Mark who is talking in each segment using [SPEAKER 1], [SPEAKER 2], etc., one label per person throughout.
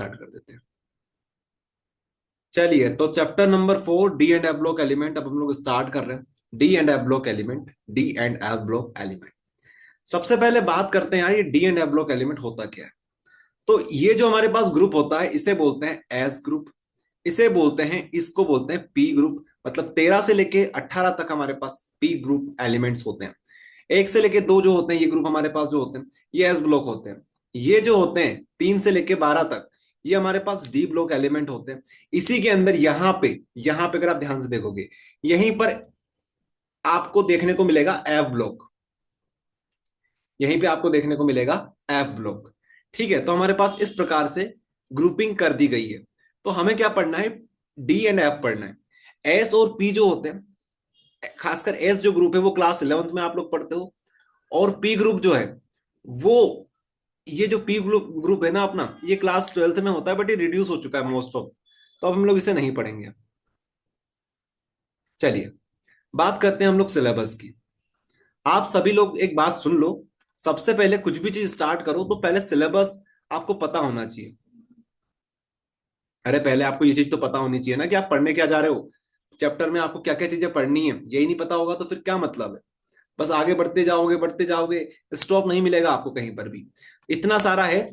[SPEAKER 1] Start कर देते हैं। चलिए, तो chapter number 4 D and F block element अब हम लोग स्टार्ट कर रहे हैं। D and F block element, D and F block element. सबसे पहले बात करते हैं यार, ये D and F block element होता क्या है। तो ये जो हमारे पास ग्रुप होता है इसे बोलते हैं एस ग्रुप, इसे बोलते हैं, इसको बोलते हैं पी ग्रुप। मतलब 13 से लेके 18 तक हमारे पास पी ग्रुप एलिमेंट्स होते हैं। एक से लेके दो जो होते हैं ये ग्रुप हमारे पास जो होते हैं ये एस ब्लॉक होते हैं। ये जो होते हैं 3 से लेके 12 तक ये हमारे पास डी ब्लॉक एलिमेंट होते हैं। इसी के अंदर यहाँ पे अगर आप ध्यान से देखोगे, यहीं पर आपको देखने को मिलेगा एफ ब्लॉक। यहीं पे आपको देखने को मिलेगा एफ ब्लॉक। ठीक है, तो हमारे पास इस प्रकार से ग्रुपिंग कर दी गई है। तो हमें क्या पढ़ना है, डी एंड एफ पढ़ना है। एस और पी जो होते हैं, खासकर एस जो ग्रुप है वो क्लास 11th में आप लोग पढ़ते हो, और पी ग्रुप जो है वो, ये जो पी ग्रुप ग्रुप है ना अपना, ये क्लास 12th में होता है, बट ये रिड्यूस हो चुका है मोस्ट ऑफ, तो अब हम लोग इसे नहीं पढ़ेंगे। चलिए, बात करते हैं हम लोग सिलेबस की। आप सभी लोग एक बात सुन लो, सबसे पहले कुछ भी चीज स्टार्ट करो तो पहले सिलेबस आपको पता होना चाहिए। अरे पहले आपको ये चीज तो पता होनी चाहिए ना कि आप पढ़ने क्या जा रहे हो। चैप्टर में आपको क्या क्या चीजें पढ़नी है यही नहीं पता होगा तो फिर क्या मतलब है। बस आगे बढ़ते जाओगे, स्टॉप नहीं मिलेगा आपको कहीं पर भी। इतना सारा है,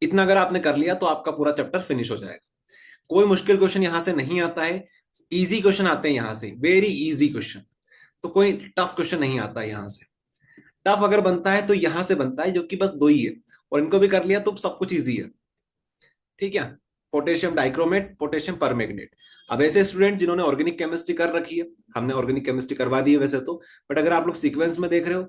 [SPEAKER 1] इतना अगर आपने कर लिया तो आपका पूरा चैप्टर फिनिश हो जाएगा। कोई मुश्किल क्वेश्चन यहां से नहीं आता है, इजी क्वेश्चन आते हैं यहां से, वेरी इजी क्वेश्चन। तो कोई टफ क्वेश्चन नहीं आता है यहां से। टफ अगर बनता है तो यहां से बनता है, जो कि बस दो ही है, और इनको भी कर लिया तो सब कुछ इजी है। ठीक है, पोटेशियम डाइक्रोमेट, पोटेशियम परमैंगनेट। अब ऐसे स्टूडेंट जिन्होंने ऑर्गेनिक केमिस्ट्री कर रखी है, हमने ऑर्गेनिक केमिस्ट्री करवा दी है वैसे तो, बट अगर आप लोग सीक्वेंस में देख रहे हो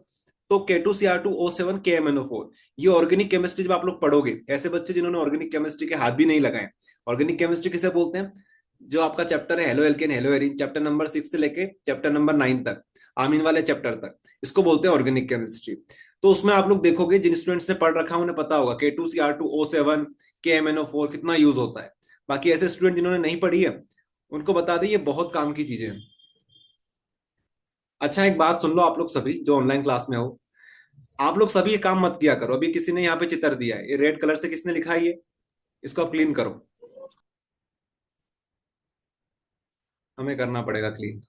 [SPEAKER 1] तो K2Cr2O7 KMnO4, ये ऑर्गेनिक केमिस्ट्री जब आप लोग पढ़ोगे, ऐसे बच्चे जिन्होंने ऑर्गेनिक केमिस्ट्री के हाथ भी नहीं लगाए। ऑर्गेनिक केमिस्ट्री किसे बोलते हैं, जो आपका चैप्टर है halo alkane hello Erin, chapter number 6 से लेके चैप्टर नंबर 9 तक, आमीन वाले चैप्टर तक, इसको बोलते हैं ऑर्गेनिक केमिस्ट्री। तो उसमें आप लोग देखोगे जिन स्टूडेंट्स ने पढ़ रखा है उन्हें पता होगा K2Cr2O7 KMnO4 कितना यूज होता है। बाकी ऐसे स्टूडेंट जिन्होंने नहीं पढ़ी है उनको बता दें ये बहुत काम की चीजें हैं। अच्छा, एक बात सुन लो आप लोग सभी जो ऑनलाइन क्लास में हो, आप लोग सभी ये काम मत किया करो। अभी किसी ने यहाँ पे चित्र दिया है, ये रेड कलर से किसने लिखा है ये, इसको आप क्लीन करो, हमें करना पड़ेगा क्लीन।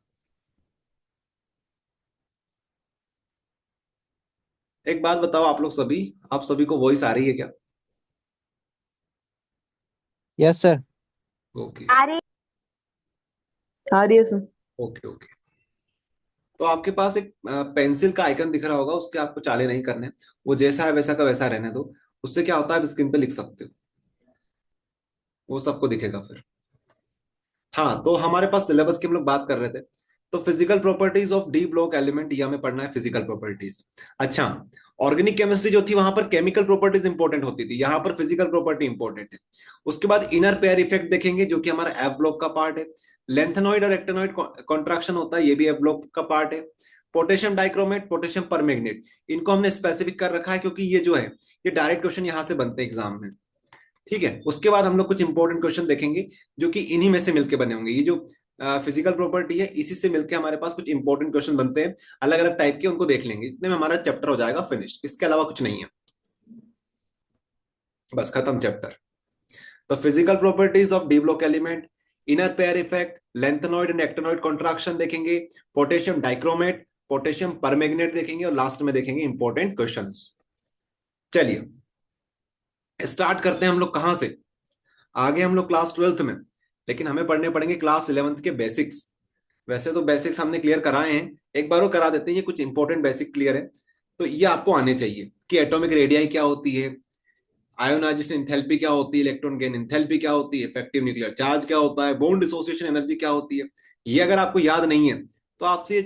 [SPEAKER 1] एक बात बताओ आप लोग सभी, आप सभी को वॉइस आ रही है क्या?
[SPEAKER 2] Yes sir.
[SPEAKER 1] ओके
[SPEAKER 3] आ रही आ रही है सर।
[SPEAKER 1] Okay okay. तो आपके पास एक पेंसिल का आइकन दिख रहा होगा, उसके आपको चाले नहीं करने, वो जैसा है वैसा का वैसा रहने दो। उससे क्या होता है, आप स्क्रीन पे लिख सकते हो, वो सबको दिखेगा फिर। हाँ, तो हमारे पास सिलेबस की हम लोग बात कर रहे थे। तो physical properties of D block element, ये हमें पढ़ना है फिजिकल प्रॉपर्टीज। अच्छा, ऑर्गेनिक केमिस्ट्री जो थी वहां पर केमिकल प्रॉपर्टीज इंपॉर्टेंट होती थी, यहाँ पर फिजिकल प्रॉपर्टी इंपॉर्टेंट है। उसके बाद इनर पेयर इफेक्ट देखेंगे जो कि हमारा एफ ब्लॉक का पार्ट है। लेंथेनॉइड और एक्टेनॉइड कॉन्ट्रैक्शन होता है, ये भी एफ ब्लॉक का पार्ट है। पोटेशियम डाइक्रोमेट, पोटेशियम परमैंगनेट, इनको हमने स्पेसिफिक कर रखा है क्योंकि ये जो है ये डायरेक्ट क्वेश्चन यहाँ से बनते हैं एग्जाम में। ठीक है, उसके बाद हम लोग कुछ इंपॉर्टेंट क्वेश्चन देखेंगे जो कि इन्हीं में से मिलके बने होंगे। ये जो फिजिकल प्रॉपर्टी है इसी से मिलके हमारे पास कुछ इंपॉर्टेंट क्वेश्चन बनते हैं अलग अलग टाइप के, उनको देख लेंगे, इतने में हमारा चैप्टर हो जाएगा फिनिश, इसके अलावा कुछ नहीं है, बस खत्म चैप्टर। तो physical properties of D block element, inner pair effect, lanthanoid and actinoid contraction देखेंगे, पोटेशियम डाइक्रोमेट, पोटेशियम परमैंगनेट देखेंगे, और लास्ट में देखेंगे इंपॉर्टेंट क्वेश्चंस। चलिए, स्टार्ट करते हैं हम लोग कहां से। आगे हम लोग क्लास 12th में, लेकिन हमें पढ़ने पड़ेंगे क्लास 11th के बेसिक्स। वैसे तो बेसिक्स हमने क्लियर कराए हैं, एक बार वो करा देते हैं, ये कुछ इंपॉर्टेंट बेसिक क्लियर है। तो ये आपको आने चाहिए कि एटॉमिक रेडियाई क्या होती है, आयोनाइजेशन एंथैल्पी क्या होती है, इलेक्ट्रॉन गेन एंथैल्पी क्या होती है, इफेक्टिव न्यूक्लियर चार्ज क्या होता है, बॉन्ड डिसोसिएशन एनर्जी क्या होती है। ये अगर आपको याद नहीं है तो आपसे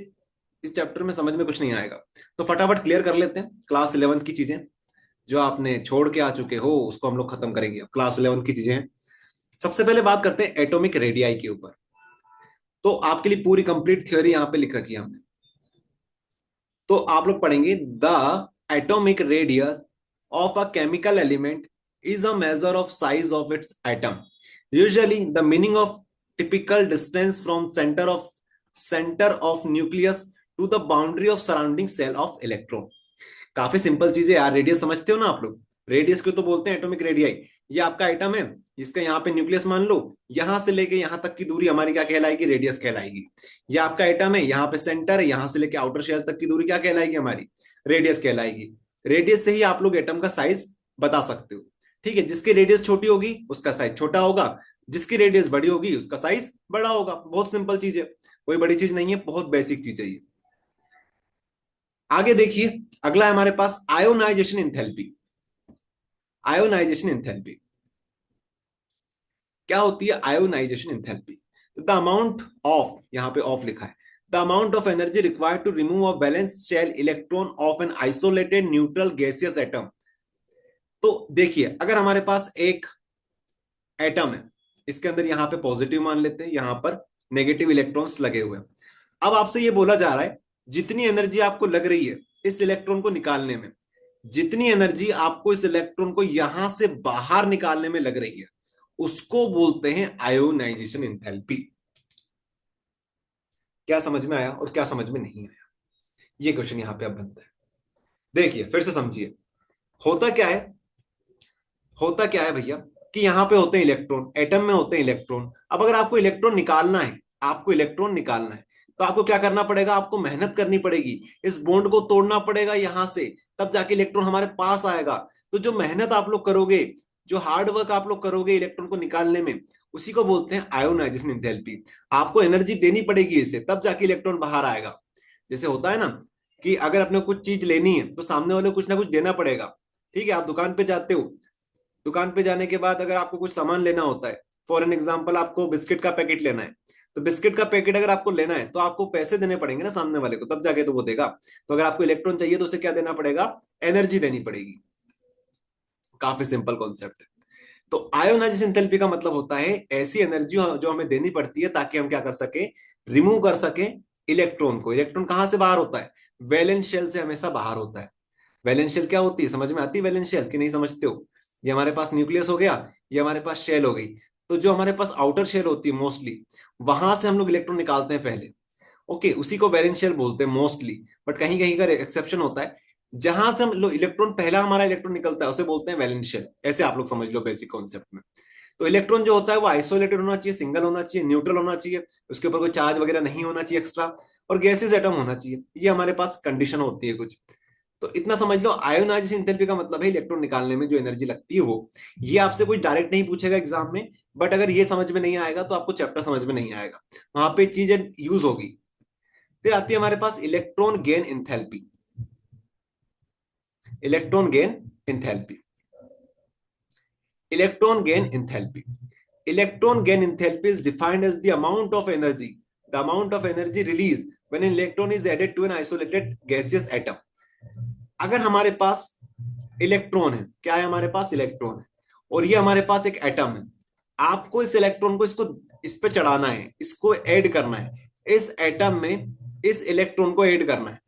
[SPEAKER 1] इस चैप्टर में समझ में कुछ नहीं आएगा। तो फटाफट क्लियर कर लेते हैं क्लास 11th की चीजें, जो आपने छोड़ के आ चुके हो उसको हम लोग खत्म करेंगे। क्लास 11th की चीजें हैं। सबसे पहले बात करते हैं एटॉमिक रेडियाई के ऊपर। तो आपके लिए पूरी कंप्लीट थ्योरी यहां पे लिख रखी है हमने। तो आप लोग पढ़ेंगे the atomic radius of a chemical element is a measure of size of its atom, usually the meaning of typical distance from centre of nucleus to the boundary of surrounding cell of electron. काफी simple चीजें यार, radius समझते हो ना आप लोग, radius को तो बोलते हैं एटॉमिक रेडियाई। ये आपका एटम है, इसका यहाँ पे न्यूक्लियस मान लो, यहां से लेके यहां तक की दूरी हमारी क्या कहलाएगी, रेडियस कहलाएगी। ये आपका एटम है, यहाँ पे सेंटर है, यहां से लेके आउटर शेल तक की दूरी क्या कहलाएगी, हमारी रेडियस कहलाएगी। रेडियस से ही आप लोग एटम का साइज बता सकते हो। ठीक है, जिसकी रेडियस छोटी होगी उसका साइज छोटा होगा, जिसकी रेडियस बड़ी होगी उसका साइज बड़ा होगा। बहुत सिंपल चीज है, कोई बड़ी चीज नहीं है, बहुत बेसिक चीज है ये। आगे देखिए, अगला है हमारे पास आयोनाइजेशन इंथैल्पी। आयोनाइजेशन इंथैल्पी क्या होती है, आयोनाइजेशन इंथैल्पी। तो द अमाउंट ऑफ, यहां पे ऑफ लिखा है, the amount of energy required to remove a valence shell electron of an isolated neutral gaseous atom. तो देखिए, अगर हमारे पास एक एटम है, इसके अंदर यहां पे पॉजिटिव मान लेते हैं, यहां पर नेगेटिव इलेक्ट्रॉन्स लगे हुए हैं। अब आपसे ये बोला जा रहा है, जितनी एनर्जी आपको लग रही है इस इलेक्ट्रॉन को निकालने में, जितनी एनर्जी आपको इस इलेक्ट्रॉन को यहां से बाहर निकालने में लग रही है, उसको बोलते हैं आयोनाइजेशन इंथैल्पी। क्या समझ में आया और क्या समझ में नहीं आया, ये क्वेश्चन यहां पे अब बनता है। देखिए फिर से समझिए, होता क्या है, होता क्या है भैया, कि यहां पे होते हैं इलेक्ट्रॉन, एटम में होते हैं इलेक्ट्रॉन। अब अगर आपको इलेक्ट्रॉन निकालना है, आपको इलेक्ट्रॉन निकालना है, तो आपको क्या करना पड़ेगा, आपको मेहनत करनी पड़ेगी, इस बॉन्ड को तोड़ना पड़ेगा यहां से, तब जाके इलेक्ट्रॉन हमारे पास आएगा। तो जो मेहनत आप लोग करोगे, जो हार्ड वर्क आप लोग करोगे इलेक्ट्रॉन को निकालने में, उसी को बोलते हैं आयोनाइजेशन एंथैल्पी। आपको एनर्जी देनी पड़ेगी इससे, तब जाके इलेक्ट्रॉन बाहर आएगा। जैसे होता है ना कि अगर अपने कुछ चीज लेनी है तो सामने वाले को कुछ ना कुछ देना पड़ेगा। ठीक है, आप दुकान पे जाते हो, दुकान पे जाने के बाद अगर आपको कुछ सामान लेना होता है, फॉर एन एग्जाम्पल आपको बिस्किट का पैकेट लेना है, तो बिस्किट का पैकेट अगर आपको लेना है तो आपको पैसे देने पड़ेंगे ना सामने वाले को, तब जाके तो वो देगा। तो अगर आपको इलेक्ट्रॉन चाहिए तो उसे क्या देना पड़ेगा, एनर्जी देनी पड़ेगी। काफी सिंपल कॉन्सेप्ट है। तो आयोनाइजेशन एंथैल्पी का मतलब होता है ऐसी एनर्जी जो हमें देनी पड़ती है ताकि हम क्या कर सके, रिमूव कर सके इलेक्ट्रॉन को। इलेक्ट्रॉन कहां से बाहर होता है, वैलेंस शेल से हमेशा बाहर होता है। वैलेंस शेल क्या होती है, समझ में आती है वैलेंस शेल कि नहीं समझते हो। ये हमारे पास न्यूक्लियस हो गया, ये हमारे पास शेल हो गई। तो जो हमारे पास आउटर शेल होती है मोस्टली, वहां से हम लोग इलेक्ट्रॉन निकालते हैं पहले। ओके, उसी को वैलेंस शेल बोलते हैं मोस्टली, बट कहीं कहीं का एक्सेप्शन होता है। जहां से हम लोग इलेक्ट्रॉन, पहला हमारा इलेक्ट्रॉन निकलता है, उसे बोलते हैं वैलेंस शेल। ऐसे आप लोग समझ लो बेसिक कॉन्सेप्ट में। तो इलेक्ट्रॉन जो होता है वो आइसोलेटेड होना चाहिए, सिंगल होना चाहिए, न्यूट्रल होना चाहिए, उसके ऊपर कोई चार्ज वगैरह नहीं होना चाहिए एक्स्ट्रा, और गैसेस एटम होना चाहिए। ये हमारे पास कंडीशन होती है कुछ। तो इतना समझ लो, आयोनाइजेशन एंथैल्पी का मतलब है इलेक्ट्रॉन निकालने में जो एनर्जी लगती है वो। ये आपसे कोई डायरेक्ट नहीं पूछेगा एग्जाम में, बट अगर ये समझ में नहीं आएगा तो आपको चैप्टर समझ में नहीं आएगा, वहां पे चीजें यूज होगी। फिर आती है हमारे पास electron gain enthalpy. Electron gain enthalpy, electron gain enthalpy, electron gain enthalpy is defined as the amount of energy, the amount of energy released when an electron is added to an isolated gaseous atom। अगर हमारे पास electron है, क्या है हमारे पास, electron है, और ये हमारे पास एक एटम है। आपको इस इलेक्ट्रॉन को इसको इस पे चढ़ाना है, इसको ऐड करना है, इस एटम में इस इलेक्ट्रॉन को ऐड करना है।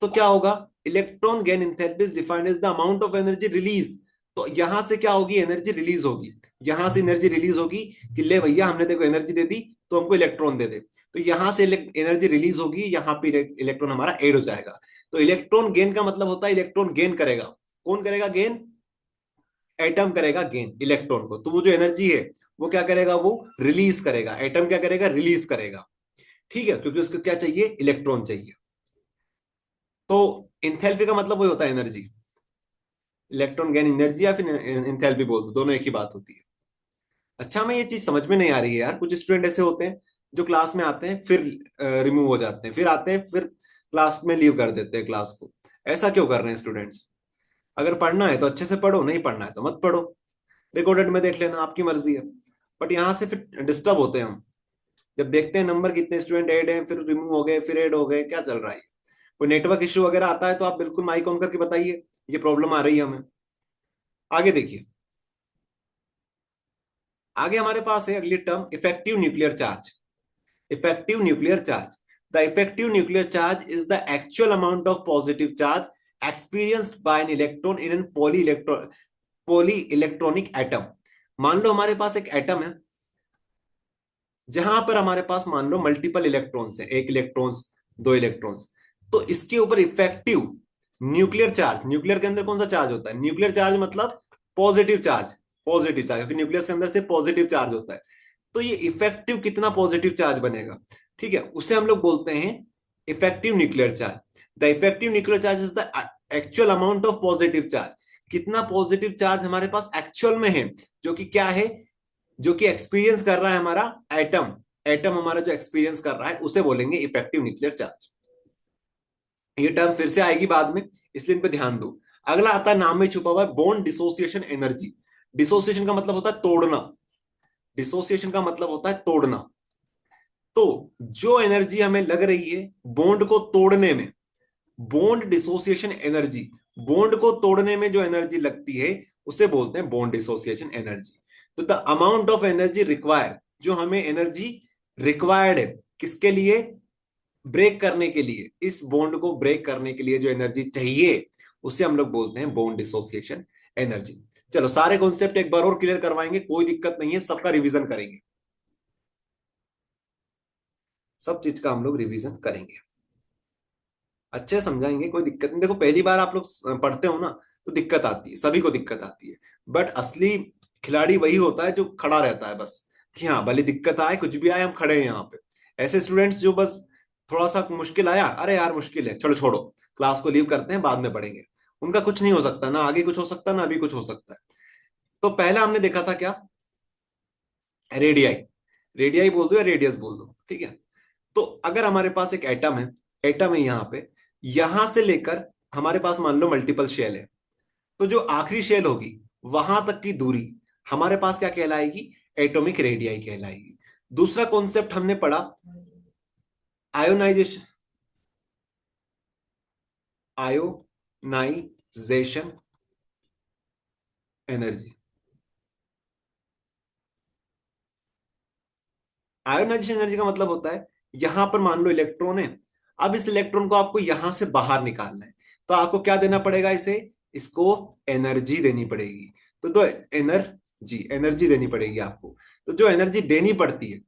[SPEAKER 1] तो क्या होगा, electron gain enthalpy is defined as the amount of energy release. तो यहां से क्या होगी, एनर्जी रिलीज होगी, यहां से एनर्जी रिलीज होगी कि ले भैया हमने देखो एनर्जी दे दी तो हमको इलेक्ट्रॉन दे दे। तो यहां से एनर्जी रिलीज होगी, यहां पे इलेक्ट्रॉन हमारा ऐड हो जाएगा। तो इलेक्ट्रॉन गेन का मतलब होता है इलेक्ट्रॉन गेन करेगा। कौन करेगा गेन, एटम करेगा गेन इलेक्ट्रॉन को। तो वो जो एनर्जी है वो क्या करेगा, वो रिलीज करेगा। एटम क्या करेगा, रिलीज करेगा। ठीक है, क्योंकि उसको क्या चाहिए, इलेक्ट्रॉन चाहिए। तो इंथैल्पी का मतलब वही होता है एनर्जी। इलेक्ट्रॉन गेन एनर्जी या फिर इंथैल्पी बोल दो, दोनों एक ही बात होती है। अच्छा, मैं ये चीज समझ में नहीं आ रही है यार, कुछ स्टूडेंट ऐसे होते हैं जो क्लास में आते हैं फिर रिमूव हो जाते हैं, फिर आते हैं फिर क्लास में लीव कर देते हैं क्लास को। ऐसा क्यों कर रहे हैं स्टूडेंट्स। अगर पढ़ना है तो अच्छे से पढ़ो, नहीं पढ़ना है तो मत पढ़ो, रिकॉर्डेड में देख लेना, आपकी मर्जी है। बट यहाँ से फिर डिस्टर्ब होते हैं हम, जब देखते हैं नंबर कितने स्टूडेंट ऐड हैं, फिर रिमूव हो गए, फिर ऐड हो गए, क्या चल रहा है। कोई नेटवर्क इश्यू वगैरह आता है तो आप बिल्कुल माइक ऑन करके बताइए, ये प्रॉब्लम आ रही है हमें। आगे देखिए, आगे हमारे पास है अगली term, effective nuclear charge. Effective nuclear charge, the effective nuclear charge is the actual amount of positive charge experienced by an electron in an poly electronic atom. मान लो हमारे पास एक एटम है जहां पर हमारे पास मान लो मल्टीपल इलेक्ट्रॉन्स है, एक इलेक्ट्रॉन्स, दो इलेक्ट्रॉन्स। तो इसके ऊपर इफेक्टिव न्यूक्लियर चार्ज, न्यूक्लियर के अंदर कौन सा चार्ज होता है, न्यूक्लियर चार्ज मतलब पॉजिटिव चार्ज, पॉजिटिव चार्ज, क्योंकि न्यूक्लियस के अंदर से पॉजिटिव चार्ज होता है। तो ये इफेक्टिव कितना पॉजिटिव चार्ज बनेगा, ठीक है, उसे हम लोग बोलते हैं effective nuclear charge. The effective nuclear charge is the actual amount of positive charge. कितना पॉजिटिव चार्ज हमारे पास एक्चुअल में है, जो कि क्या है, जो कि एक्सपीरियंस कर रहा है हमारा एटम, एटम हमारा जो एक्सपीरियंस कर रहा है उसे बोलेंगे इफेक्टिव न्यूक्लियर चार्ज। ये टर्म फिर से आएगी बाद में, इसलिए इन पे ध्यान दो। अगला आता है नाम में छुपा हुआ है बॉन्ड डिसोसिएशन एनर्जी। डिसोसिएशन का मतलब होता है तोड़ना, डिसोसिएशन का मतलब होता है तोड़ना। तो जो एनर्जी हमें लग रही है बॉन्ड को तोड़ने में, बॉन्ड डिसोसिएशन एनर्जी, बॉन्ड को तोड़ने में जो एनर्जी लगती है उसे बोलते हैं बॉन्ड डिसोसिएशन एनर्जी। तो the amount of energy required, जो हमें एनर्जी रिक्वायर्ड है किसके लिए, ब्रेक करने के लिए, इस बॉन्ड को ब्रेक करने के लिए जो एनर्जी चाहिए उसे हम लोग बोलते हैं बॉन्ड डिसोसिएशन एनर्जी। चलो सारे कॉन्सेप्ट एक बार और क्लियर करवाएंगे, कोई दिक्कत नहीं है, सबका रिवीजन करेंगे, सब चीज का हम लोग रिवीजन करेंगे, अच्छे से समझाएंगे, कोई दिक्कत नहीं। देखो पहली बार आप लोग पढ़ते हो ना तो दिक्कत आती है, सभी को दिक्कत आती है, बट असली खिलाड़ी वही होता है जो खड़ा रहता है बस, कि हाँ भले दिक्कत आए कुछ भी आए हम खड़े हैं यहाँ पे। ऐसे स्टूडेंट्स जो बस थोड़ा सा मुश्किल आया, अरे यार मुश्किल है चलो छोड़ो, क्लास को लीव करते हैं बाद में पढ़ेंगे, उनका कुछ नहीं हो सकता, ना आगे कुछ हो सकता ना अभी कुछ हो सकता है। तो पहला हमने देखा था क्या, रेडियाई, रेडियाई बोल दो या रेडियस बोल दो, ठीक है। तो अगर हमारे पास एक एटम है, एटम है यहाँ पे, यहां से लेकर हमारे पास मान लो मल्टीपल शेल है, तो जो आखिरी शेल होगी वहां तक की दूरी हमारे पास क्या कहलाएगी, एटॉमिक रेडियाई कहलाएगी। दूसरा कॉन्सेप्ट हमने पढ़ा ionisation, ionisation energy. Ionisation energy का मतलब होता है यहां पर मान लो इलेक्ट्रॉन है, अब इस इलेक्ट्रॉन को आपको यहां से बाहर निकालना है, तो आपको क्या देना पड़ेगा इसे, इसको एनर्जी देनी पड़ेगी। तो एनर्जी, एनर्जी देनी पड़ेगी आपको। तो जो एनर्जी देनी पड़ती है,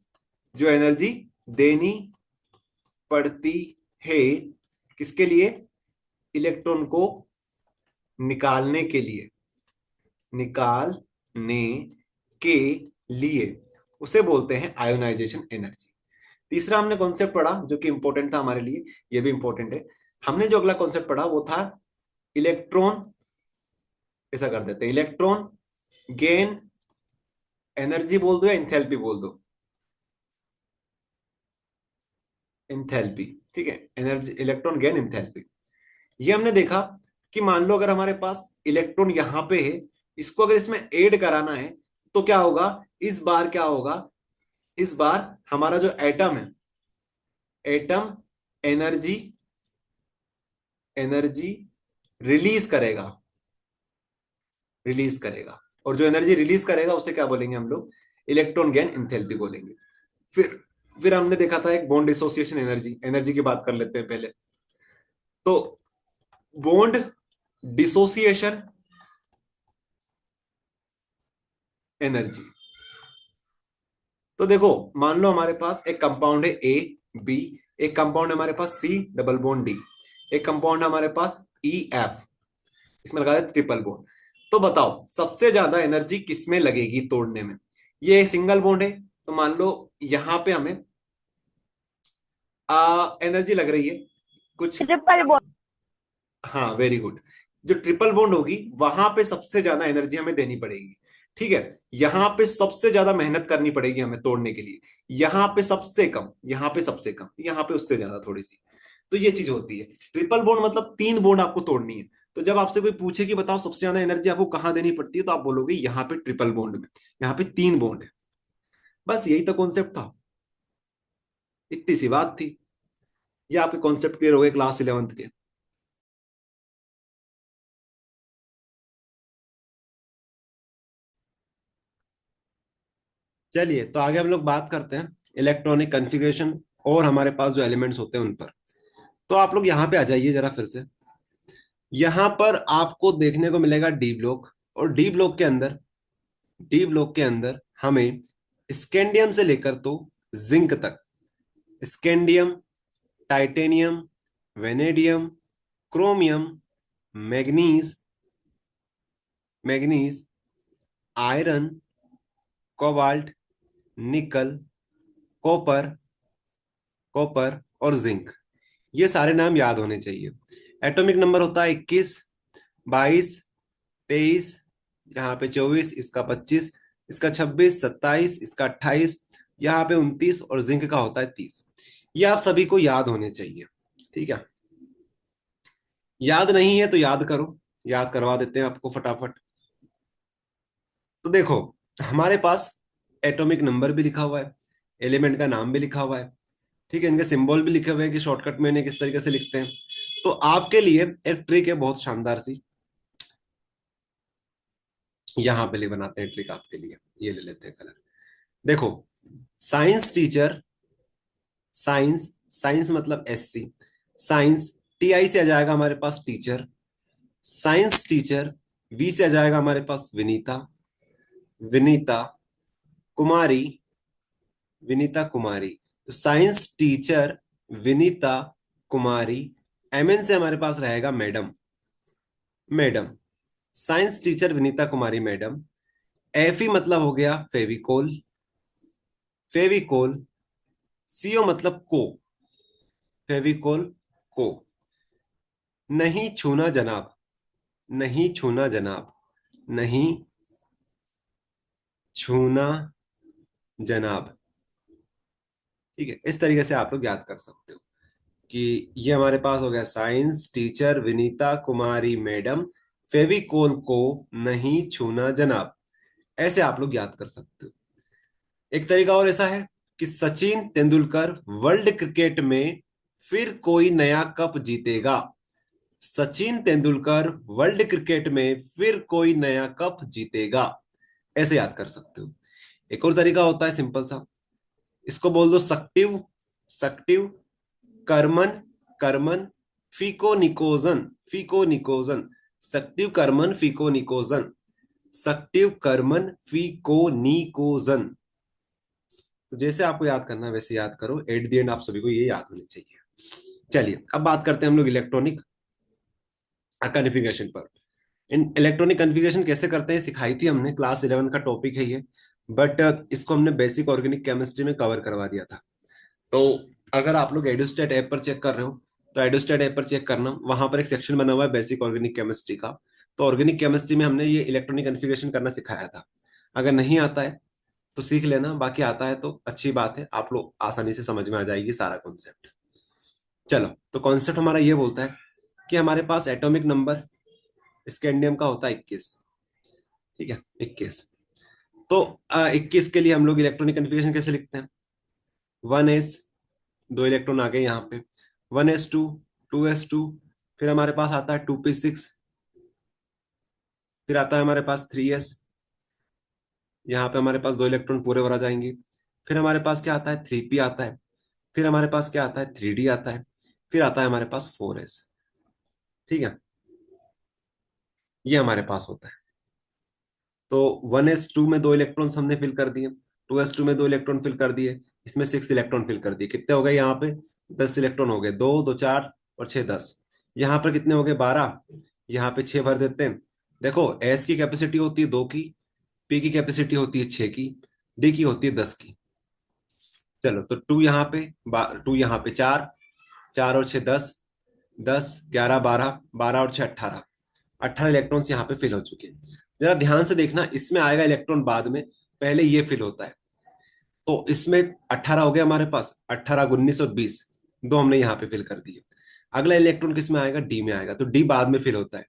[SPEAKER 1] जो एनर्जी देनी पड़ती है किसके लिए, इलेक्ट्रॉन को निकालने के लिए, निकालने के लिए उसे बोलते हैं आयोनाइजेशन एनर्जी। तीसरा हमने कॉन्सेप्ट पढ़ा जो कि इंपॉर्टेंट था हमारे लिए, ये भी इंपॉर्टेंट है। हमने जो अगला कॉन्सेप्ट पढ़ा वो था इलेक्ट्रॉन, ऐसा कर देते हैं, इलेक्ट्रॉन गेन एनर्जी बोल दो या इंथैल्पी बोल दो, इंथैल्पी, ठीक है, एनर्जी इलेक्ट्रॉन गेन इंथैल्पी। ये हमने देखा कि मान लो अगर हमारे पास इलेक्ट्रॉन यहां पे है, इसको अगर इसमें ऐड कराना है तो क्या होगा, इस बार क्या होगा, इस बार हमारा जो एटम है, एटम एनर्जी, एनर्जी रिलीज करेगा, रिलीज करेगा, और जो एनर्जी रिलीज करेगा उसे क्या बोलेंगे हम लोग, इलेक्ट्रॉन गेन इंथैल्पी बोलेंगे। फिर फिर हमने देखा था एक बॉन्ड डिसोसिएशन एनर्जी, एनर्जी की बात कर लेते हैं पहले। तो बॉन्ड डिसोसिएशन एनर्जी, तो देखो मान लो हमारे पास एक कंपाउंड है ए बी, एक कंपाउंड है हमारे पास सी डबल बॉन्ड डी, एक कंपाउंड है हमारे पास ई एफ, इसमें लगा है ट्रिपल बॉन्ड। तो बताओ सबसे ज्यादा एनर्जी किसमें लगेगी तोड़ने में, ये सिंगल बॉन्ड है तो मान लो यहां पे हमें एनर्जी लग रही है कुछ,
[SPEAKER 3] ट्रिपल बॉन्ड।
[SPEAKER 1] हाँ वेरी गुड, जो ट्रिपल बॉन्ड होगी वहां पे सबसे ज्यादा एनर्जी हमें देनी पड़ेगी, ठीक है, यहां पे सबसे ज्यादा मेहनत करनी पड़ेगी हमें तोड़ने के लिए, यहां पे सबसे कम, यहां पे सबसे कम, यहां पे उससे ज्यादा थोड़ी सी। तो ये चीज होती है, ट्रिपल बॉन्ड मतलब तीन बॉन्ड आपको तोड़नी है। तो जब आपसे कोई पूछे कि बताओ सबसे ज्यादा एनर्जी आपको कहाँ देनी पड़ती है, तो आप बोलोगे यहाँ पे ट्रिपल बॉन्ड में, यहाँ पे तीन बॉन्ड है। बस यही तो कॉन्सेप्ट था, इतनी सी बात थी। ये आपके कॉन्सेप्ट क्लियर हो गए क्लास 11th के। चलिए तो आगे हम लोग बात करते हैं इलेक्ट्रॉनिक कॉन्फ़िगरेशन और हमारे पास जो एलिमेंट्स होते हैं उन पर। तो आप लोग यहाँ पे आ जाइए जरा फिर से, यहाँ पर आपको देखने को मिलेगा डी ब्लॉक, और डी ब्लॉक के अंदर, डी ब्लॉक के अंदर हमें स्कैंडियम से लेकर तो जिंक तक, scandium, titanium, vanadium, chromium, manganese, manganese iron, cobalt, निकल, कॉपर, कॉपर और जिंक। ये सारे नाम याद होने चाहिए। एटॉमिक नंबर होता है 21, 22, 23, यहाँ पे 24, इसका 25, इसका 26, 27, इसका 28, यहाँ पे 29 और जिंक का होता है 30। ये आप सभी को याद होने चाहिए। ठीक है, याद नहीं है तो याद करो, याद करवा देते हैं आपको फटाफट। तो देखो, हमारे पास एटॉमिक नंबर भी लिखा हुआ है, एलिमेंट का नाम भी लिखा हुआ है, ठीक है, इनके सिंबल भी लिखे हुए हैं कि शॉर्टकट में इन्हें किस तरीके से लिखते हैं। तो आपके लिए एक ट्रिक है बहुत शानदार सी, यहाँ पे ले बनाते हैं ट्रिक आपके लिए। ये ले लेते हैं कलर। देखो, साइंस टीचर, साइंस, साइंस मतलब SC, साइंस, TI से आ जाएगा हमारे पास टीचर, साइंस टीचर, V से आ जाएगा हमारे पास विनीता, विनीता कुमारी, विनीता कुमारी। तो science teacher Vinita Kumari, MN से हमारे पास रहेगा madam, madam, science teacher Vinita Kumari madam. FE मतलब हो गया फेविकोल, फेविकोल। CO मतलब को, फेविकोल को। नहीं छूना जनाब, नहीं छूना जनाब, नहीं छूना जनाब। ठीक है, इस तरीके से आप लोग याद कर सकते हो कि ये हमारे पास हो गया science teacher Vinita Kumari madam, Fevicol को नहीं छूना जनाब। ऐसे आप लोग याद कर सकते हो। एक तरीका और ऐसा है कि सचिन तेंदुलकर वर्ल्ड क्रिकेट में फिर कोई नया कप जीतेगा, सचिन तेंदुलकर वर्ल्ड क्रिकेट में फिर कोई नया कप जीतेगा। ऐसे याद कर सकते हो। एक और तरीका होता है सिंपल सा, इसको बोल दो सक्टिव, सक्टिव कर्मन, कर्मन फीको निकोजन, फीको निकोजन, सक्टिव कर्मन फीको निकोजन, सक्टिव कर्मन फीको निकोजन। तो जैसे आपको याद करना है वैसे याद करो, एट द एंड आप सभी को ये याद होनी चाहिए। चलिए अब बात करते हैं हम लोग इलेक्ट्रॉनिक कन्फिग्रेशन पर। इन इलेक्ट्रॉनिक कन्फिग्रेशन कैसे करते हैं सिखाई थी हमने, क्लास 11 का टॉपिक है ये, बट इसको हमने बेसिक ऑर्गेनिक केमिस्ट्री में कवर करवा दिया था। तो अगर आप लोग एडुस्टेट ऐप पर चेक कर रहे हो तो एडुस्टेट ऐप पर चेक करना, वहां पर एक सेक्शन बना हुआ है बेसिक ऑर्गेनिक केमिस्ट्री का। तो ऑर्गेनिक केमिस्ट्री में हमने ये इलेक्ट्रॉनिक कन्फिग्रेशन करना सिखाया था। अगर नहीं आता है तो सीख लेना, बाकी आता है तो अच्छी बात है, आप लोग आसानी से समझ में आ जाएगी सारा कॉन्सेप्ट। चलो, तो कॉन्सेप्ट हमारा ये बोलता है कि हमारे पास एटॉमिक नंबर स्कैंडियम का होता है 21। ठीक है, 21। तो 21 के लिए हम लोग इलेक्ट्रॉनिक कन्फिग्रेशन कैसे लिखते हैं? 1s, दो इलेक्ट्रॉन आ गए यहाँ पे, 1s2, 2s2, फिर हमारे पास आता है 2p6, फिर आता है हमारे पास 3s, यहाँ पे हमारे पास दो इलेक्ट्रॉन पूरे भरा जाएंगे। फिर हमारे पास क्या आता है? 3p आता है। फिर हमारे पास क्या आता है? 3d आता है। फिर आता है हमारे पास 4s। ठीक है, ये हमारे पास होता है। तो 1s2 में दो इलेक्ट्रॉन्स हमने फिल कर दिए, 2s2 में दो इलेक्ट्रॉन फिल कर दिए, इसमें 6 इलेक्ट्रॉन फिल कर दिए। कितने हो गए यहाँ पे? 10 इलेक्ट्रॉन हो गए, दो दो चार और छह 10। यहाँ पर कितने हो गए? 12। यहाँ पे 6 भर देते हैं। देखो, एस की कैपेसिटी होती है 2 की, पी की कैपेसिटी होती है 6 की, डी की होती है 10 की। चलो, तो 2 यहाँ पे, 2 यहाँ पे 4, 4 और 6 10, 10 11 12, 12 और 6 18, 18 इलेक्ट्रॉन्स यहाँ पे फिल हो चुके हैं। जरा ध्यान से देखना, इसमें आएगा इलेक्ट्रॉन बाद में, पहले ये फिल होता है। तो इसमें 18 हो गया हमारे पास, 18 19 और 20, दो हमने यहाँ पे फिल कर दिए। अगला इलेक्ट्रॉन किस में आएगा? डी में आएगा, तो डी बाद में फिल होता है।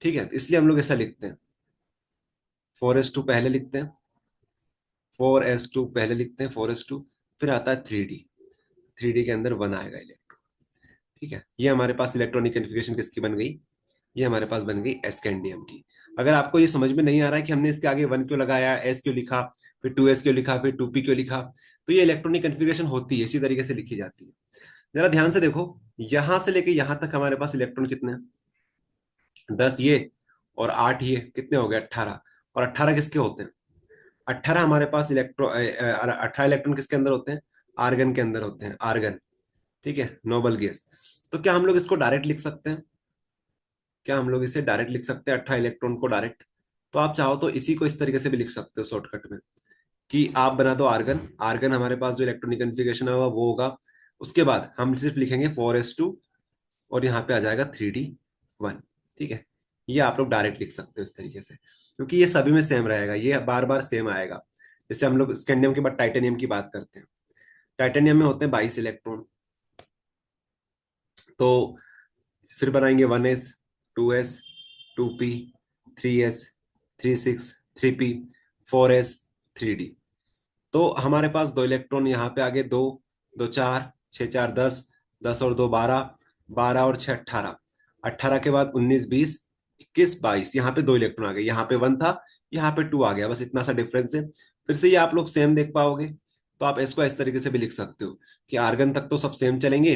[SPEAKER 1] ठीक है, तो इसलिए हम लोग ऐसा लिखते हैं, 4s2 पहले लिखते हैं, 4s2 पहले लिखते हैं, 4s2, फिर आता है 3d, 3d के अंदर 1 आएगा इलेक्ट्रॉन। ठीक है, ये हमारे पास इलेक्ट्रॉनिक कन्फिग्रेशन किसकी बन गई? ये हमारे पास बन गई एस्केंडियम की। अगर आपको ये समझ में नहीं आ रहा है कि हमने इसके आगे 1 क्यों लगाया, एस क्यों लिखा, फिर 2s क्यों लिखा, फिर 2p क्यों लिखा, तो ये इलेक्ट्रॉनिक कन्फिग्रेशन होती है, इसी तरीके से लिखी जाती है। जरा ध्यान से देखो, यहां से लेके यहां तक हमारे पास इलेक्ट्रॉन कितने हैं? 10 ये और 8 ये, कितने हो गए? 18। और 18 किसके होते हैं? 18 हमारे पास इलेक्ट्रॉन, 18 इलेक्ट्रॉन किसके अंदर होते हैं? आर्गन के अंदर होते हैं, आर्गन। ठीक है, नोबल गैस। तो क्या हम लोग इसको डायरेक्ट लिख सकते हैं? क्या हम लोग इसे डायरेक्ट लिख सकते हैं 18 इलेक्ट्रॉन को डायरेक्ट? तो आप चाहो तो इसी को इस तरीके से भी लिख सकते हो शॉर्टकट में, कि आप बना दो आर्गन। आर्गन हमारे पास जो इलेक्ट्रॉनिक कन्फिग्रेशन है वो होगा। उसके बाद हम सिर्फ लिखेंगे 4s2, और यहाँ पे आ जाएगा 3d1। ठीक है, ये आप लोग डायरेक्ट लिख सकते हो इस तरीके से, क्योंकि ये सभी में सेम रहेगा, ये बार बार सेम आएगा। जैसे हम लोग स्कैंडियम के बाद टाइटेनियम की बात करते हैं। टाइटेनियम में होते हैं 22 इलेक्ट्रॉन। तो फिर बनाएंगे 1s, 2s, 2p, 3s, 3 6, 3p, 4s, 3d। तो हमारे पास दो इलेक्ट्रॉन यहाँ पे आगे, दो दो चार, छः चार 10, 10 और 2 12, 12 और 6 18, 18 के बाद 19 20 21 22, यहाँ पे दो इलेक्ट्रॉन आ गए, यहाँ पे 1 था, यहाँ पे 2 आ गया, बस इतना सा डिफरेंस है। फिर से ये आप लोग सेम देख पाओगे। तो आप इसको इस तरीके से भी लिख सकते हो कि आर्गन तक तो सब सेम चलेंगे।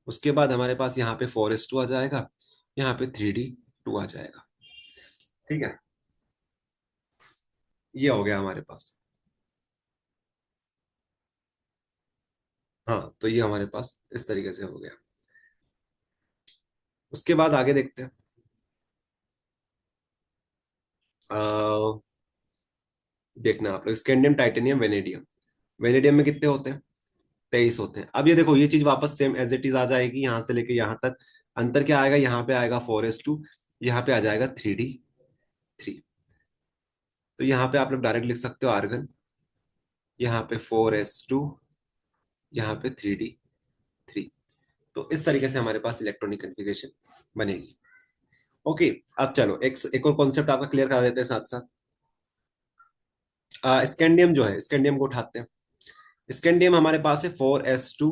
[SPEAKER 1] उसके बाद हमारे पास यहाँ पे 4s2 आ जाएगा, यहाँ पे 3d2 आ जाएगा। ठीक है, ये हो गया हमारे पास। हाँ, तो ये हमारे पास इस तरीके से हो गया। उसके बाद आगे देखते हैं। अ, देखना आप लोग स्कैंडियम, टाइटेनियम, वेनेडियम। वेनेडियम में कितने होते हैं? 23 होते हैं। अब ये देखो, ये चीज वापस सेम एज इट इज आ जाएगी, यहाँ से लेके यहाँ तक। अंतर क्या आएगा? यहाँ पे आएगा 4s2, यहाँ पे आ जाएगा 3d3। तो यहाँ पे आप लोग डायरेक्ट लिख सकते हो आर्गन, यहाँ पे 4s2, यहाँ पे 3d3। तो इस तरीके से हमारे पास इलेक्ट्रॉनिक कन्फिग्रेशन बनेगी। ओके, अब चलो एक और कॉन्सेप्ट आपका क्लियर करा देते हैं साथ साथ। स्कैंडियम जो है, स्कैंडियम को उठाते हैं। स्कैंडियम हमारे पास है 4s2,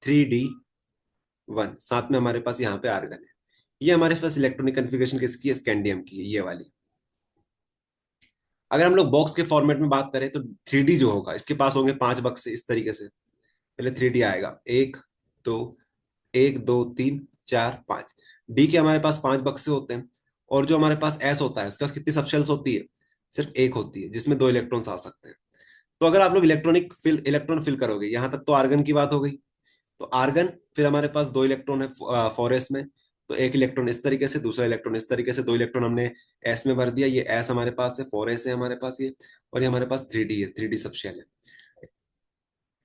[SPEAKER 1] 3d1, साथ में हमारे पास यहाँ पे आर्गन है। ये हमारे पास इलेक्ट्रॉनिक कन्फिग्रेशन किसकी है? स्कैंडियम की है, ये वाली। अगर हम लोग बॉक्स के फॉर्मेट में बात करें तो 3D जो होगा, इसके पास होंगे 5 बक्से इस तरीके से। पहले 3D आएगा, एक दो, एक दो तीन चार पांच। डी के हमारे पास 5 बक्से होते हैं। और जो हमारे पास एस होता है, उसके पास कितनी सबशेल्स होती है? सिर्फ एक होती है, जिसमें दो इलेक्ट्रॉन्स आ सकते हैं। तो अगर आप लोग इलेक्ट्रॉन फिल करोगे, यहां तक तो आर्गन की बात हो गई। तो आर्गन, फिर हमारे पास दो इलेक्ट्रॉन है 4s में। तो एक इलेक्ट्रॉन इस तरीके से, दूसरा इलेक्ट्रॉन इस तरीके से, दो इलेक्ट्रॉन हमने एस में भर दिया। ये एस हमारे पास है, 4s है हमारे पास ये। और ये हमारे पास 3D है, 3D सब शेल है।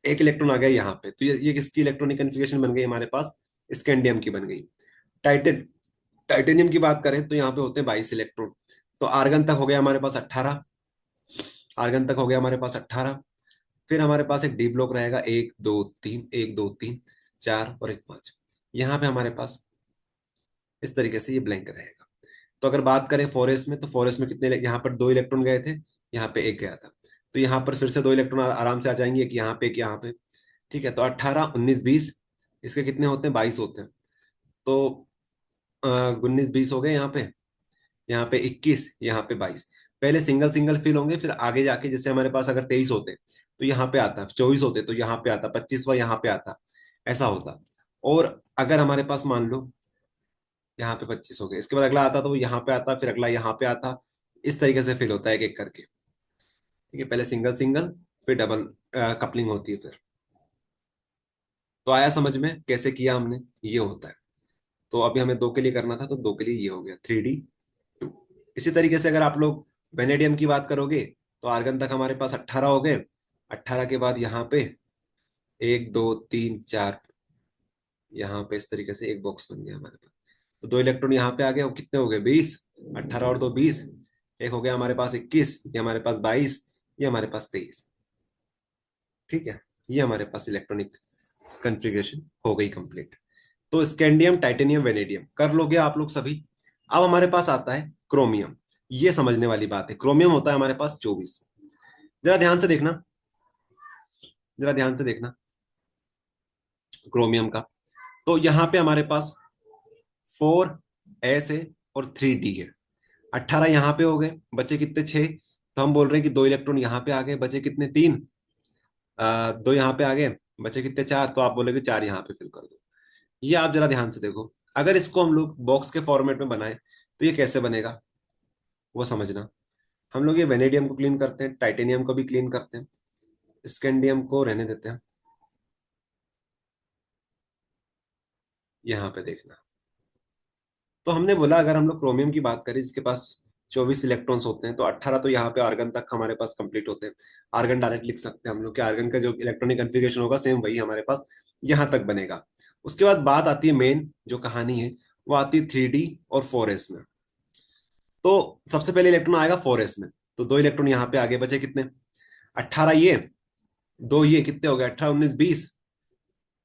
[SPEAKER 1] एक इलेक्ट्रॉन आ गया यहाँ पे, तो ये किसकी इलेक्ट्रॉनिक कन्फिग्रेशन बन गई हमारे पास? स्कैंडियम की बन गई। टाइटेन टाइटेनियम की बात करें तो यहाँ पे होते हैं 22 इलेक्ट्रॉन। तो आर्गन तक हो गया हमारे पास 18। आर्गन तक हो गया हमारे पास 18। फिर हमारे पास एक डी ब्लॉक रहेगा, एक दो तीन, एक दो तीन, चार और एक पांच। यहाँ पे हमारे पास इस तरीके से ये ब्लैंक रहेगा। तो अगर बात करें 4s में, तो 4s में कितने, यहाँ पर दो इलेक्ट्रॉन गए थे, यहाँ पे एक गया था। तो यहाँ पर फिर से दो इलेक्ट्रॉन आराम से आ जाएंगे, एक यहाँ पे एक यहाँ पे। ठीक है, तो 18 19 20, इसके कितने होते हैं? 22 होते हैं। तो 19 20 हो गए यहाँ पे, यहाँ पे 21, यहाँ पे 22। पहले सिंगल सिंगल फिल होंगे, फिर आगे जाके जैसे हमारे पास अगर 23 होते तो यहाँ पे आता, 24 होते तो यहाँ पे आता, 25वां यहाँ पे आता, ऐसा होता। और अगर हमारे पास मान लो यहाँ पे 25 हो गए, इसके बाद अगला आता तो वो यहाँ पे आता, फिर अगला यहाँ पे आता। इस तरीके से फिल होता है एक एक करके। ठीक है, पहले सिंगल सिंगल, फिर डबल कपलिंग होती है फिर। तो आया समझ में कैसे किया हमने? ये होता है। तो अभी हमें दो के लिए करना था, तो दो के लिए ये हो गया 3d2। इसी तरीके से अगर आप लोग वेनेडियम की बात करोगे, तो आर्गन तक हमारे पास 18 हो गए। 18 के बाद यहाँ पे एक दो तीन चार, यहाँ पे इस तरीके से एक बॉक्स बन गया हमारे पास। तो दो इलेक्ट्रॉन यहाँ पे आ गए, वो कितने हो गए? 20। 18 और दो 20, एक हो गया हमारे पास 21, ये हमारे पास 22, ये हमारे पास 23। ठीक है, ये हमारे पास इलेक्ट्रॉनिक कन्फिग्रेशन हो गई कंप्लीट। तो स्कैंडियम, टाइटेनियम, वेनेडियम कर लोगे आप लोग सभी। अब हमारे पास आता है क्रोमियम। ये समझने वाली बात है। क्रोमियम होता है हमारे पास 24। जरा ध्यान से देखना, जरा ध्यान से देखना क्रोमियम का। तो यहाँ पे हमारे पास 4s है और 3d है। 18 यहाँ पे हो गए, बचे कितने? 6। तो हम बोल रहे हैं कि दो इलेक्ट्रॉन यहाँ पे आ गए, बचे कितने? 3। दो यहाँ पे आ गए, बचे कितने? 4। तो आप बोलोगे 4 यहाँ पे फिल कर दो। ये आप जरा ध्यान से देखो, अगर इसको हम लोग बॉक्स के फॉर्मेट में बनाए तो ये कैसे बनेगा, वो समझना। हम लोग ये वेनेडियम को क्लीन करते हैं, टाइटेनियम को भी क्लीन करते हैं, स्कैंडियम को रहने देते हैं। यहाँ पे देखना। तो हमने बोला अगर हम लोग क्रोमियम की बात करें, जिसके पास 24 इलेक्ट्रॉन्स होते हैं, तो 18 तो यहाँ पे आर्गन तक हमारे पास कंप्लीट होते हैं। आर्गन डायरेक्ट लिख सकते हैं हम लोग कि आर्गन का जो इलेक्ट्रॉनिक कन्फिग्रेशन होगा सेम वही हमारे पास यहाँ तक बनेगा। उसके बाद बात आती है मेन जो कहानी है, वो आती है 3D और 4s में। तो सबसे पहले इलेक्ट्रॉन आएगा 4s में, तो दो इलेक्ट्रॉन यहाँ पे आगे बचे कितने, 18 ये, दो ये, कितने हो गए, 18 19 20।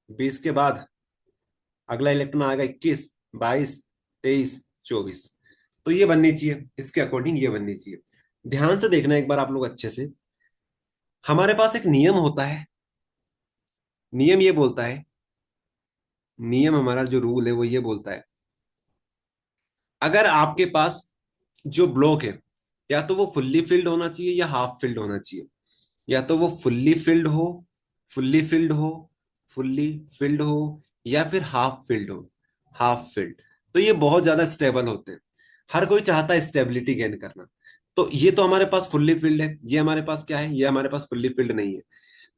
[SPEAKER 1] 20 के बाद अगला इलेक्ट्रॉन आएगा 21 22 23 24। तो ये बननी चाहिए, इसके अकॉर्डिंग ये बननी चाहिए। ध्यान से देखना एक बार आप लोग अच्छे से। हमारे पास एक नियम होता है, नियम ये बोलता है, नियम हमारा जो रूल है वो ये बोलता है, अगर आपके पास जो ब्लॉक है, या तो वो फुल्ली फिल्ड होना चाहिए या हाफ फिल्ड होना चाहिए। या तो वो फुल्ली फिल्ड हो, फुल्ली फिल्ड हो, फुल्ली फिल्ड हो, या फिर हाफ फिल्ड हो, हाफ फिल्ड। तो ये बहुत ज्यादा स्टेबल होते हैं। हर कोई चाहता है स्टेबिलिटी गेन करना। तो ये तो हमारे पास फुल्ली फिल्ड है, ये हमारे पास क्या है, ये हमारे पास फुल्ली फिल्ड नहीं है।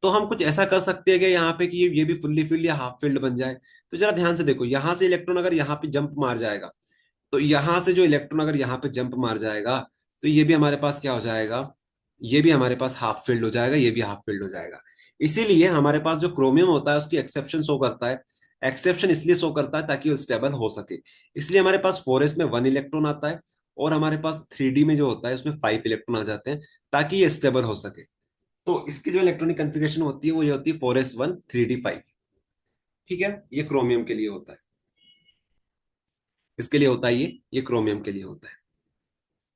[SPEAKER 1] तो हम कुछ ऐसा कर सकते हैं कि यहाँ पे कि ये भी फुल्ली फिल्ड या हाफ फिल्ड बन जाए। तो जरा ध्यान से देखो, यहाँ से इलेक्ट्रॉन अगर यहाँ पे जंप मार जाएगा, तो यहां से जो इलेक्ट्रॉन अगर यहाँ पे जंप मार जाएगा, तो ये भी हमारे पास क्या हो जाएगा, ये भी हमारे पास हाफ फील्ड हो जाएगा, ये भी हाफ फील्ड हो जाएगा। इसीलिए हमारे पास जो क्रोमियम होता है उसकी एक्सेप्शन शो करता है। एक्सेप्शन इसलिए शो करता है ताकि वो स्टेबल हो सके। इसलिए हमारे पास 4s में 1 इलेक्ट्रॉन आता है, और हमारे पास 3D में जो होता है उसमें 5 इलेक्ट्रॉन आ जाते हैं, ताकि ये स्टेबल हो सके। तो इसकी जो इलेक्ट्रॉनिक कन्फिग्रेशन होती है वो ये होती है 4s1 3D5। ठीक है, ये क्रोमियम के लिए होता है, इसके लिए होता है ये क्रोमियम के लिए होता है।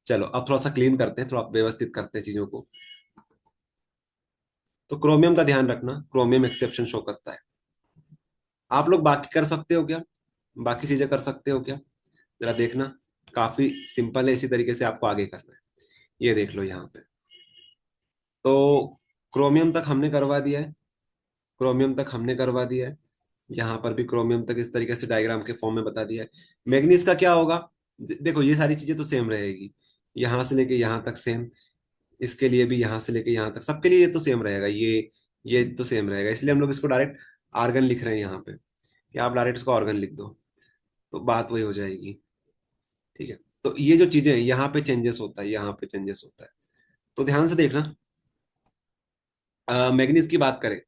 [SPEAKER 1] चलो अब थोड़ा सा क्लीन करते हैं, थोड़ा व्यवस्थित करते हैं चीजों को। तो क्रोमियम का ध्यान रखना, क्रोमियम एक्सेप्शन शो करता है। आप लोग बाकी कर सकते हो क्या, बाकी चीजें कर सकते हो क्या, जरा देखना। काफी सिंपल है, इसी तरीके से आपको आगे करना है। ये देख लो यहाँ पे। तो क्रोमियम तक हमने करवा दिया है, क्रोमियम तक हमने करवा दिया है। यहाँ पर भी क्रोमियम तक इस तरीके से डायग्राम के फॉर्म में बता दिया है। मैग्नीज का क्या होगा, देखो ये सारी चीजें तो सेम रहेगी, यहाँ से लेके यहाँ तक सेम, इसके लिए भी यहाँ से लेके यहाँ तक, सबके लिए ये तो सेम रहेगा, ये तो सेम रहेगा। इसलिए हम लोग इसको डायरेक्ट आर्गन लिख रहे हैं यहाँ पे, कि आप डायरेक्ट इसको ऑर्गन लिख दो, तो बात वही हो जाएगी। ठीक है, तो ये जो चीजें हैं, यहाँ पे चेंजेस होता है, यहाँ पे चेंजेस होता है। तो ध्यान से देखना। मैग्नीज की बात करें,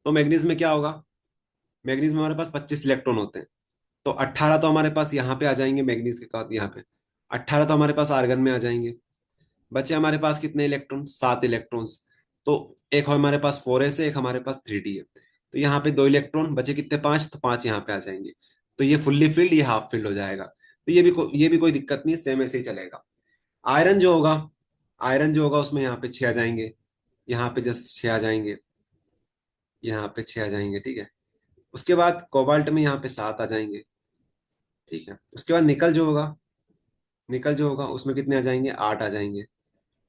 [SPEAKER 1] तो मैग्नीज में क्या होगा, मैग्नीज में हमारे पास 25 इलेक्ट्रॉन होते हैं। तो 18 तो हमारे पास यहाँ पे आ जाएंगे मैग्नीज के साथ, यहाँ पे 18 तो हमारे पास आर्गन में आ जाएंगे। बचे हमारे पास कितने इलेक्ट्रॉन, 7 इलेक्ट्रॉन्स। तो एक हमारे पास 4s है, एक हमारे पास 3D है। तो यहाँ पे 2 इलेक्ट्रॉन बचे, कितने, 5, तो 5 यहाँ पे आ जाएंगे। तो ये फुल्ली फिल्ड, ये हाफ फिल्ड हो जाएगा। तो ये भी कोई दिक्कत नहीं, सेम ऐसे ही चलेगा। आयरन जो होगा, आयरन जो होगा उसमें यहाँ पे 6 आ जाएंगे, यहाँ पे जस्ट 6 आ जाएंगे, यहाँ पे 6 आ जाएंगे। ठीक है, उसके बाद कोबाल्ट में यहाँ पे 7 आ जाएंगे। ठीक है, उसके बाद निकल जो होगा, निकल जो होगा उसमें कितने आ जाएंगे, 8 आ जाएंगे।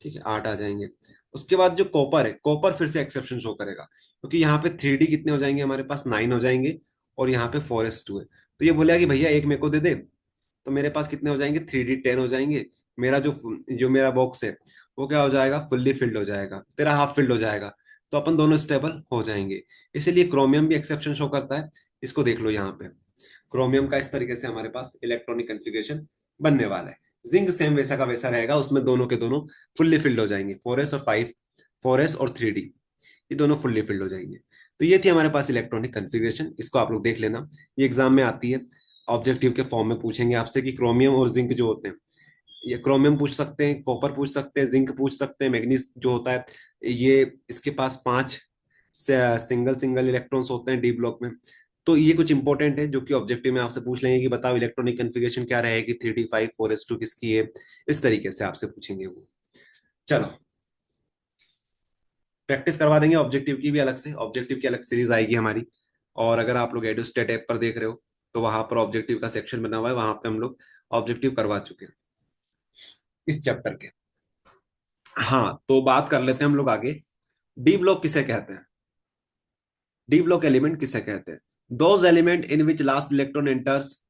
[SPEAKER 1] ठीक है, 8 आ जाएंगे। उसके बाद जो कॉपर है, कॉपर फिर से एक्सेप्शन शो करेगा, क्योंकि यहाँ पे 3D कितने हो जाएंगे, हमारे पास 9 हो जाएंगे, और यहाँ पे 4s2 है। तो ये बोलेगा कि भैया एक मेरे को दे दे, तो मेरे पास कितने हो जाएंगे, 3D 10 हो जाएंगे। मेरा जो मेरा बॉक्स है वो क्या हो जाएगा, फुल्ली फिल्ड हो जाएगा, तेरा हाफ फिल्ड हो जाएगा। तो अपन दोनों स्टेबल हो जाएंगे। इसीलिए क्रोमियम भी एक्सेप्शन शो करता है। इसको देख लो यहाँ पे, क्रोमियम का इस तरीके से हमारे पास इलेक्ट्रॉनिक कन्फिग्रेशन बनने वाला है। जिंक सेम वैसा का वैसा रहेगा, उसमें दोनों के दोनों फुल्ली फिल्ड हो जाएंगे, 4s और 5, 4s और 3D, ये दोनों फुल्ली फिल्ड हो जाएंगे। तो ये थी हमारे पास इलेक्ट्रॉनिक कन्फिग्रेशन, इसको आप लोग देख लेना, ये एग्जाम में आती है। ऑब्जेक्टिव के फॉर्म में पूछेंगे आपसे कि क्रोमियम और जिंक जो होते हैं, ये क्रोमियम पूछ सकते हैं, कॉपर पूछ सकते हैं, जिंक पूछ सकते हैं, मैग्नीज जो होता है ये, इसके पास 5 सिंगल सिंगल इलेक्ट्रॉन्स होते हैं डी ब्लॉक में। तो ये कुछ इंपॉर्टेंट है जो कि ऑब्जेक्टिव में आपसे पूछ लेंगे कि बताओ इलेक्ट्रॉनिक कन्फिग्रेशन क्या रहेगी, 3D5 4s2 किसकी है, इस तरीके से आपसे पूछेंगे वो। चलो प्रैक्टिस करवा देंगे, ऑब्जेक्टिव की भी अलग से, ऑब्जेक्टिव की अलग सीरीज आएगी हमारी। और अगर आप लोग एडुस्टेट ऐप पर देख रहे हो, तो वहां पर ऑब्जेक्टिव का सेक्शन बना हुआ है, वहां पे हम लोग ऑब्जेक्टिव करवा चुके हैं इस चैप्टर के। हाँ, तो बात कर लेते हैं हम लोग आगे। डी ब्लॉक किसे कहते हैं, डी ब्लॉक एलिमेंट किसे कहते हैं, those element in which last electron enters,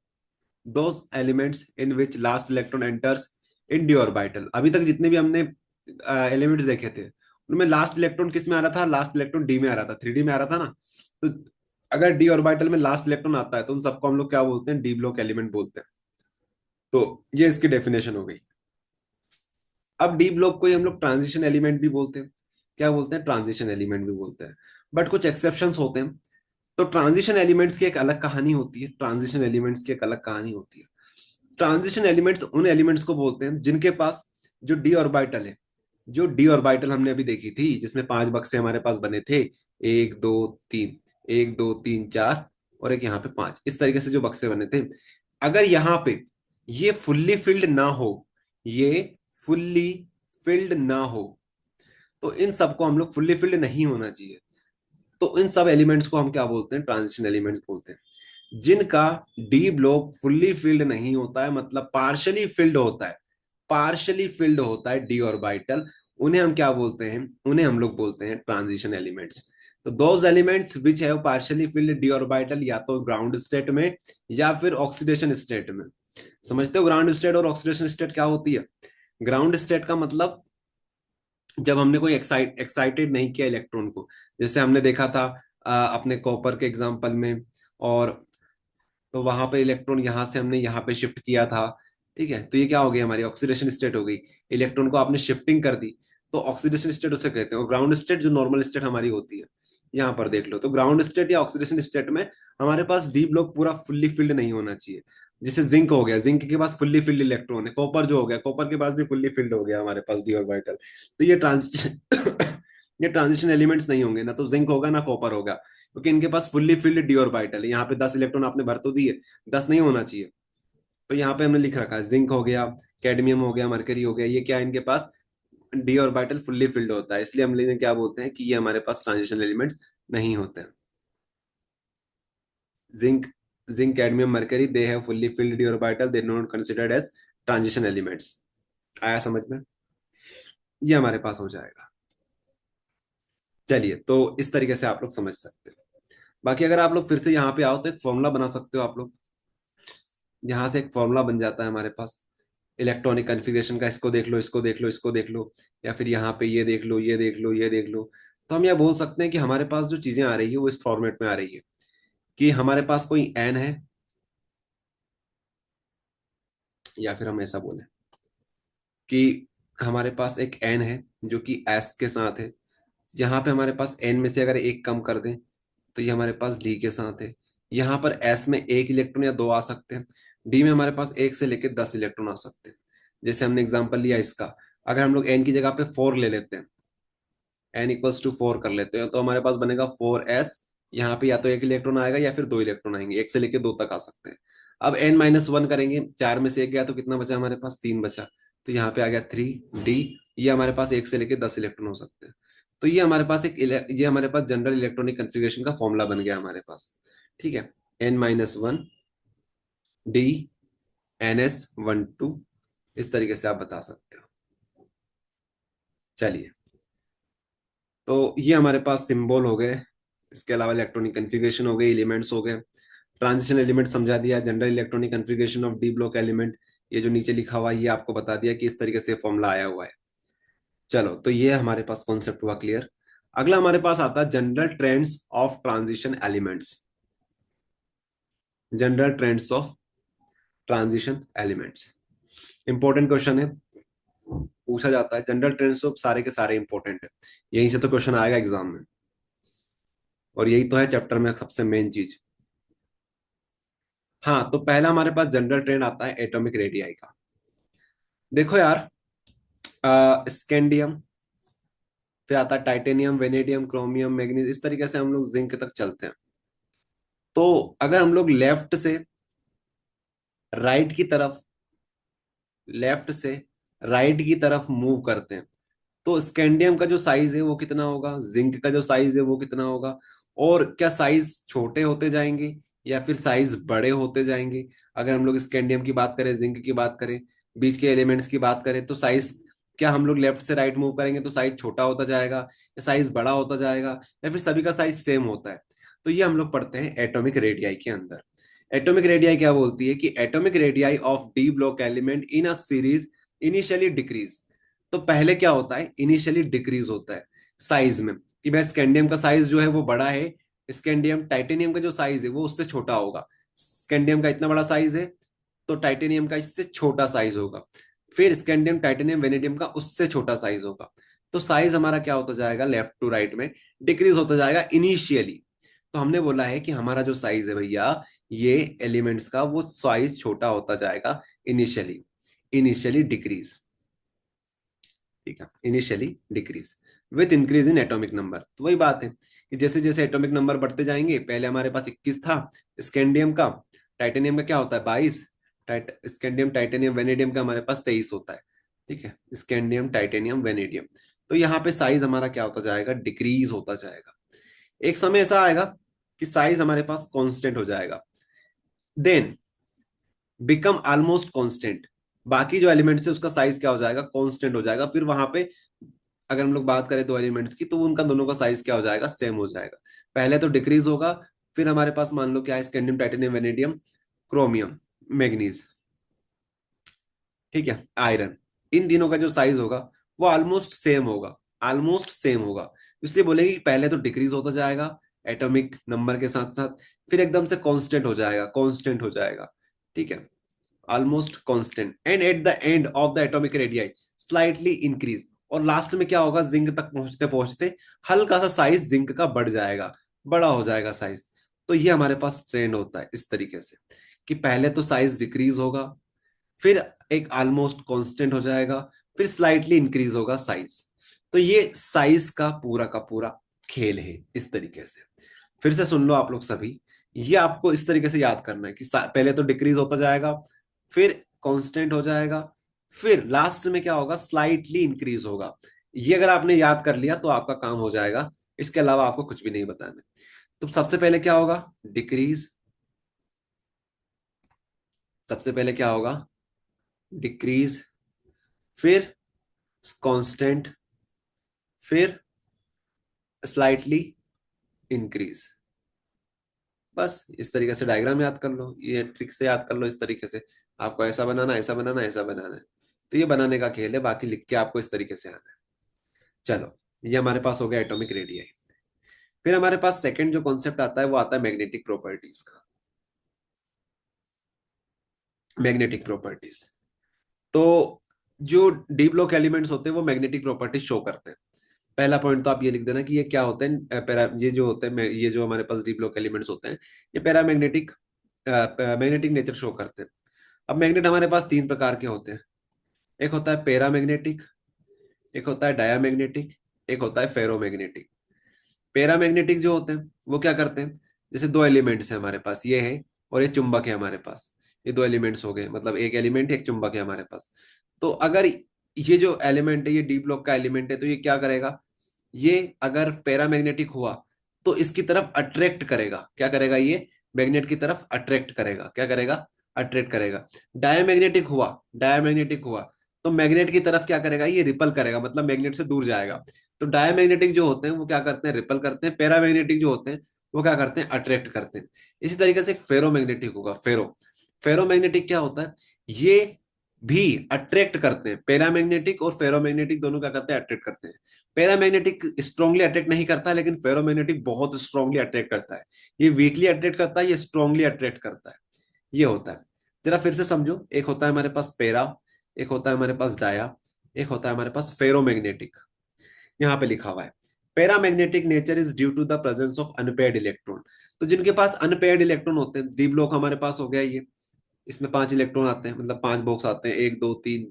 [SPEAKER 1] those elements in which last electron enters in d orbital. अभी तक जितने भी हमने एलिमेंट्स देखे थे, उनमें लास्ट इलेक्ट्रॉन किस में आ रहा था, लास्ट इलेक्ट्रॉन डी में आ रहा था, 3D में आ रहा था ना। तो अगर डी ऑर्बिटल में लास्ट इलेक्ट्रॉन आता है तो उन सबको हम लोग क्या बोलते हैं, डी ब्लॉक एलिमेंट बोलते हैं। तो ये इसकी डेफिनेशन हो गई। अब डी ब्लॉक को ही हम लोग ट्रांजिशन एलिमेंट भी बोलते हैं। क्या बोलते हैं? ट्रांजिशन एलिमेंट भी बोलते हैं। बट कुछ एक्सेप्शंस होते हैं। तो ट्रांजिशन एलिमेंट्स की एक अलग कहानी होती है, ट्रांजिशन एलिमेंट्स की एक अलग कहानी होती है। ट्रांजिशन एलिमेंट्स उन एलिमेंट्स को बोलते हैं जिनके पास जो डी ऑर्बिटल है, जो डी ऑर्बिटल हमने अभी देखी थी जिसमें 5 बक्से हमारे पास बने थे, 1 2 3, 1 2 3 4, और एक यहाँ पे 5, इस तरीके से जो बक्से बने थे, अगर यहाँ पे ये फुल्ली फिल्ड ना हो, ये फुल्ली फिल्ड ना हो, तो इन सबको हम लोग फुल्ली फिल्ड नहीं होना चाहिए, तो इन सब एलिमेंट्स को हम क्या बोलते हैं? ट्रांजिशन एलिमेंट्स बोलते हैं। जिनका डी ब्लॉक फुल्ली फिल्ड नहीं होता है, मतलब पार्शली फिल्ड होता है, पार्शली फिल्ड होता है डी ऑर्बिटल, उन्हें हम क्या बोलते हैं? उन्हें हम लोग बोलते हैं ट्रांजिशन एलिमेंट्स। तो दोज एलिमेंट्स विच है पार्शली फिल्ड डी ऑर्बिटल, या तो ग्राउंड स्टेट में या फिर ऑक्सीडेशन स्टेट में। समझते हो ग्राउंड स्टेट और ऑक्सीडेशन स्टेट क्या होती है? ग्राउंड स्टेट का मतलब जब हमने कोई एक्साइटेड नहीं किया इलेक्ट्रॉन को, जैसे हमने देखा था अपने कॉपर के एग्जांपल में, और तो वहां पे इलेक्ट्रॉन यहाँ से हमने यहाँ पे शिफ्ट किया था, ठीक है, तो ये क्या हो गई? हमारी ऑक्सीडेशन स्टेट हो गई। इलेक्ट्रॉन को आपने शिफ्टिंग कर दी, तो ऑक्सीडेशन स्टेट उसे कहते हैं। और ग्राउंड स्टेट जो नॉर्मल स्टेट हमारी होती है, यहाँ पर देख लो, तो ग्राउंड स्टेट या ऑक्सीडेशन स्टेट में हमारे पास डी ब्लॉक पूरा फुल्ली फिल्ड नहीं होना चाहिए। जैसे जिंक हो गया, जिंक के पास फुल्ली फिल्ड इलेक्ट्रॉन है। कॉपर जो हो गया, कॉपर के पास भी फुल्ली फिल्ड हो गया हमारे पास डी ऑर्बिटल। तो ये ट्रांजिशन ये ट्रांजिशन एलिमेंट्स नहीं होंगे, ना तो जिंक होगा ना कॉपर होगा, क्योंकि इनके पास फुल्ली फिल्ड डी ऑर्बिटल है। यहाँ पे 10 इलेक्ट्रॉन आपने भर तो दिए, 10 नहीं होना चाहिए। तो यहाँ पे हमने लिख रखा है जिंक हो गया, कैडमियम हो गया, मरकरी हो गया, ये क्या है? इनके पास डी ऑर्बिटल फुल्ली फिल्ड होता है, इसलिए हम इन्हें क्या बोलते हैं कि ये हमारे पास ट्रांजिशन एलिमेंट्स नहीं होते हैं। Zinc zinc cadmium mercury, they have fully filled d orbital, they not considered as transition elements. आया समझ में? ये हमारे पास हो जाएगा। चलिए, तो इस तरीके से आप लोग समझ सकते हो। बाकी अगर आप लोग फिर से यहाँ पे आओ तो एक फॉर्मूला बना सकते हो आप लोग। यहाँ से एक फॉर्मूला बन जाता है हमारे पास इलेक्ट्रॉनिक कन्फिग्रेशन का, इसको देख लो, इसको देख लो, इसको देख लो, या फिर यहाँ पे ये देख लो, ये देख लो, ये देख लो। तो हम यह बोल सकते हैं कि हमारे पास जो चीजें आ रही है वो इस फॉर्मेट में आ रही है, कि हमारे पास कोई एन है, या फिर हम ऐसा बोले कि हमारे पास एक एन है जो कि एस के साथ है। यहाँ पे हमारे पास एन में से अगर एक कम कर दें तो ये हमारे पास डी के साथ है। यहाँ पर एस में 1 इलेक्ट्रॉन या 2 आ सकते हैं, डी में हमारे पास 1 से लेकर 10 इलेक्ट्रॉन आ सकते हैं। जैसे हमने एग्जांपल लिया इसका, अगर हम लोग एन की जगह पे 4 ले लेते हैं, n = 4 कर लेते हैं, तो हमारे पास बनेगा 4s। यहाँ पे या तो 1 इलेक्ट्रॉन आएगा या फिर 2 इलेक्ट्रॉन आएंगे, 1 से लेकर 2 तक आ सकते हैं। अब n-1 करेंगे, 4 में से एक गया तो कितना बचा? हमारे पास 3 बचा, तो यहाँ पे आ गया 3d। ये हमारे पास 1 से लेकर 10 इलेक्ट्रॉन हो सकते हैं। तो ये हमारे पास ये हमारे पास जनरल इलेक्ट्रॉनिक कन्फिग्रेशन का फॉर्मूला बन गया हमारे पास। ठीक है, n-1 d ns 1 2, इस तरीके से आप बता सकते हो। चलिए, तो ये हमारे पास सिंबल हो गए, इसके अलावा इलेक्ट्रॉनिक कन्फिग्रेशन हो गई, एलिमेंट्स हो गए, ट्रांजिशन एलिमेंट समझा दिया, general electronic configuration of D block element, ये जो नीचे लिखा हुआ है ये आपको बता दिया कि इस तरीके से फॉर्मूला आया हुआ है। चलो, तो ये हमारे पास कॉन्सेप्ट हुआ क्लियर। अगला हमारे पास आता है general trends of transition elements. General trends of transition elements important question है, पूछा जाता है। जनरल ट्रेंड्स ऑफ सारे के सारे इंपॉर्टेंट है, यहीं से तो क्वेश्चन आएगा एग्जाम में, और यही तो है चैप्टर में सबसे मेन चीज। हाँ, तो पहला हमारे पास जनरल ट्रेंड आता है एटॉमिक रेडियाई का। देखो यार, स्कैंडियम, फिर आता है टाइटेनियम, वेनेडियम, क्रोमियम, मैग्नीज, इस तरीके से हम लोग जिंक तक चलते हैं। तो अगर हम लोग राइट की तरफ लेफ्ट से राइट की तरफ मूव करते हैं, तो स्कैंडियम का जो साइज है वो कितना होगा, जिंक का जो साइज है वो कितना होगा, और क्या साइज छोटे होते जाएंगे या फिर साइज बड़े होते जाएंगे? अगर हम लोग स्कैंडियम की बात करें, जिंक की बात करें, बीच के एलिमेंट्स की बात करें, तो साइज, क्या हम लोग लेफ्ट से राइट मूव करेंगे तो साइज छोटा होता जाएगा या साइज बड़ा होता जाएगा, या फिर सभी का साइज सेम होता है? तो ये हम लोग पढ़ते हैं एटॉमिक रेडियाई के अंदर। एटॉमिक रेडियाई क्या बोलती है कि atomic radii of D block element in a series initially decrease. तो पहले क्या होता है? इनिशियली डिक्रीज होता है साइज में, कि भाई स्कैंडियम का साइज जो है वो बड़ा है, स्कैंडियम टाइटेनियम का जो साइज है वो उससे छोटा होगा। स्कैंडियम का इतना बड़ा साइज है तो टाइटेनियम का इससे छोटा साइज होगा। फिर स्कैंडियम टाइटेनियम वेनेडियम का उससे छोटा साइज होगा। तो साइज हमारा क्या होता जाएगा, लेफ्ट टू राइट में डिक्रीज होता जाएगा इनिशियली। तो हमने बोला है कि हमारा जो साइज है भैया, ये एलिमेंट्स का वो साइज छोटा होता जाएगा इनिशियली, इनिशियली डिक्रीज। ठीक है, initially decrease with increase in atomic number. तो वही बात है कि जैसे जैसे एटॉमिक नंबर बढ़ते जाएंगे, पहले हमारे पास 21 था स्कैंडियम का, टाइटेनियम का क्या होता है 22, स्कैंडियम टाइटेनियम वेनेडियम का हमारे पास 23 होता है। ठीक है, स्कैंडियम टाइटेनियम वेनेडियम। तो यहाँ पे साइज हमारा क्या होता जाएगा, डिक्रीज होता जाएगा। एक समय ऐसा आएगा कि साइज हमारे पास कांस्टेंट हो जाएगा, देन बिकम ऑलमोस्ट कांस्टेंट। बाकी जो एलिमेंट्स है उसका साइज क्या हो जाएगा, कांस्टेंट हो जाएगा। फिर वहां पे अगर हम लोग बात करें दो एलिमेंट्स की, तो उनका दोनों का साइज क्या हो जाएगा, सेम हो जाएगा। पहले तो डिक्रीज होगा, फिर हमारे पास मान लो क्या है, scandium titanium vanadium chromium manganese, ठीक है, आयरन, इन तीनों का जो साइज होगा वो ऑलमोस्ट सेम होगा, ऑलमोस्ट सेम होगा। इसलिए बोलेंगे कि पहले तो डिक्रीज होता जाएगा एटॉमिक नंबर के साथ साथ, फिर एकदम से कांस्टेंट हो जाएगा, कांस्टेंट हो जाएगा। ठीक है, almost constant, and at the end of the atomic radii slightly increase. और लास्ट में क्या होगा, जिंक तक पहुंचते पहुंचते हल्का सा साइज जिंक का बढ़ जाएगा, बड़ा हो जाएगा साइज। तो ये हमारे पास ट्रेंड होता है इस तरीके से कि पहले तो साइज डिक्रीज होगा, फिर एक ऑलमोस्ट कांस्टेंट हो जाएगा, फिर स्लाइटली इंक्रीज होगा साइज। तो ये साइज का पूरा खेल है इस तरीके से। फिर से सुन लो आप लोग सभी, ये आपको इस तरीके से याद करना है कि पहले तो डिक्रीज होता जाएगा, फिर कांस्टेंट हो जाएगा, फिर लास्ट में क्या होगा, स्लाइटली इंक्रीज होगा। ये अगर आपने याद कर लिया तो आपका काम हो जाएगा, इसके अलावा आपको कुछ भी नहीं बताना है। तो सबसे पहले क्या होगा, डिक्रीज, सबसे पहले क्या होगा, डिक्रीज, फिर कांस्टेंट, फिर स्लाइटली इंक्रीज। बस इस तरीके से डायग्राम याद कर लो, ये ट्रिक से याद कर लो इस तरीके से। आपको ऐसा बनाना, ऐसा बनाना, ऐसा बनाना है। तो ये बनाने का खेल है, बाकी लिख के आपको इस तरीके से आना है। चलो, ये हमारे पास हो गया एटॉमिक रेडियाई। फिर हमारे पास सेकंड जो कॉन्सेप्ट आता है वो आता है मैग्नेटिक प्रॉपर्टीज का। मैग्नेटिक प्रॉपर्टीज, तो जो डी ब्लॉक एलिमेंट्स होते हैं वो मैग्नेटिक प्रॉपर्टीज शो करते हैं। पहला पॉइंट तो आप ये लिख देना कि ये क्या होते हैं, ये जो होते हैं, ये जो हमारे पास डी ब्लॉक एलिमेंट्स होते हैं, ये पैरामैग्नेटिक, मैग्नेटिक नेचर शो करते हैं। अब मैग्नेट हमारे पास तीन प्रकार के होते हैं, एक होता है पैरामैग्नेटिक, एक होता है डायामैग्नेटिक, एक होता है फेरोमैग्नेटिक। पैरामैग्नेटिक जो होते हैं वो क्या करते हैं, जैसे दो एलिमेंट्स हैं हमारे पास, ये है और ये चुंबक है हमारे पास, ये दो एलिमेंट्स हो गए, मतलब एक एलिमेंट एक चुंबक है हमारे पास। तो अगर ये जो एलिमेंट है ये डी ब्लॉक का एलिमेंट है, तो ये क्या करेगा, ये अगर पैरामैग्नेटिक हुआ तो इसकी तरफ अट्रैक्ट करेगा, क्या करेगा, ये मैग्नेट की तरफ अट्रैक्ट करेगा, क्या करेगा, अट्रैक्ट करेगा। डायमैग्नेटिक हुआ, डायमैग्नेटिक हुआ तो मैग्नेट की तरफ क्या करेगा, ये रिपल करेगा, मतलब मैग्नेट से दूर जाएगा। तो डायमैग्नेटिक जो होते हैं वो क्या करते हैं, रिपल करते हैं। पैरामैग्नेटिक जो होते हैं वो क्या करते हैं, अट्रैक्ट करते हैं। इसी तरीके से फेरोमैग्नेटिक होगा, फेरोमैग्नेटिक क्या होता है, ये भी अट्रैक्ट करते हैं। पैरामैग्नेटिक और फेरोमैग्नेटिक दोनों क्या करते हैं, अट्रैक्ट करते हैं। पैरामैग्नेटिक स्ट्रांगली अट्रैक्ट नहीं करता है, लेकिन फेरोमैग्नेटिक बहुत स्ट्रांगली अट्रैक्ट करता है। ये वीकली अट्रैक्ट करता है, ये स्ट्रांगली अट्रैक्ट करता है। ये होता है। जरा फिर से समझो, एक होता है हमारे पास पैरा, एक होता है हमारे पास डाया, एक होता है हमारे पास फेरोमैग्नेटिक। यहाँ पे लिखा हुआ है paramagnetic nature is due to the presence of unpaired electron. तो जिनके पास अनपेयर्ड इलेक्ट्रॉन होते हैं, डी ब्लॉक हमारे पास हो गया ये, इसमें 5 इलेक्ट्रॉन आते हैं, मतलब 5 बॉक्स आते हैं, 1 2 3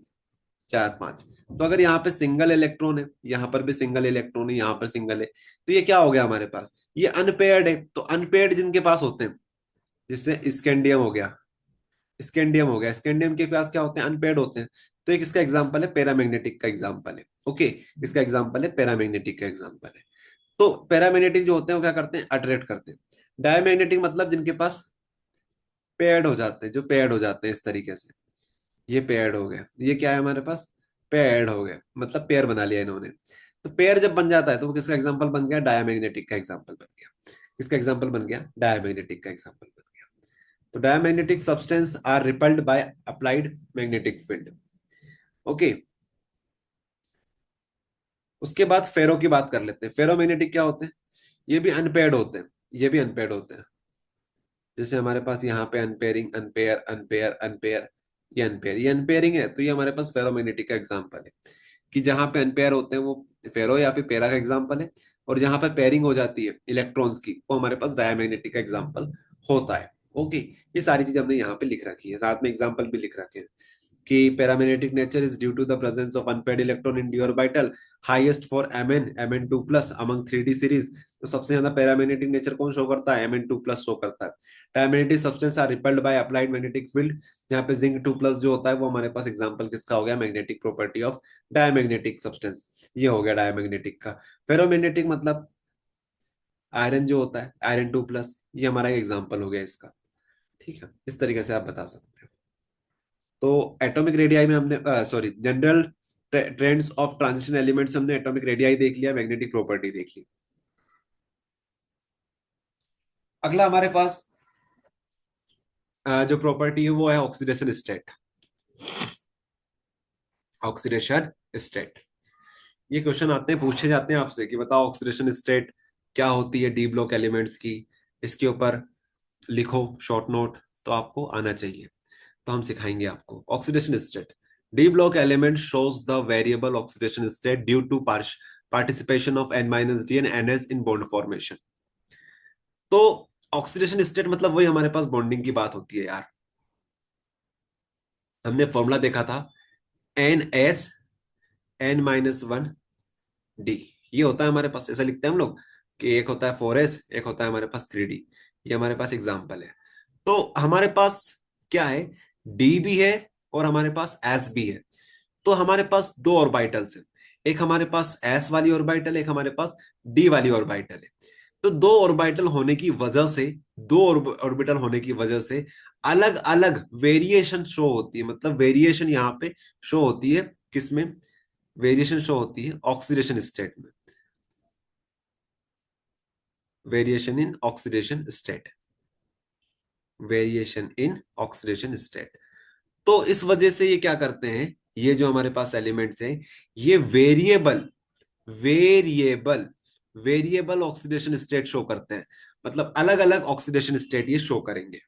[SPEAKER 1] 4 5। तो अगर यहाँ पे सिंगल इलेक्ट्रॉन है, यहाँ पर भी सिंगल इलेक्ट्रॉन है, यहाँ पर सिंगल है, तो ये क्या हो गया हमारे पास, ये अनपेयर्ड है। तो अनपेयर्ड जिनके पास होते हैं, जैसे स्कैंडियम हो गया, स्कैंडियम हो गया, स्कैंडियम के पास क्या होते हैं, अनपेयर्ड होते हैं। तो एक इसका एग्जांपल है, पैरामैग्नेटिक का एग्जांपल है। ओके, इसका एग्जांपल है पैरामैग्नेटिक का एग्जांपल है। तो पैरामैग्नेटिक जो होते हैं वो क्या करते हैं, अट्रैक्ट करते हैं। डायमैग्नेटिक मतलब जिनके पास पेयर्ड हो जाते हैं, जो पेयर्ड हो जाते हैं इस तरीके से, ये पेयर्ड हो गए, ये क्या है हमारे पास, पेयर्ड हो गए, मतलब पेयर बना लिया इन्होंने। तो पेयर जब बन जाता है तो वो किसका एग्जांपल बन गया, डायमैग्नेटिक का एग्जांपल बन गया। किसका एग्जांपल बन गया, डायमैग्नेटिक का एग्जांपल बन गया। तो diamagnetic substance are repelled by applied magnetic field. Okay, उसके बाद फेरो की बात कर लेते हैं। फेरोमैग्नेटिक क्या होते हैं, ये भी अनपेयर्ड होते हैं, ये भी अनपेयर्ड होते हैं। जैसे हमारे पास यहाँ पे अनपेयरिंग, अनपेयर, अनपेयर, अनपेयर, ये अनपेयर, ये अनपेयरिंग है, तो ये हमारे पास फेरोमैग्नेटिक का एग्जांपल है कि जहां पे अनपेयर होते हैं वो फेरो या फिर पेरा का एग्जांपल है, और जहां पे पेयरिंग हो जाती है इलेक्ट्रॉन्स की वो हमारे पास डायमैग्नेटिक का एग्जांपल होता है। ओके, ये सारी चीज हमने यहाँ पे लिख रखी है, साथ में एग्जांपल भी लिख रखे हैं कि paramagnetic nature is due to the presence of unpaired electron in d orbital, highest for Mn two plus among 3D series. तो सबसे ज्यादा पैरामैग्नेटिक नेचर कौन शो करता है? Mn2 प्लस शो करता है। Diamagnetic substance are repelled by applied magnetic field, यहाँ पे जिंक 2 प्लस जो होता है वो हमारे पास एग्जांपल किसका हो गया? Magnetic property of diamagnetic substance, ये हो गया डायमैग्नेटिक का। फेरोमैग्नेटिक मतलब आयरन जो होता है, Iron 2 प्लस, ये हमारा एग्जाम्पल हो गया इसका। ठीक है, इस तरीके से आप बता सकते हो। तो एटॉमिक रेडियाई में हमने, sorry, general trends of transition elements, हमने एटॉमिक रेडियाई देख लिया, मैग्नेटिक प्रॉपर्टी देख ली। अगला हमारे पास जो प्रॉपर्टी है वो है ऑक्सीडेशन स्टेट। ऑक्सीडेशन स्टेट, ये क्वेश्चन आते हैं, पूछे जाते हैं आपसे कि बताओ ऑक्सीडेशन स्टेट क्या होती है डी ब्लॉक एलिमेंट्स की, इसके ऊपर लिखो शॉर्ट नोट, तो आपको आना चाहिए। तो हम सिखाएंगे आपको oxidation state. D block element shows the variable oxidation state due to participation of N-D and NS in bond formation. तो ऑक्सीडेशन स्टेट मतलब वही हमारे पास बॉन्डिंग की बात होती है यार। हमने फॉर्मूला देखा था NS N-1D, ये होता है हमारे पास, ऐसा लिखते हैं हम लोग कि एक होता है 4S, एक होता है हमारे पास 3D। ये हमारे पास एग्जाम्पल है। तो हमारे पास क्या है? डी भी है और हमारे पास एस भी है। तो हमारे पास दो ऑर्बिटल्स है, एक हमारे पास एस वाली ऑर्बिटल है, एक हमारे पास डी वाली ऑर्बिटल है। तो दो ऑर्बिटल होने की वजह से, दो ऑर्बिटल होने की वजह से अलग अलग वेरिएशन शो होती है, मतलब वेरिएशन यहाँ पे शो होती है, किसमें? वेरिएशन शो होती है ऑक्सीडेशन स्टेट में, variation in oxidation state, variation in oxidation state. तो इस वजह से ये क्या करते हैं, ये जो हमारे पास एलिमेंट्स हैं, ये variable variable variable oxidation state show करते हैं, मतलब अलग अलग ऑक्सीडेशन स्टेट ये शो करेंगे।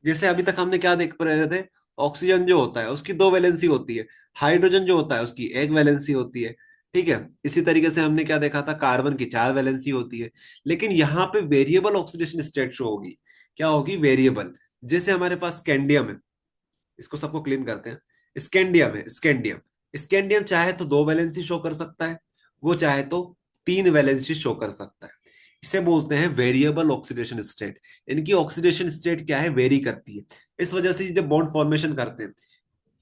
[SPEAKER 1] जैसे अभी तक हमने क्या देख रहे थे, ऑक्सीजन जो होता है उसकी दो वैलेंसी होती है, हाइड्रोजन जो होता है उसकी एक वैलेंसी होती है। ठीक है, इसी तरीके से हमने क्या देखा था, कार्बन की चार वैलेंसी होती है। लेकिन यहाँ पे वेरिएबल ऑक्सीडेशन स्टेट शो होगी, क्या होगी? वेरिएबल। जैसे हमारे पास स्कैंडियम है, इसको सबको क्लीन करते हैं। स्कैंडियम है, स्कैंडियम, स्कैंडियम चाहे तो दो वैलेंसी शो कर सकता है, वो चाहे तो तीन वैलेंसी शो कर सकता है। इसे बोलते हैं वेरिएबल ऑक्सीडेशन स्टेट। इनकी ऑक्सीडेशन स्टेट क्या है? वेरी करती है। इस वजह से जब बॉन्ड फॉर्मेशन करते हैं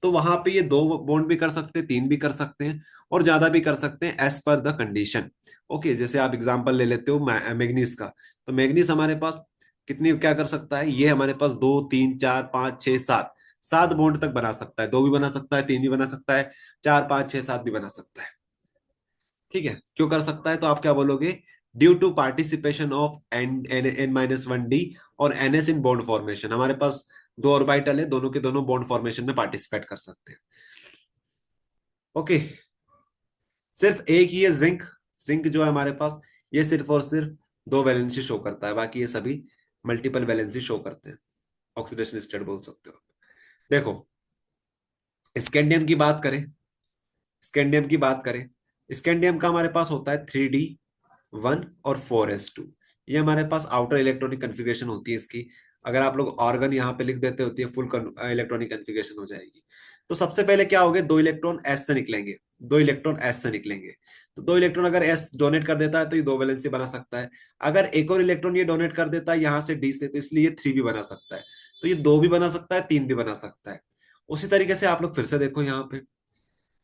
[SPEAKER 1] तो वहां पे ये दो बॉन्ड भी कर सकते हैं, तीन भी कर सकते हैं, और ज्यादा भी कर सकते हैं as per the condition. Okay, जैसे आप एग्जांपल ले लेते हो मैग्नीज का, तो मैग्नीज हमारे पास कितनी क्या कर सकता है? ये हमारे पास दो, तीन, चार, पाँच, छह, सात, सात बॉन्ड तक बना सकता है, दो भी बना सकता है, तीन भी बना सकता है, चार, पाँच, छह, सात भी बना सकता है। ठीक है, क्यों कर सकता है? तो आप क्या बोलोगे? Due to participation of N-1D और NS इन बॉन्ड फॉर्मेशन। हमारे पास दो ऑर्बिटल है, दोनों के दोनों बॉन्ड फॉर्मेशन में पार्टिसिपेट कर सकते हैं। ओके, सिर्फ एक ही है जिंक। जिंक जो है हमारे पास, ये सिर्फ और सिर्फ दो वैलेंसी शो करता है, बाकी ये सभी मल्टीपल वैलेंसी शो करते हैं। ऑक्सीडेशन स्टेट बोल सकते हो। देखो, स्कैंडियम की बात करें, स्कैंडियम की बात करें, स्कैंडियम का हमारे पास होता है 3D1 और 4s2। ये हमारे पास आउटर इलेक्ट्रॉनिक कन्फिग्रेशन होती है इसकी। अगर आप लोग ऑर्गन यहाँ पे लिख देते होती है, फुल इलेक्ट्रॉनिक कन्फिग्रेशन हो जाएगी। तो सबसे पहले क्या होगा, दो इलेक्ट्रॉन एस से निकलेंगे, दो इलेक्ट्रॉन एस से निकलेंगे। तो दो इलेक्ट्रॉन अगर एस डोनेट कर देता है तो ये दो वैलेंसी बना सकता है। अगर एक और इलेक्ट्रॉन ये डोनेट कर देता है यहाँ से डी से, तो इसलिए ये थ्री भी बना सकता है। तो ये दो भी बना सकता है, तीन भी बना सकता है। उसी तरीके से आप लोग फिर से देखो यहाँ पे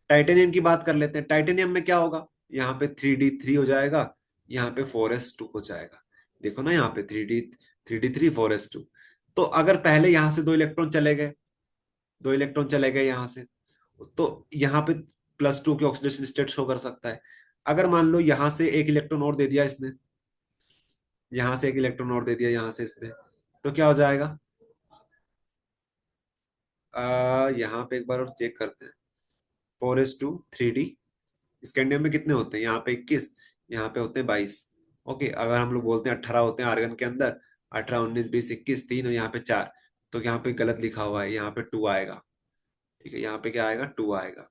[SPEAKER 1] टाइटेनियम की बात कर लेते हैं। टाइटेनियम में क्या होगा, यहाँ पे 3D3 हो जाएगा, यहाँ पे 4s2 हो जाएगा। देखो ना, यहाँ पे 3D3 4s2। तो अगर पहले यहाँ से दो इलेक्ट्रॉन चले गए, दो इलेक्ट्रॉन चले गए यहाँ से, तो यहाँ पे +2 की ऑक्सीडेशन स्टेट शो कर सकता है। अगर मान लो यहाँ से एक इलेक्ट्रॉन और दे दिया इसने, यहाँ से एक इलेक्ट्रॉन और दे दिया यहाँ से इसने, तो क्या हो जाएगा? यहाँ पे एक बार और चेक करते हैं। 4s2 3D, स्कैंडियम में कितने होते हैं? यहाँ पे 21, यहाँ पे होते हैं 22। ओके, अगर हम लोग बोलते हैं 18 होते हैं आर्गन के अंदर, 18, 19, 20, 21, तीन, और यहाँ पे चार, तो यहाँ पे गलत लिखा हुआ है, यहाँ पे 2 आएगा। ठीक है, यहाँ पे क्या आएगा, 2 आएगा।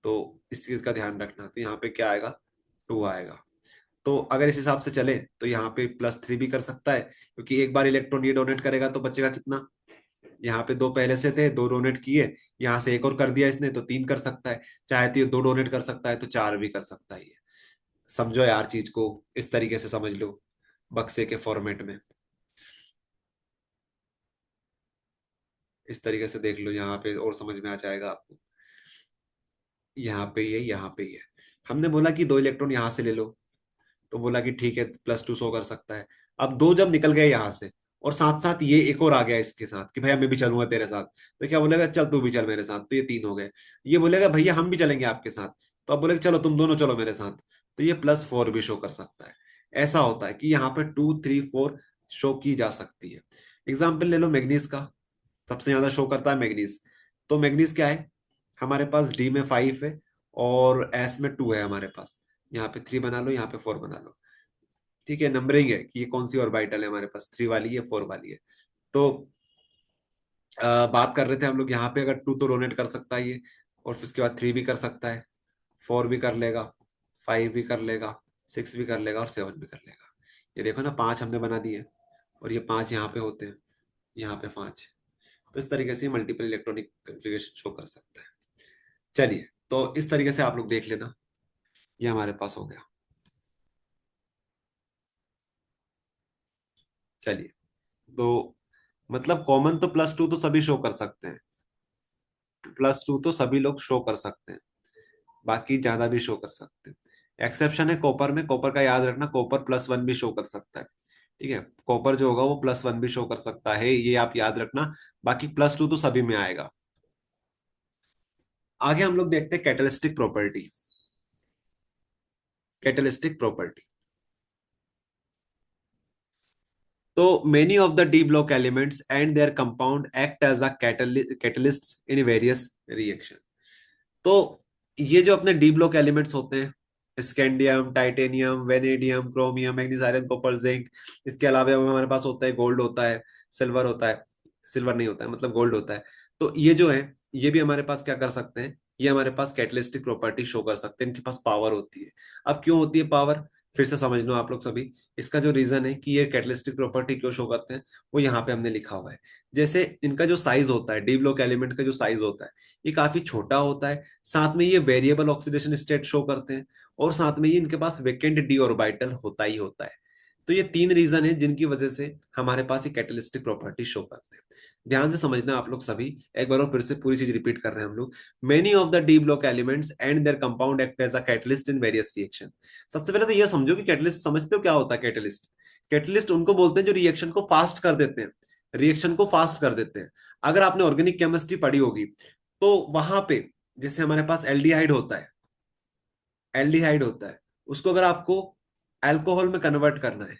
[SPEAKER 1] तो इस चीज का ध्यान रखना, तो यहाँ पे क्या आएगा, 2 आएगा। तो अगर इस हिसाब से चले तो यहाँ पे +3 भी कर सकता है, क्योंकि एक बार इलेक्ट्रॉन ये डोनेट करेगा तो बचेगा कितना, यहाँ पे 2 पहले से थे, 2 डोनेट किए, यहाँ से एक और कर दिया इसने तो 3 कर सकता है। चाहे तो ये 2 डोनेट कर सकता है तो 4 भी कर सकता है ये। समझो यार चीज को, इस तरीके से समझ लो, बक्से के फॉर्मेट में इस तरीके से देख लो, यहाँ पे और समझ में आ जाएगा आपको। यहाँ पे ये, यहाँ पे ये, हमने बोला कि 2 इलेक्ट्रॉन यहाँ से ले लो, तो बोला कि ठीक है, +2 शो कर सकता है। अब 2 जब निकल गए यहाँ से, और साथ साथ ये एक और आ गया इसके साथ कि भैया मैं भी चलूंगा तेरे साथ, तो क्या बोलेगा, चल तू भी चल मेरे साथ, तो ये 3 हो गए। ये बोलेगा भैया हम भी चलेंगे आपके साथ, तो अब बोलेगा चलो तुम दोनों चलो मेरे साथ, तो ये +4 भी शो कर सकता है। ऐसा होता है कि यहाँ पे 2, 3, 4 शो की जा सकती है। एग्जाम्पल ले लो मैग्नीज का, सबसे ज्यादा शो करता है मैग्नीज। तो मैग्नीज क्या है, हमारे पास डी में 5 है और एस में 2 है हमारे पास। यहाँ पे 3 बना लो, यहाँ पे 4 बना लो। ठीक है, नंबरिंग है कि ये कौन सी ऑर्बिटल है हमारे पास, 3 वाली है, 4 वाली है। तो बात कर रहे थे हम लोग, यहाँ पे अगर 2 तो डोनेट कर सकता है ये, और फिर उसके बाद 3 भी कर सकता है, 4 भी कर लेगा, 5 भी कर लेगा, 6 भी कर लेगा और 7 भी कर लेगा। ये देखो ना, 5 हमने बना दिए, और ये 5 यहाँ पे होते हैं, यहाँ पे 5। तो इस तरीके से मल्टीपल इलेक्ट्रॉनिक कन्फिग्रेशन शो कर सकता है। चलिए, तो इस तरीके से आप लोग देख लेना, ये हमारे पास हो गया। चलिए, तो मतलब कॉमन तो +2 तो सभी शो कर सकते हैं, +2 तो सभी लोग शो कर सकते हैं, बाकी ज्यादा भी शो कर सकते हैं। एक्सेप्शन है कॉपर में, कॉपर का याद रखना, कॉपर +1 भी शो कर सकता है। ठीक है, कॉपर जो होगा वो +1 भी शो कर सकता है, ये आप याद रखना। बाकी +2 तो सभी में आएगा। आगे हम लोग देखते हैं कैटलिस्टिक प्रॉपर्टी। कैटलिस्टिक प्रॉपर्टी, तो many of the d block elements and their compound act as a catalyst in various reaction. तो ये जो अपने डी ब्लॉक एलिमेंट्स होते हैं, scandium, titanium, vanadium, chromium, manganese, iron, copper, zinc, इसके अलावा हमारे पास होता है गोल्ड होता है, सिल्वर होता है, सिल्वर नहीं होता है मतलब गोल्ड होता है। तो ये जो है, ये भी हमारे पास क्या कर सकते हैं, ये हमारे पास कैटलिस्टिक प्रॉपर्टी शो कर सकते हैं, इनके पास पावर होती है। अब क्यों होती है पावर, फिर से समझ लो आप लोग सभी। इसका जो रीजन है कि ये कैटलिस्टिक प्रॉपर्टी क्यों शो करते हैं, वो यहाँ पे हमने लिखा हुआ है। जैसे इनका जो साइज होता है, डी ब्लॉक एलिमेंट का जो साइज होता है, ये काफी छोटा होता है। साथ में ये वेरिएबल ऑक्सीडेशन स्टेट शो करते हैं, और साथ में ये इनके पास वेकेंट डी ऑर्बिटल होता ही होता है। तो ये 3 रीजन है जिनकी वजह से हमारे पास ये कैटलिस्टिक प्रॉपर्टी शो करते हैं। ध्यान से समझना आप लोग सभी, एक बार और फिर से पूरी चीज रिपीट कर रहे हैं हम लोग। Many of the d block elements and their compound act as a catalyst in various reaction. सबसे पहले तो ये समझो कि कैटलिस्ट समझते हो क्या होता है कैटलिस्ट। कैटलिस्ट उनको बोलते हैं जो रिएक्शन को फास्ट कर देते हैं, रिएक्शन को फास्ट कर देते हैं। अगर आपने ऑर्गेनिक केमिस्ट्री पढ़ी होगी, तो वहां पे जैसे हमारे पास एल्डिहाइड होता है, एल्डिहाइड होता है, उसको अगर आपको अल्कोहल में कन्वर्ट करना है,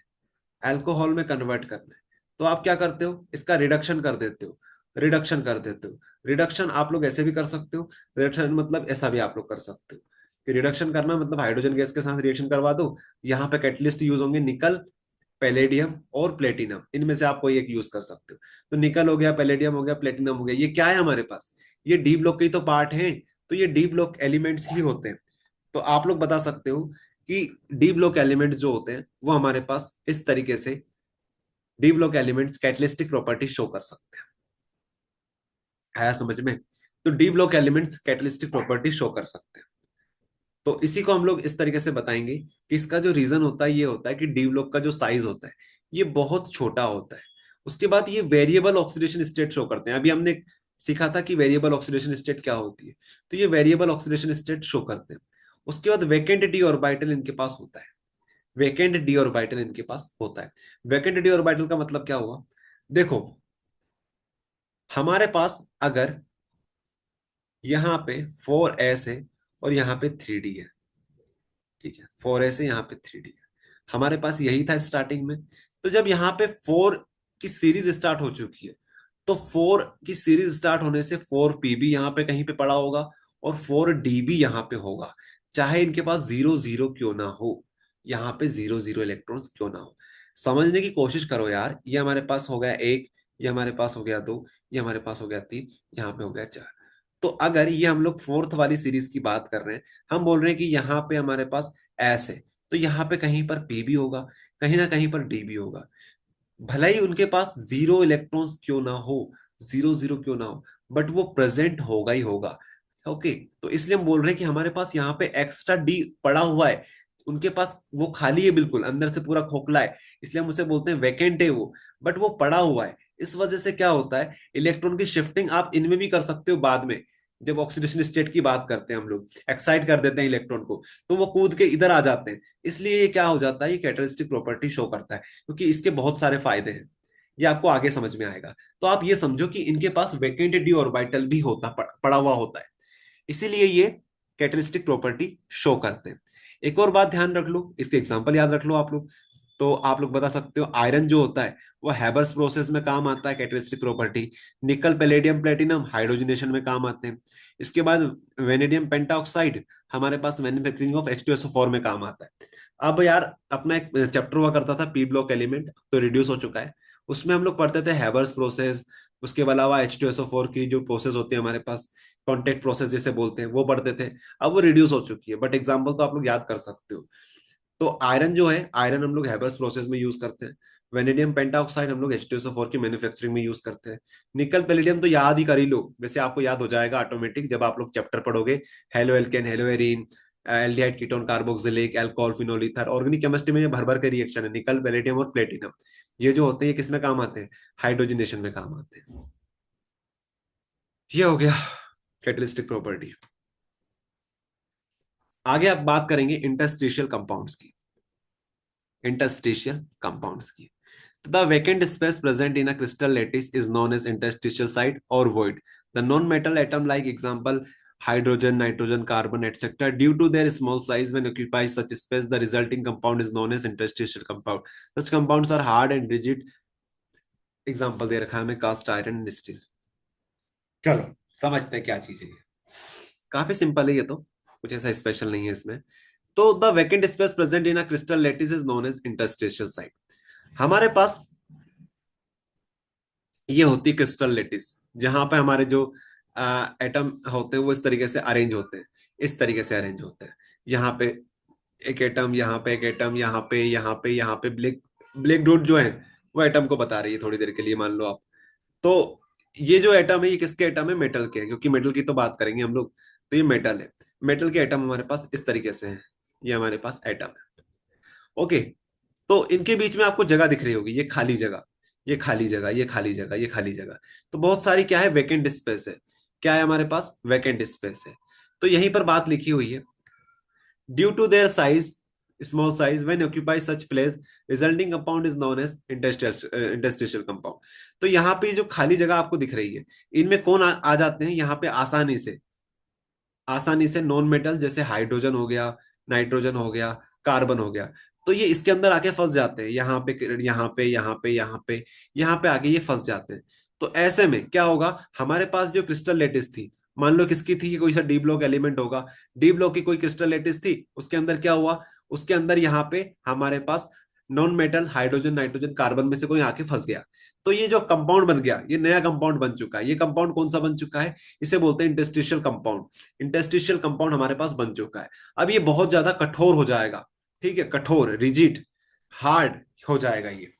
[SPEAKER 1] अल्कोहल में कन्वर्ट करना है, तो आप क्या करते हो, इसका रिडक्शन कर देते हो, रिडक्शन कर देते हो। रिडक्शन आप लोग ऐसे भी कर सकते हो, रिडक्शन मतलब ऐसा भी आप लोग कर सकते हो कि रिडक्शन करना मतलब हाइड्रोजन गैस के साथ रिएक्शन करवा दो। यहाँ पे कैटलिस्ट यूज होंगे निकल, पैलेडियम और प्लेटिनम, इनमें से आप कोई एक यूज कर सकते हो। तो निकल हो गया, पैलेडियम हो गया, प्लेटिनम हो गया, ये क्या है हमारे पास, ये डी ब्लॉक के ही तो पार्ट हैं। तो ये डी ब्लॉक एलिमेंट्स ही होते हैं। तो आप लोग बता सकते हो कि डी ब्लॉक एलिमेंट्स जो होते हैं वो हमारे पास इस तरीके से d block elements catalytic property show कर सकते हैं। आया समझ में, तो d block elements catalytic property show कर सकते हैं। तो इसी को हम लोग इस तरीके से बताएंगे कि इसका जो रीजन होता है ये होता है कि डी ब्लॉक का जो साइज होता है ये बहुत छोटा होता है। उसके बाद ये वेरिएबल ऑक्सीडेशन स्टेट शो करते हैं, अभी हमने सीखा था कि वेरिएबल ऑक्सीडेशन स्टेट क्या होती है। तो ये वेरिएबल ऑक्सीडेशन स्टेट शो करते हैं। उसके बाद वेकेंट डी ऑर्बिटल इनके पास होता है, वेकेंट डी ऑर्बिटल इनके पास होता है। वेकेंट डी ऑर्बिटल का मतलब क्या हुआ, देखो हमारे पास अगर यहाँ पे 4s है और यहाँ पे 3d है, ठीक है, 4s है यहाँ पे 3d है, हमारे पास यही था स्टार्टिंग में। तो जब यहाँ पे 4 की सीरीज स्टार्ट हो चुकी है, तो 4 की सीरीज स्टार्ट होने से 4p भी यहाँ पे कहीं पे पड़ा होगा, और 4d भी यहाँ पे होगा, चाहे इनके पास 0 0 क्यों ना हो, यहाँ पे 0 0 इलेक्ट्रॉन्स क्यों ना हो। समझने की कोशिश करो यार, ये हमारे पास हो गया 1, ये हमारे पास हो गया 2, ये हमारे पास हो गया 3, यहाँ पे हो गया 4। तो अगर ये हम लोग फोर्थ वाली सीरीज की बात कर रहे हैं, हम बोल रहे हैं कि यहाँ पे हमारे पास एस है, तो यहाँ पे कहीं पर पी भी होगा, कहीं ना कहीं पर डी भी होगा। भले ही उनके पास जीरो इलेक्ट्रॉन्स क्यों ना हो, जीरो जीरो क्यों ना हो, बट वो प्रेजेंट होगा ही होगा। ओके, तो इसलिए हम बोल रहे हैं कि हमारे पास यहाँ पे एक्स्ट्रा डी पड़ा हुआ है, उनके पास वो खाली है, बिल्कुल अंदर से पूरा खोखला है, इसलिए हम उसे बोलते हैं वैकेंट है वो, बट वो पड़ा हुआ है। इस वजह से क्या होता है, इलेक्ट्रॉन की शिफ्टिंग आप इनमें भी कर सकते हो बाद में। जब ऑक्सीडेशन स्टेट की बात करते हैं हम लोग, एक्साइट कर देते हैं इलेक्ट्रॉन को, तो वो कूद के इधर आ जाते हैं। इसलिए ये क्या हो जाता है, ये कैरेक्टरिस्टिक प्रॉपर्टी शो करता है, क्योंकि इसके बहुत सारे फायदे हैं। ये आपको आगे समझ में आएगा। तो आप ये समझो कि इनके पास वैकेंट डी ऑर्बिटल भी होता, पड़ा हुआ होता है, इसीलिए ये कैटलिस्टिक प्रॉपर्टी शो करते हैं। एक और बात ध्यान रख लो, इसके एग्जांपल याद रख लो आप लोग। तो आप लोग बता सकते हो, आयरन जो होता है वो हैबर्स प्रोसेस में काम आता है, कैटलिस्टिक प्रॉपर्टी। निकल, पैलेडियम, प्लेटिनम हाइड्रोजनेशन में काम आते हैं। इसके बाद वेनेडियम पेंटाऑक्साइड हमारे पास मैन्युफैक्चरिंग ऑफ H2SO4 में काम आता है। अब यार, अपना एक चैप्टर हुआ करता था पी ब्लॉक एलिमेंट, तो रिड्यूस हो चुका है। उसमें हम लोग पढ़ते थे हैबर्स प्रोसेस, उसके अलावा H2SO4 की जो प्रोसेस होती है हमारे पास, कॉन्टेक्ट प्रोसेस जिसे बोलते हैं, वो पढ़ते थे। अब वो रिड्यूस हो चुकी है, बट एग्जाम्पल तो आप लोग याद कर सकते हो। तो आयरन जो है, आयरन हम लोग हैबर्स प्रोसेस में यूज करते हैं। वेनेडियम पेंटाऑक्साइड हम लोग H2SO4 की मैन्युफैक्चरिंग में यूज करते हैं। निकल, पैलेडियम तो याद ही कर ही लो, वैसे आपको याद हो जाएगा ऑटोमेटिक जब आप लोग चैप्टर पढ़ोगे। Halo alkane, hello arene, aldehyde ketone, carboxylic, alcohol, phenol, ether. Organic chemistry में ये भर भर के रिएक्शन है, निकल, पैलेडियम और प्लेटिनम। ये जो होते हैं, ये किस में काम आते हैं, हाइड्रोजनेशन में काम आते हैं। ये हो गया कैटलिस्टिक प्रॉपर्टी। आगे आप बात करेंगे इंटरस्टिशियल कंपाउंड्स की। इंटरस्टिशियल कंपाउंड्स की, the vacant space present in a crystal lattice is known as interstitial site or void. The non-metal atom, like example hydrogen, nitrogen, carbon, etc., due to their small size, when occupies such space, the resulting compound is known as interstitial compound. Such compounds are hard and rigid. Example दे रखा है हमें, cast iron and steel. चलो समझते हैं क्या चीज है ये। काफी सिंपल है ये तो, कुछ ऐसा स्पेशल नहीं है इसमें। तो the vacant space present in a crystal lattice is known as interstitial site. हमारे पास ये होती क्रिस्टल लेटिस, जहां पे हमारे जो एटम होते हैं वो इस तरीके से अरेंज होते हैं, इस तरीके से अरेंज होते हैं। यहाँ पे एक एटम, यहाँ पे एक एटम, यहाँ पे, यहाँ पे, यहाँ पे ब्लैक ब्लैक डॉट जो है वो एटम को बता रही है थोड़ी देर के लिए, मान लो आप। तो ये जो एटम है, ये किसके एटम है, मेटल के हैं, क्योंकि मेटल की तो बात करेंगे हम लोग। तो ये मेटल है, मेटल के एटम हमारे पास इस तरीके से हैं। ये हमारे पास एटम है। ओके, तो इनके बीच में आपको जगह दिख रही होगी, ये खाली जगह, ये खाली जगह, ये खाली जगह, ये खाली जगह। तो बहुत सारी क्या है, वैकेंट स्पेस है। क्या है हमारे पास, वैकेंट स्पेस है। तो यहीं पर बात लिखी हुई है, due to their size, small size, when occupy such place, resulting compound is known as interstitial compound. तो यहाँ पे जो खाली जगह आपको दिख रही है, इनमें कौन आ जाते हैं यहाँ पे आसानी से, आसानी से नॉन मेटल, जैसे हाइड्रोजन हो गया, नाइट्रोजन हो गया, कार्बन हो गया। तो ये इसके अंदर आके फंस जाते हैं, यहाँ पे, यहाँ पे, यहाँ पे, यहाँ पे, यहाँ पे आके ये फंस जाते हैं। तो ऐसे में क्या होगा, हमारे पास जो क्रिस्टल लेटिस थी, मान लो किसकी थी, ये कोई सा डी ब्लॉक एलिमेंट होगा, डी ब्लॉक की कोई क्रिस्टल लेटिस थी, उसके अंदर क्या हुआ, उसके अंदर यहाँ पे हमारे पास non metal hydrogen, nitrogen, carbon में से कोई आके फंस गया। तो ये जो कंपाउंड बन गया, ये नया कंपाउंड बन चुका है। ये कंपाउंड कौन सा बन चुका है, इसे बोलते हैं इंटरस्टिशियल कंपाउंड। इंटरस्टिशियल कंपाउंड हमारे पास बन चुका है। अब ये बहुत ज्यादा कठोर हो जाएगा, ठीक है, कठोर, रिजिड, हार्ड हो जाएगा ये।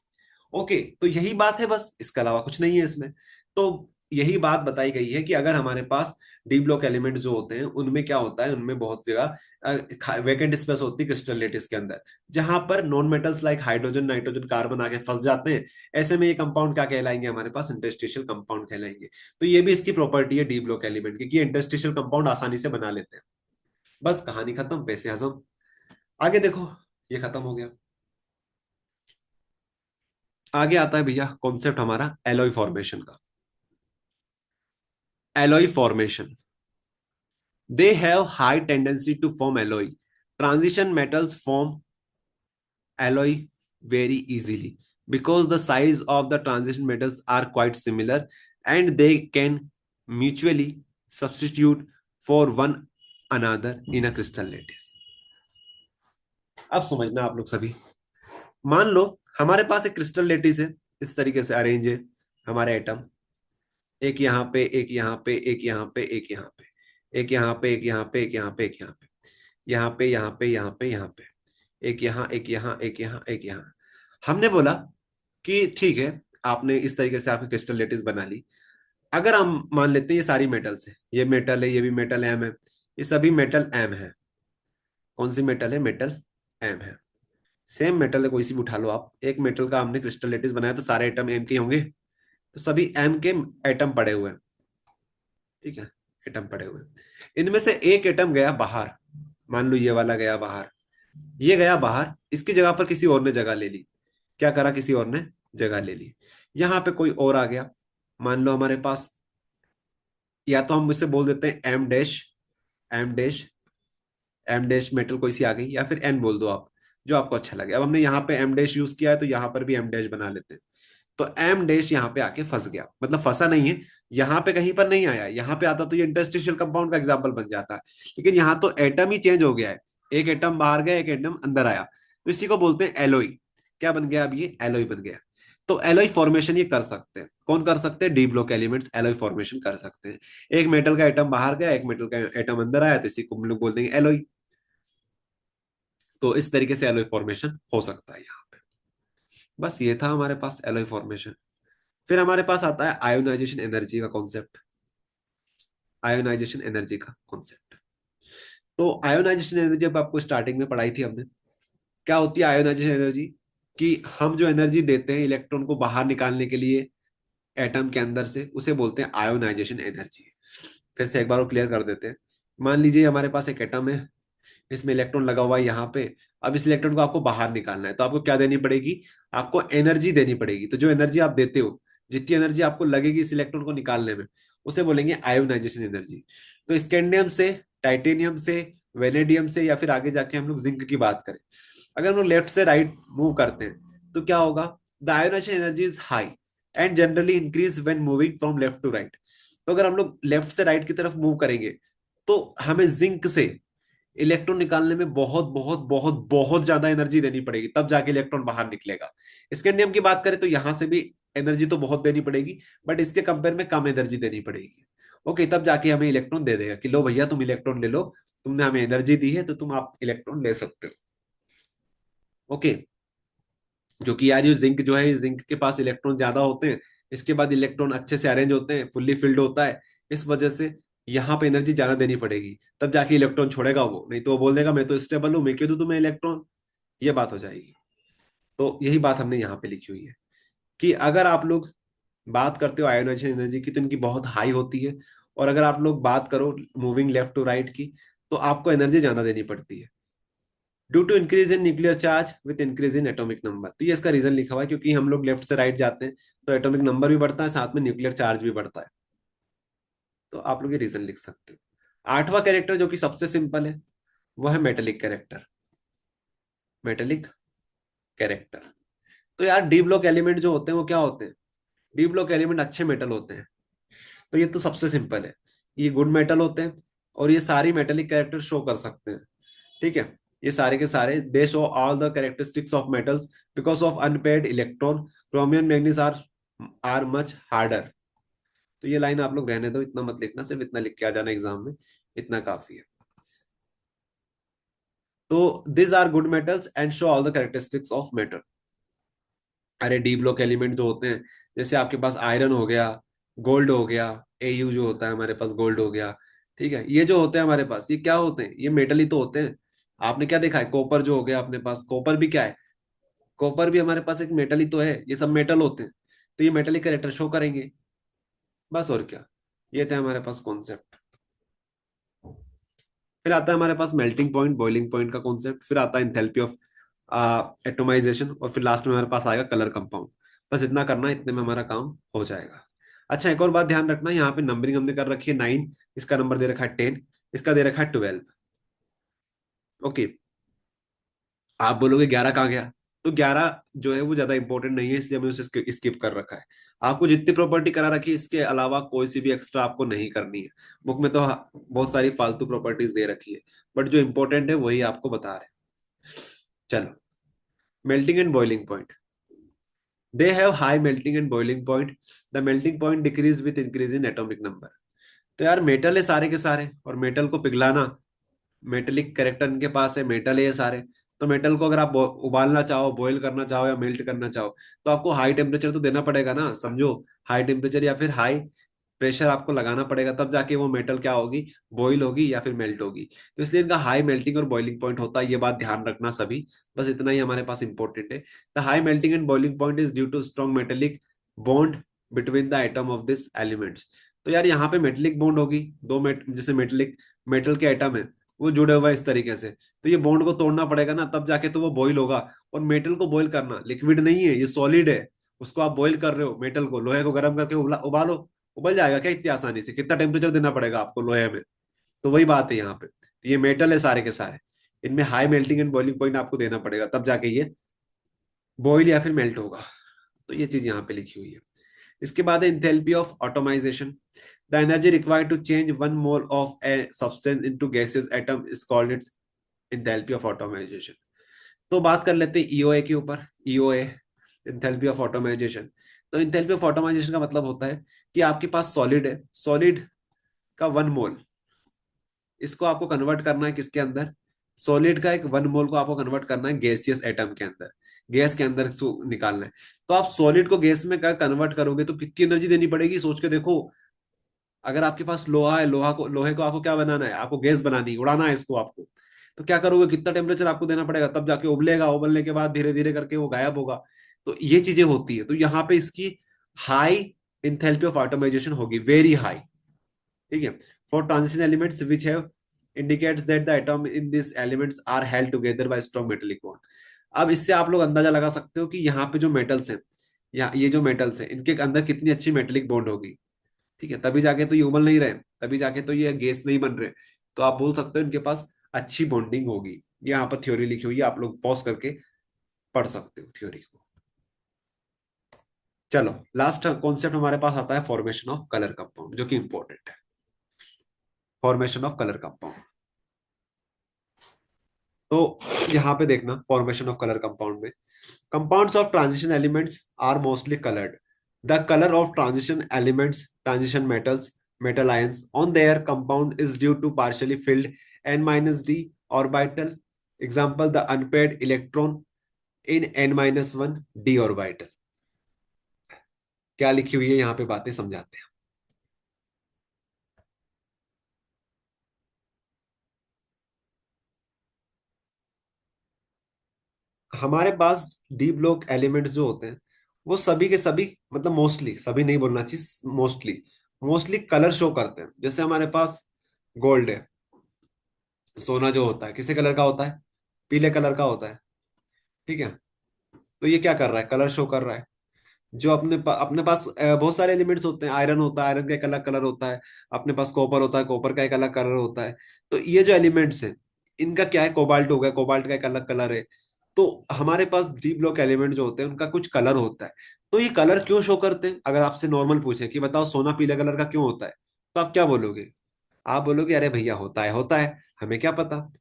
[SPEAKER 1] ओके, तो यही बात है, बस इसके अलावा कुछ नहीं है इसमें। तो यही बात बताई गई है कि अगर हमारे पास डी ब्लॉक एलिमेंट जो होते हैं, उनमें क्या होता है, उनमें बहुत जगह वैकेंट स्पेस होती है क्रिस्टल लेटिस के अंदर, जहां पर non metals like hydrogen, nitrogen, carbon आके फंस जाते हैं। ऐसे में ये कंपाउंड क्या कहलाएंगे, हमारे पास इंटरस्टिशियल कंपाउंड कहलाएंगे। तो ये भी इसकी प्रॉपर्टी है डी ब्लॉक एलिमेंट की, कि इंटरस्टिशियल कंपाउंड आसानी से बना लेते हैं। बस कहानी खत्म, वैसे हजम। आगे देखो, ये खत्म हो गया। आगे आता है भैया कॉन्सेप्ट हमारा एलॉय फॉर्मेशन का। Alloy formation, they have high tendency to form alloy. Transition metals form alloy very easily because the size of the transition metals are quite similar and they can mutually substitute for one another in a crystal lattice. अब समझना आप लोग सभी, मान लो हमारे पास एक crystal lettuce है, इस तरीके से अरेंज है हमारे एटम। एक यहाँ पे, एक यहाँ पे, एक यहाँ पे, एक यहाँ पे, एक यहाँ पे, एक यहाँ पे, एक यहाँ पे, एक यहाँ पे, यहाँ पे, यहाँ पे, यहाँ पे, यहाँ पे, एक यहाँ, एक यहाँ, एक यहाँ, एक यहाँ। हमने बोला कि ठीक है, आपने इस तरीके से आपकी क्रिस्टल लेटिस बना ली। अगर हम मान लेते हैं ये सारी मेटल्स है, ये मेटल है, ये भी मेटल एम है, ये सभी मेटल एम है। कौन सी मेटल है? मेटल एम है। सेम मेटल है, कोई सी भी उठा लो आप, एक मेटल का हमने क्रिस्टल लेटिस बनाया तो सारे एटम एम के होंगे, तो सभी एम के एटम पड़े हुए हैं। ठीक है, एटम पड़े हुए हैं। इनमें से एक एटम गया बाहर, मान लो ये वाला गया बाहर, ये गया बाहर, इसकी जगह पर किसी और ने जगह ले ली। क्या करा? किसी और ने जगह ले ली। यहाँ पे कोई और आ गया, मान लो हमारे पास, या तो हम इसे बोल देते हैं M dash, M dash, M dash metal कोई सी आ गई, या फिर एन बोल दो आप, जो आपको अच्छा लगे। अब हमने यहाँ पे एम डैश यूज किया है तो यहाँ पर भी एम डैश बना लेते हैं। तो एम डैश यहाँ पे आके फंस गया, मतलब फंसा नहीं है, यहाँ पे कहीं पर नहीं आया। यहाँ पे आता तो ये इंटरस्टिशियल कंपाउंड का एग्जाम्पल बन जाता है, लेकिन यहाँ तो एटम ही चेंज हो गया है। एक एटम बाहर गया, एक एटम अंदर आया, तो इसी को बोलते हैं एलोई। क्या बन गया? अब ये एलोई बन गया। तो एलोई फॉर्मेशन ये कर सकते हैं। कौन कर सकते हैं? D block elements alloy formation कर सकते हैं। एक मेटल का एटम बाहर गया, एक मेटल का एटम अंदर आया, तो इसी को हम लोग बोल देंगे एलोई। तो इस तरीके से एलोई फॉर्मेशन हो सकता है यहाँ पे। बस ये था हमारे पास एलोई फॉर्मेशन। फिर हमारे पास आता है आयोनाइजेशन एनर्जी का कॉन्सेप्ट। आयोनाइजेशन एनर्जी का कॉन्सेप्ट, तो आयोनाइजेशन एनर्जी अब आपको स्टार्टिंग में पढ़ाई थी हमने। क्या होती है आयोनाइजेशन एनर्जी? कि हम जो एनर्जी देते हैं इलेक्ट्रॉन को बाहर निकालने के लिए एटम के अंदर से, उसे बोलते हैं आयोनाइजेशन एनर्जी। फिर से एक बार वो क्लियर कर देते हैं। मान लीजिए हमारे पास एक एटम है, इसमें इलेक्ट्रॉन लगा हुआ है यहाँ पे। अब इस इलेक्ट्रॉन को आपको बाहर निकालना है, तो आपको क्या देनी पड़ेगी? आपको एनर्जी देनी पड़ेगी। तो जो एनर्जी आप देते हो, जितनी एनर्जी आपको लगेगी इस इलेक्ट्रॉन को निकालने में, उसे बोलेंगे आयोनाइजेशन एनर्जी। तो स्कैंडियम से, टाइटेनियम से, वेनेडियम से, या फिर आगे जाके हम लोग जिंक की बात करें, अगर हम लोग लेफ्ट से राइट मूव करते हैं तो क्या होगा? The ionization energy is high and generally increase when moving from left to right. तो अगर हम लोग लेफ्ट से राइट की तरफ मूव करेंगे तो हमें जिंक से इलेक्ट्रॉन निकालने में बहुत बहुत बहुत बहुत ज्यादा एनर्जी देनी पड़ेगी, तब जाके इलेक्ट्रॉन बाहर निकलेगा। स्कैंडियम की बात करें तो यहां से भी एनर्जी तो बहुत देनी पड़ेगी, बट इसके कंपेयर में कम एनर्जी देनी पड़ेगी। ओके, तब जाके हमें इलेक्ट्रॉन दे देगा कि लो भैया तुम इलेक्ट्रॉन ले लो, तुमने हमें एनर्जी दी है तो तुम आप इलेक्ट्रॉन ले सकते हो। ओके, क्योंकि यार ये जिंक जो है, जिंक के पास इलेक्ट्रॉन ज्यादा होते हैं, इसके बाद इलेक्ट्रॉन अच्छे से अरेंज होते हैं, फुल्ली फिल्ड होता है, इस वजह से यहाँ पे एनर्जी ज्यादा देनी पड़ेगी, तब जाके इलेक्ट्रॉन छोड़ेगा वो, नहीं तो वो बोल देगा मैं तो स्टेबल हूँ, मैं क्यों दूं तुम्हें इलेक्ट्रॉन। ये बात हो जाएगी। तो यही बात हमने यहाँ पे लिखी हुई है कि अगर आप लोग बात करते हो आयोनाइजेशन एनर्जी की तो इनकी बहुत हाई होती है, और अगर आप लोग बात करो मूविंग लेफ्ट टू राइट की, तो आपको एनर्जी ज्यादा देनी पड़ती है due to increase in nuclear charge with increase in atomic number. तो ये इसका रीजन लिखा हुआ है, क्योंकि हम लोग लेफ्ट से राइट जाते हैं तो एटॉमिक नंबर भी बढ़ता है, साथ में न्यूक्लियर चार्ज भी बढ़ता है। तो आप लोग ये रीजन लिख सकते हो। आठवां कैरेक्टर जो कि सबसे सिंपल है, वो है मेटेलिक कैरेक्टर। मेटेलिक कैरेक्टर, तो यार डी ब्लॉक एलिमेंट जो होते हैं वो क्या होते हैं? डी ब्लॉक एलिमेंट अच्छे मेटल होते हैं। तो ये तो सबसे सिंपल है, ये गुड मेटल होते हैं, और ये सारी मेटेलिक कैरेक्टर शो कर सकते हैं। ठीक है, ये सारे के सारे they show all the characteristics of metals because of unpaired electron, chromium manganese are much harder. तो ये लाइन आप लोग रहने दो, इतना मत लिखना, सिर्फ इतना लिख के आ जाना एग्जाम में, इतना काफी है। तो this are good metals and show all the characteristics of metal. अरे डी ब्लॉक एलिमेंट जो होते हैं, जैसे आपके पास आयरन हो गया, गोल्ड हो गया, एयू जो होता है हमारे पास गोल्ड हो गया। ठीक है, ये जो होते हैं हमारे पास, ये क्या होते हैं? ये मेटल ही तो होते हैं। आपने क्या देखा है? कॉपर जो हो गया अपने पास, कॉपर भी क्या है? कॉपर भी हमारे पास एक मेटल ही तो है, ये सब मेटल होते हैं। तो ये मेटलिक कैरेक्टर शो करेंगे, बस और क्या। ये थे हमारे पास कॉन्सेप्ट। फिर आता है हमारे पास मेल्टिंग पॉइंट, बॉइलिंग पॉइंट का कॉन्सेप्ट, फिर आता है इंथैल्पी ऑफ एटोमाइजेशन, और फिर लास्ट में हमारे पास आएगा कलर कंपाउंड। बस इतना करना, इतने में हमारा काम हो जाएगा। अच्छा, एक और बात ध्यान रखना, यहाँ पे नंबरिंग हमने कर रखी है 9, इसका नंबर दे रखा है 10, इसका दे रखा है 12। ओके, आप बोलोगे 11 कहाँ गया? तो 11 जो है वो ज्यादा इंपॉर्टेंट नहीं है, इसलिए हमने उसे स्किप कर रखा है। आपको जितनी प्रॉपर्टी करा रखी है, इसके अलावा कोई सी भी एक्स्ट्रा आपको नहीं करनी है। बुक में तो बहुत सारी फालतू प्रॉपर्टीज दे रखी है, बट जो इंपॉर्टेंट है वही आपको बता रहे हैं। चलो, melting and boiling point. They have high melting and boiling point, the melting point decrease with increase in atomic number. तो यार मेटल है सारे के सारे, और मेटल को पिघलाना, मेटेलिक कैरेक्टर इनके पास है, मेटल है ये सारे। तो मेटल को अगर आप उबालना चाहो, बॉईल करना चाहो या मेल्ट करना चाहो, तो आपको हाई टेम्परेचर तो देना पड़ेगा ना, समझो। हाई टेम्परेचर या फिर हाई प्रेशर आपको लगाना पड़ेगा, तब जाके वो मेटल क्या होगी, बॉईल होगी या फिर मेल्ट होगी। तो इसलिए इनका हाई मेल्टिंग और बॉइलिंग पॉइंट होता है, ये बात ध्यान रखना सभी। बस इतना ही हमारे पास इंपॉर्टेंट है। The high melting and boiling point is due to strong metallic bond between the atom of this elements. तो यार यहाँ पे मेटेलिक बॉन्ड होगी, दो जैसे मेटेलिक मेटल के एटम है, वो जुड़े हुआ है इस तरीके से, तो ये बॉन्ड को तोड़ना पड़ेगा ना, तब जाके तो वो बॉईल होगा। और मेटल को बॉईल करना, लिक्विड नहीं है ये, सॉलिड है। उसको आप बॉईल कर रहे हो, मेटल को, लोहे को गर्म करके उबालो, उबल जाएगा क्या इतनी आसानी से? कितना टेम्परेचर देना पड़ेगा आपको लोहे में? तो वही बात है यहाँ पे, तो ये मेटल है सारे के सारे, इनमें high melting and boiling point आपको देना पड़ेगा, तब जाके ये बॉईल या फिर मेल्ट होगा। तो ये चीज यहाँ पे लिखी हुई है। इसके बाद है enthalpy of atomization. The energy required to change one mole of a substance into gaseous atom is called its enthalpy of atomization. तो बात कर लेते हैं ईओए के ऊपर। EOA, enthalpy of atomization. तो इंथैल्पी ऑफ ऑटोमाइजेशन का मतलब होता है कि आपके पास सॉलिड है, सॉलिड का वन मोल, इसको आपको कन्वर्ट करना है किसके अंदर? सॉलिड का एक वन मोल को आपको कन्वर्ट करना है गैसियस एटम के अंदर, गैस के अंदर इसको निकालना है। तो आप सॉलिड को गैस में कन्वर्ट करोगे तो कितनी एनर्जी देनी पड़ेगी, सोच के देखो। अगर आपके पास लोहा है, लोहे को आपको क्या बनाना है, आपको गैस बनानी है, उड़ाना है इसको आपको, तो क्या करोगे, कितना टेम्परेचर आपको देना पड़ेगा, तब जाके उबलेगा, उबलने के बाद धीरे धीरे करके वो गायब होगा। तो ये चीजें होती है, तो यहाँ पे इसकी हाई इंथैल्पी ऑफ ऑटोमाइजेशन होगी, वेरी हाई। ठीक है। For transition elements which have indicates that the atom in these elements are held together by strong metallic bond। अब इससे आप लोग अंदाजा लगा सकते हो कि यहाँ पे जो मेटल्स हैं, या ये जो मेटल्स हैं, इनके अंदर कितनी अच्छी मेटेलिक बॉन्ड होगी। ठीक है, तभी जाके तो ये उबल नहीं रहे, तभी जाके तो ये गैस नहीं बन रहे। तो आप बोल सकते हो इनके पास अच्छी बॉन्डिंग होगी। यहाँ पर थ्योरी लिखी हुई है, आप लोग पॉज करके पढ़ सकते हो थ्योरी को। चलो, लास्ट कॉन्सेप्ट हमारे पास आता है फॉर्मेशन ऑफ कलर कंपाउंड, जो कि इंपॉर्टेंट है। Formation of colour compound. तो यहाँ पे देखना, फॉर्मेशन ऑफ कलर कंपाउंड में, compounds of transition elements are mostly colored. The color of transition elements, transition metals, metal ions on their compound is due to partially filled n minus d orbital. Example, the unpaired electron in n minus 1 d orbital। क्या लिखी हुई है यहाँ पे, बातें समझाते हैं। हमारे पास डी ब्लॉक एलिमेंट्स जो होते हैं, वो सभी के सभी, मतलब मोस्टली, सभी नहीं बोलना चाहिए, मोस्टली, मोस्टली कलर शो करते हैं। जैसे हमारे पास गोल्ड है, सोना जो होता है किसी कलर का होता है, पीले कलर का होता है। ठीक है। तो ये क्या कर रहा है, कलर शो कर रहा है। जो अपने पास बहुत सारे एलिमेंट्स होते हैं, आयरन होता है, आयरन का एक अलग कलर होता है। अपने पास कॉपर होता है, कॉपर का एक अलग कलर होता है। तो ये जो एलिमेंट्स हैं, इनका क्या है, कोबाल्ट हो गया, कोबाल्ट का एक अलग कलर है। तो हमारे पास डी ब्लॉक एलिमेंट जो होते हैं, उनका कुछ कलर होता है। तो ये कलर क्यों शो करते हैं? अगर आपसे नॉर्मल पूछे कि बताओ सोना पीले कलर का क्यों होता है, तो आप क्या बोलोगे? आप बोलोगे अरे भैया होता है, होता है, हमें क्या पता,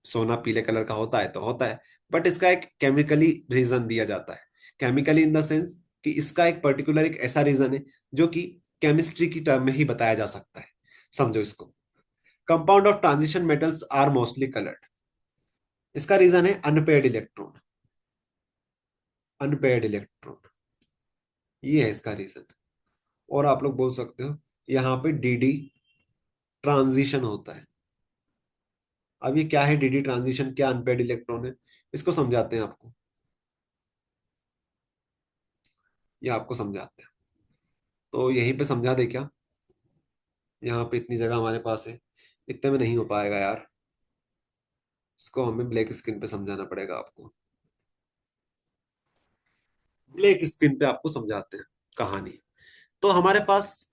[SPEAKER 1] सोना पीले कलर का होता है तो होता है। बट इसका एक केमिकली रीजन दिया जाता है। केमिकली इन द सेंस कि इसका एक पर्टिकुलर एक ऐसा रीजन है जो कि केमिस्ट्री की टर्म में ही बताया जा सकता है। समझो इसको। Compound of transition metals are mostly coloured. इसका रीजन है अनपेयर्ड इलेक्ट्रॉन। अनपेयर्ड इलेक्ट्रॉन, ये है इसका रीजन। और आप लोग बोल सकते हो यहाँ पे डीडी ट्रांजिशन होता है। अब ये क्या है डीडी ट्रांजिशन, क्या अनपेयर्ड इलेक्ट्रॉन है, इसको समझाते हैं आपको। ये आपको समझाते हैं, तो यहीं पे समझा दे क्या? यहाँ पे इतनी जगह हमारे पास है, इतने में नहीं हो पाएगा यार, इसको हमें ब्लैक स्क्रीन पे समझाना पड़ेगा आपको। ब्लैक स्क्रीन पे आपको समझाते हैं कहानी। तो हमारे पास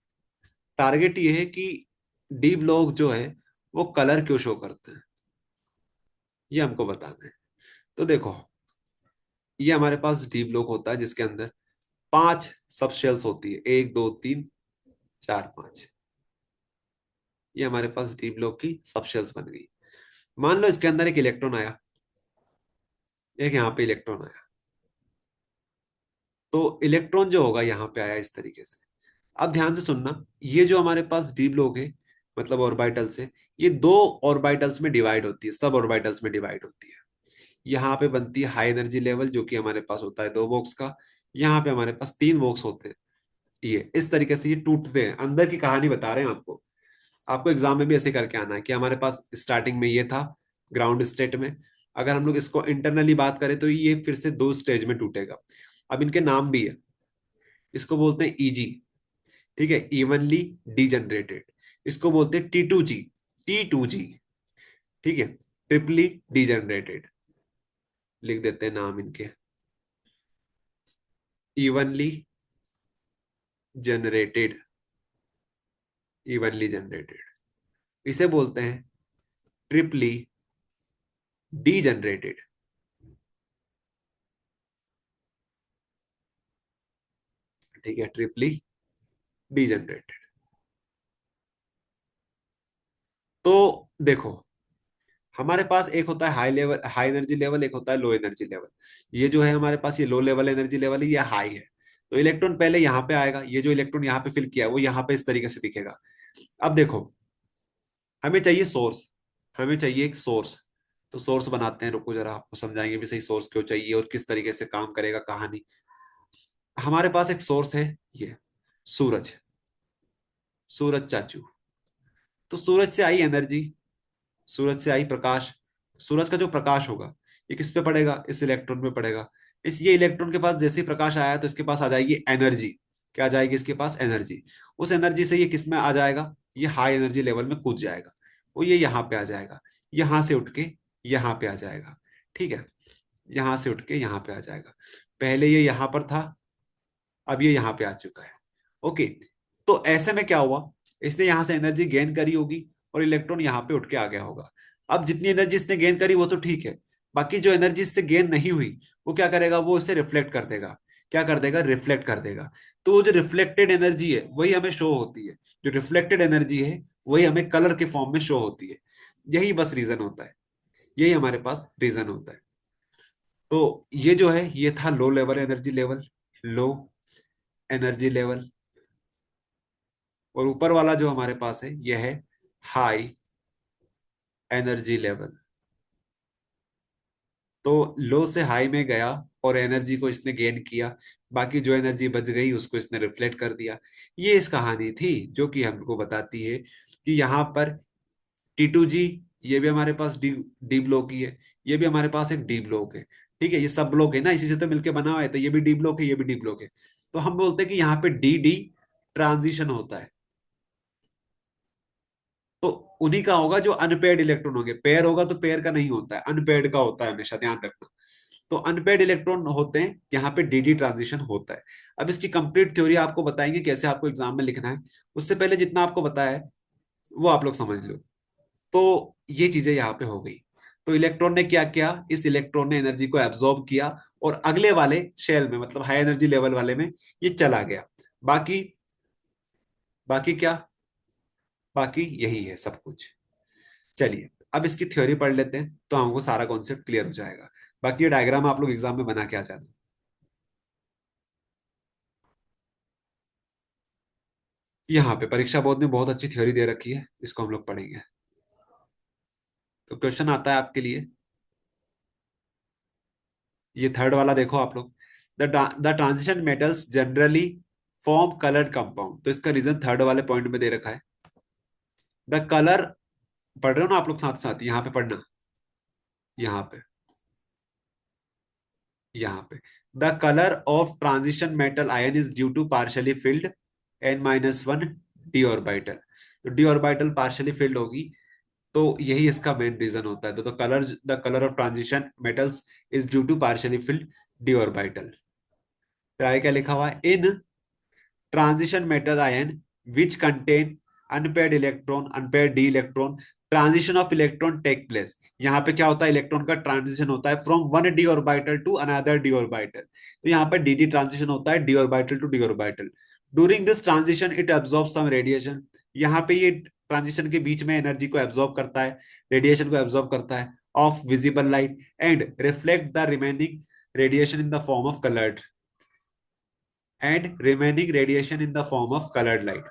[SPEAKER 1] टारगेट ये है कि डी ब्लॉक जो है वो कलर क्यों शो करते हैं, ये हमको बताना है। तो देखो, ये हमारे पास डी ब्लॉक होता है जिसके अंदर 5 सब शेल्स होती है, 1 2 3 4 5। ये हमारे पास डी ब्लॉक की सब शेल्स बन गई। मान लो इसके अंदर एक इलेक्ट्रॉन आया, एक यहाँ पे इलेक्ट्रॉन आया।
[SPEAKER 2] तो इलेक्ट्रॉन जो होगा यहाँ पे आया इस तरीके से। अब ध्यान से सुनना, ये जो हमारे पास डी ब्लॉक है, मतलब ऑर्बिटल्स है, ये दो ऑर्बिटल्स में डिवाइड होती है, सब ऑर्बिटल्स में डिवाइड होती है। यहाँ पे बनती है हाई एनर्जी लेवल, जो कि हमारे पास होता है 2 बॉक्स का। यहाँ पे हमारे पास 3 बॉक्स होते हैं। ये इस तरीके से ये टूटते हैं, अंदर की कहानी बता रहे हैं आपको। आपको एग्जाम में भी ऐसे करके आना है कि हमारे पास स्टार्टिंग में ये था ग्राउंड स्टेट में, अगर हम लोग इसको इंटरनली बात करें तो ये फिर से 2 स्टेज में टूटेगा। अब इनके नाम भी है, इसको बोलते हैं ईजी, ठीक है, इवनली डीजनरेटेड। इसको बोलते हैं T2G, T2G, ठीक है, ट्रिपली डीजनरेटेड। लिख देते हैं नाम इनके, इवनली जनरेटेड, इवनली जनरेटेड। इसे बोलते हैं ट्रिपली डीजनरेटेड, ठीक है, ट्रिपली डीजनरेटेड। तो देखो, हमारे पास एक होता है high level, high energy level, एक होता है लो एनर्जी लेवल। ये जो है हमारे पास, ये लो लेवल एनर्जी लेवल है, ये हाई है। तो इलेक्ट्रॉन पहले यहाँ पे आएगा, ये जो इलेक्ट्रॉन यहाँ पे फिल किया है वो यहाँ पे इस तरीके से दिखेगा। अब देखो, हमें चाहिए सोर्स, हमें चाहिए एक सोर्स। तो सोर्स बनाते हैं, रुको जरा आपको समझाएंगे भी सही सोर्स क्यों चाहिए और किस तरीके से काम करेगा कहानी। हमारे पास एक सोर्स है, ये सूरज, सूरज चाचू। तो सूरज से आई एनर्जी, सूरज से आई प्रकाश। सूरज का जो प्रकाश होगा ये किस पे पड़ेगा, इस इलेक्ट्रॉन पे पड़ेगा। इस ये इलेक्ट्रॉन के पास जैसे ही प्रकाश आया तो इसके पास आ जाएगी एनर्जी। क्या आ जाएगी इसके पास, एनर्जी। उस एनर्जी से ये किस में आ जाएगा, ये हाई एनर्जी लेवल में कूद जाएगा। वो ये यहाँ पे आ जाएगा, यहाँ से उठ के यहाँ पे आ जाएगा, ठीक है, यहाँ से उठ के यहाँ पे आ जाएगा। पहले ये यहाँ पर था, अब ये यहाँ पे आ चुका है। ओके, तो ऐसे में क्या हुआ, इसने यहाँ से एनर्जी गेन करी होगी और इलेक्ट्रॉन यहाँ पे उठ के आ गया होगा। अब जितनी एनर्जी इसने गेन करी वो तो ठीक है, बाकी जो एनर्जी इससे गेन नहीं हुई वो क्या करेगा, वो इसे रिफ्लेक्ट कर देगा। क्या कर देगा, रिफ्लेक्ट कर देगा। तो वो जो रिफ्लेक्टेड एनर्जी है वही हमें शो होती है, जो रिफ्लेक्टेड एनर्जी है वही हमें कलर के फॉर्म में शो होती है। यही बस रीजन होता है, यही हमारे पास रीजन होता है। तो ये जो है ये था low level energy level, low energy level. और ऊपर वाला जो हमारे पास है यह है हाई एनर्जी लेवल। तो लो से हाई में गया और एनर्जी को इसने गेन किया, बाकी जो एनर्जी बच गई उसको इसने रिफ्लेक्ट कर दिया। ये इस कहानी थी जो कि हमको बताती है कि यहाँ पर T2G, ये भी हमारे पास डी डी ब्लॉक ही है, ये भी हमारे पास एक डी ब्लॉक है, ठीक है, ये सब ब्लॉक है ना, इसी से तो मिलके बना हुआ है। तो ये भी डी ब्लॉक है, ये भी डी ब्लॉक है। तो हम बोलते हैं कि यहाँ पे डी डी ट्रांजिशन होता है। तो उन्हीं का होगा जो अनपेयर्ड इलेक्ट्रॉन होंगे, पेयर होगा तो पेयर का नहीं होता है, अनपेयर्ड का होता है, हमेशा ध्यान रखना। तो अनपेयर्ड इलेक्ट्रॉन होते हैं, यहाँ पे डी डी ट्रांजिशन होता है। अब इसकी कंप्लीट थ्योरी आपको बताएंगे कैसे आपको एग्जाम में लिखना है, उससे पहले जितना आपको बताया है वो आप लोग समझ लो। तो ये चीजें यहाँ पे हो गई। तो इलेक्ट्रॉन ने क्या किया, इस इलेक्ट्रॉन ने एनर्जी को एब्जॉर्ब किया और अगले वाले शेल में, मतलब हाई एनर्जी लेवल वाले में ये चला गया। बाकी, बाकी क्या, बाकी यही है सब कुछ। चलिए अब इसकी थ्योरी पढ़ लेते हैं तो हमको सारा कॉन्सेप्ट क्लियर हो जाएगा। बाकी ये डायग्राम आप लोग एग्जाम में बना के आ जाना। यहाँ पे परीक्षा बोर्ड ने बहुत अच्छी थ्योरी दे रखी है, इसको हम लोग पढ़ेंगे। तो क्वेश्चन आता है आपके लिए, ये थर्ड वाला देखो आप लोग। The transition metals generally form coloured compound. तो इसका रीजन थर्ड वाले पॉइंट में दे रखा है। द कलर, पढ़ रहे हो ना आप लोग साथ साथ, यहाँ पे पढ़ना, यहाँ पे, यहाँ पे। The colour of transition metal ion is due to partially filled n-1 d orbital. तो डी ऑर्बिटल पार्शियली फिल्ड होगी, तो यही इसका मेन रीजन होता है। तो the colour of transition metals is due to partially filled d orbital. तो आगे क्या लिखा हुआ है, in transition metal ion which contain unpaired electron, unpaired d electron, transition of electron take place. यहाँ पे क्या होता है, इलेक्ट्रॉन का ट्रांजिशन होता है from one d orbital to another d orbital. तो यहाँ पे डी डी ट्रांजिशन होता है d orbital to d orbital. During this transition it absorb some radiation. यहाँ पे ये ट्रांजिशन के बीच में एनर्जी को एब्जॉर्ब करता है, रेडिएशन को एब्जॉर्ब करता है of visible light and reflect the remaining radiation in the form of coloured and remaining radiation in the form of coloured light.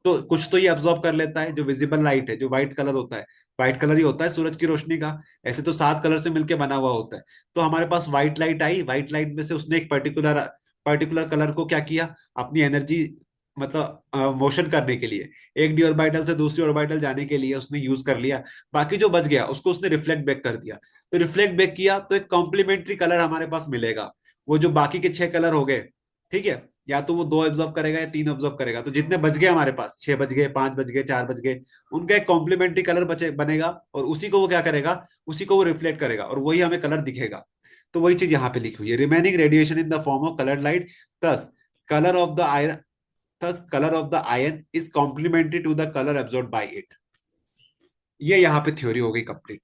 [SPEAKER 2] तो कुछ तो ये अब्जॉर्ब कर लेता है, जो विजिबल लाइट है, जो व्हाइट कलर होता है, व्हाइट कलर ही होता है सूरज की रोशनी का। ऐसे तो 7 कलर से मिलकर बना हुआ होता है। तो हमारे पास व्हाइट लाइट आई, व्हाइट लाइट में से उसने एक पर्टिकुलर पर्टिकुलर कलर को क्या किया, अपनी एनर्जी मतलब मोशन करने के लिए, एक डी ऑर्बिटल से दूसरी ऑर्बिटल जाने के लिए उसने यूज कर लिया। बाकी जो बच गया उसको उसने रिफ्लेक्ट बैक कर दिया। तो रिफ्लेक्ट बैक किया तो एक कॉम्प्लीमेंट्री कलर हमारे पास मिलेगा। वो जो बाकी के 6 कलर हो गए, ठीक है, या तो वो 2 ऑब्जर्व करेगा या 3 ऑब्जर्व करेगा, तो जितने बच गए हमारे पास, 6 बच गए, 5 बच गए, 4 बच गए, उनका एक कॉम्प्लीमेंट्री कलर बचे बनेगा, और उसी को वो क्या करेगा, उसी को वो रिफ्लेक्ट करेगा और वही हमें कलर दिखेगा। तो वही चीज यहाँ पे लिखी हुई है, remaining radiation in the form of colour light, thus color of the iron thus color of the iron is complementary to the color absorbed by it। ये यहाँ पे थ्योरी हो गई कंप्लीट।